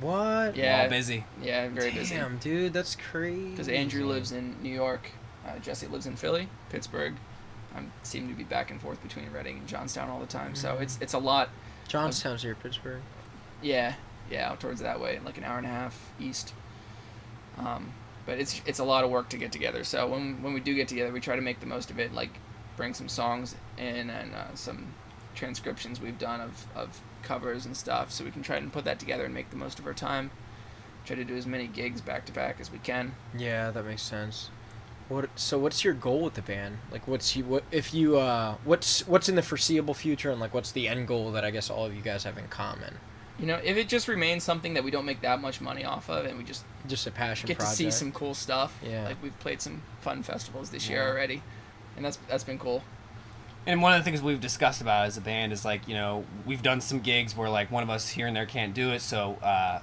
What? Yeah. All busy. Yeah, very busy. Damn, dude, that's crazy. Because Andrew lives in New York, Jesse lives in Philly, Pittsburgh. I seem to be back and forth between Reading and Johnstown all the time, so it's a lot. Johnstown's near Pittsburgh. Yeah, out towards that way, like an hour and a half east. But it's a lot of work to get together. So when we do get together, we try to make the most of it. Like bring some songs in and some transcriptions we've done of covers and stuff, so we can try and put that together and make the most of our time. Try to do as many gigs back to back as we can. Yeah, that makes sense. What's your goal with the band? Like, what's in the foreseeable future, and like, what's the end goal that I guess all of you guys have in common? If it just remains something that we don't make that much money off of, and we just a passion get project. to see some cool stuff. Yeah. Like we've played some fun festivals this year already, and that's been cool. And one of the things we've discussed about as a band is like, we've done some gigs where like one of us here and there can't do it. So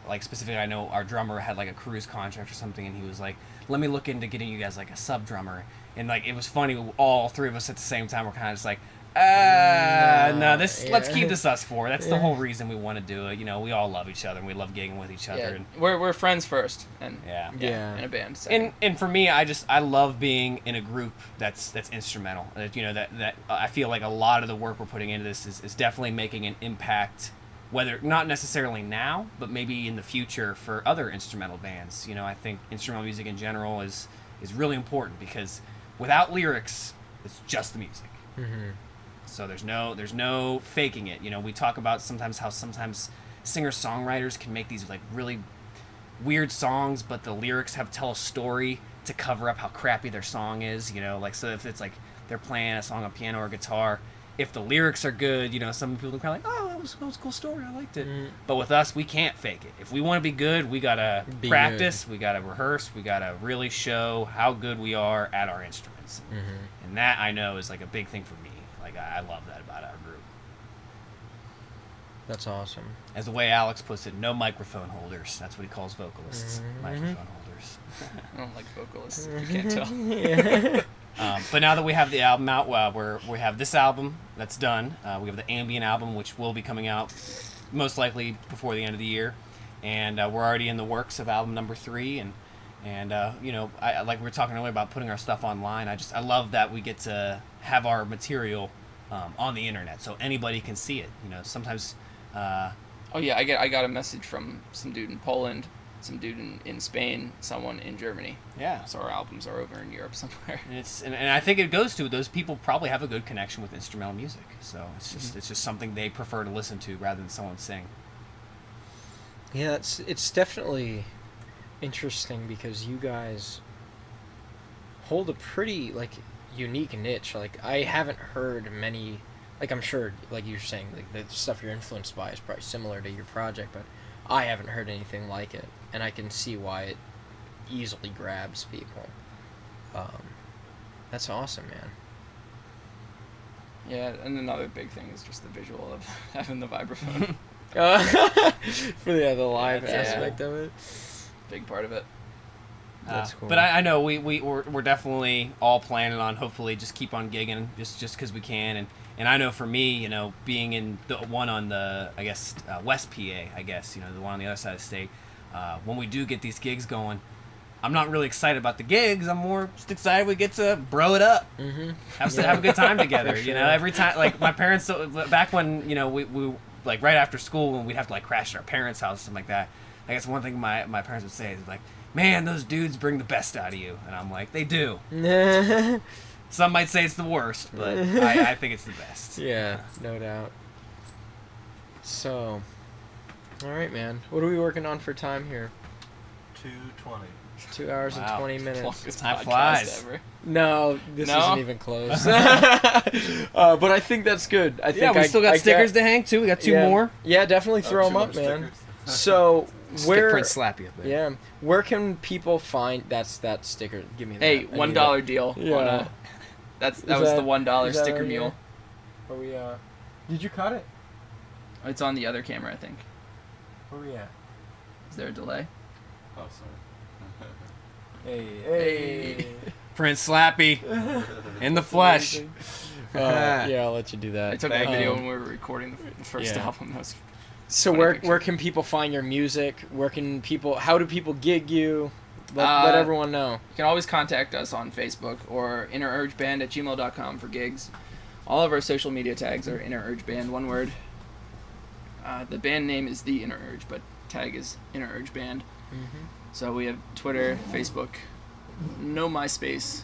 like specifically, I know our drummer had like a cruise contract or something, and he was like, let me look into getting you guys like a sub drummer. And like, it was funny, all three of us at the same time were kind of just like, No, let's Yeah. keep this us four. That's the Yeah. whole reason we want to do it. You know, we all love each other and we love gigging with each other. Yeah, And, we're friends first, and Yeah. in a band. Second. and for me, I love being in a group that's instrumental. You know, that I feel like a lot of the work we're putting into this is definitely making an impact, whether not necessarily now, but maybe in the future for other instrumental bands. You know, I think instrumental music in general is really important because without lyrics, it's just the music. Mm-hmm. So there's no faking it. You know, we talk about sometimes how sometimes singer-songwriters can make these like really weird songs, but the lyrics tell a story to cover up how crappy their song is. You know, like so if it's like they're playing a song on piano or guitar, if the lyrics are good, you know, some people are kind of like, oh, that was a cool story, I liked it. Mm. But with us, we can't fake it. If we want to be good, we gotta Be practice, we gotta rehearse, we gotta really show how good we are at our instruments. Mm-hmm. And that I know is like a big thing for me. Like I love that about our group. That's awesome. As the way Alex puts it, no microphone holders. That's what he calls vocalists. Mhm. Microphone holders. I don't like vocalists. If you can't tell. Yeah. But now that we have the album out, we have this album that's done. We have the ambient album, which will be coming out most likely before the end of the year, and we're already in the works of album number 3. And you know, I like we were talking earlier about putting our stuff online. I love that we get to have our material on the internet, so anybody can see it. You know, sometimes. Oh yeah, I got a message from some dude in Poland, some dude in Spain, someone in Germany. Yeah. So our albums are over in Europe somewhere. And I think it goes to those people probably have a good connection with instrumental music, so it's just something they prefer to listen to rather than someone sing. Yeah, it's definitely interesting because you guys hold a pretty like unique niche. Like I haven't heard many. Like I'm sure, like you're saying, like the stuff you're influenced by is probably similar to your project, but I haven't heard anything like it, and I can see why it easily grabs people. That's awesome, man. Yeah, and another big thing is just the visual of having the vibraphone. For the live Yeah. aspect of it. Big part of it. That's cool. But I know we're definitely all planning on hopefully just keep on gigging just because we can, and I know for me, you know, being in the one on the I guess West PA, I guess, you know, the one on the other side of the state, when we do get these gigs going, I'm not really excited about the gigs. I'm more just excited we get to bro it up, have a good time together. For You know, sure. every time like my parents back when you know we like right after school when we'd have to like crash at our parents' house or something like that. I guess one thing my parents would say is like, man, those dudes bring the best out of you. And I'm like, they do. Some might say it's the worst, but I think it's the best. Yeah, no doubt. So, all right, man. What are we working on for time here? 2:20. 2 hours and Wow. 20 minutes. Longest Time podcast flies. ever. No, this No? isn't even close. But I think that's good. I think Yeah, we still got stickers to hang too. We got 2 more. Yeah, definitely throw them up, man. So Stick where? print slappy up there. Yeah, where can people find that sticker? Give me that. Hey, I need $1 deal. Yeah. On that was Is the that- $1 is that sticker right mule. here? Are we? Did you cut it? It's on the other camera, I think. Where we at? Is there a delay? Oh, sorry. Hey. Print slappy in the flesh. Yeah, I'll let you do that. I took Thank a video you. when we were recording the first Yeah. album. That was So funny where picture. can people find your music? How do people gig you? Let everyone know. You can always contact us on Facebook or innerurgeband@gmail.com for gigs. All of our social media tags are Inner Urge Band, one word. The band name is The Inner Urge, but tag is Inner Urge Band. Mm-hmm. So we have Twitter, Facebook, no MySpace,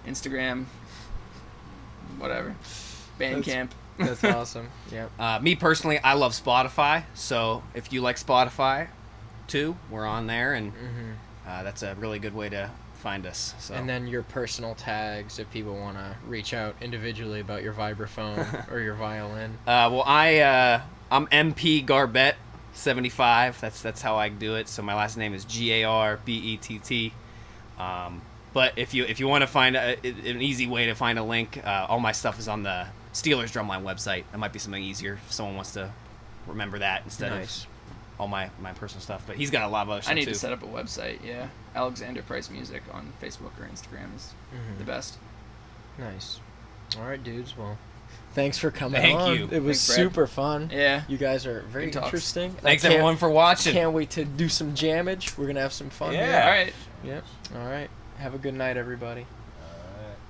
Instagram, whatever. Bandcamp. That's awesome. Yep. Me personally, I love Spotify. So if you like Spotify, too, we're on there, and that's a really good way to find us. So. And then your personal tags if people want to reach out individually about your vibraphone or your violin. Well, I'm MP Garbett 75. That's how I do it. So my last name is Garbett. But if you want to find an easy way to find a link, all my stuff is on the Steelers Drumline website. That might be something easier if someone wants to remember that instead Nice. of all my personal stuff. But he's got a lot of other stuff I need too. to set up a website, yeah. Alexander Price Music on Facebook or Instagram is the best. Nice. All right, dudes. Well, thanks for coming Thank on. you. It was Thanks, Brad. super fun. Yeah. You guys are very Good talks. interesting. Thanks I can't- everyone for watching. Can't wait to do some jammage. We're gonna have some fun. Yeah. Here. All right. Yep. All right. Have a good night, everybody.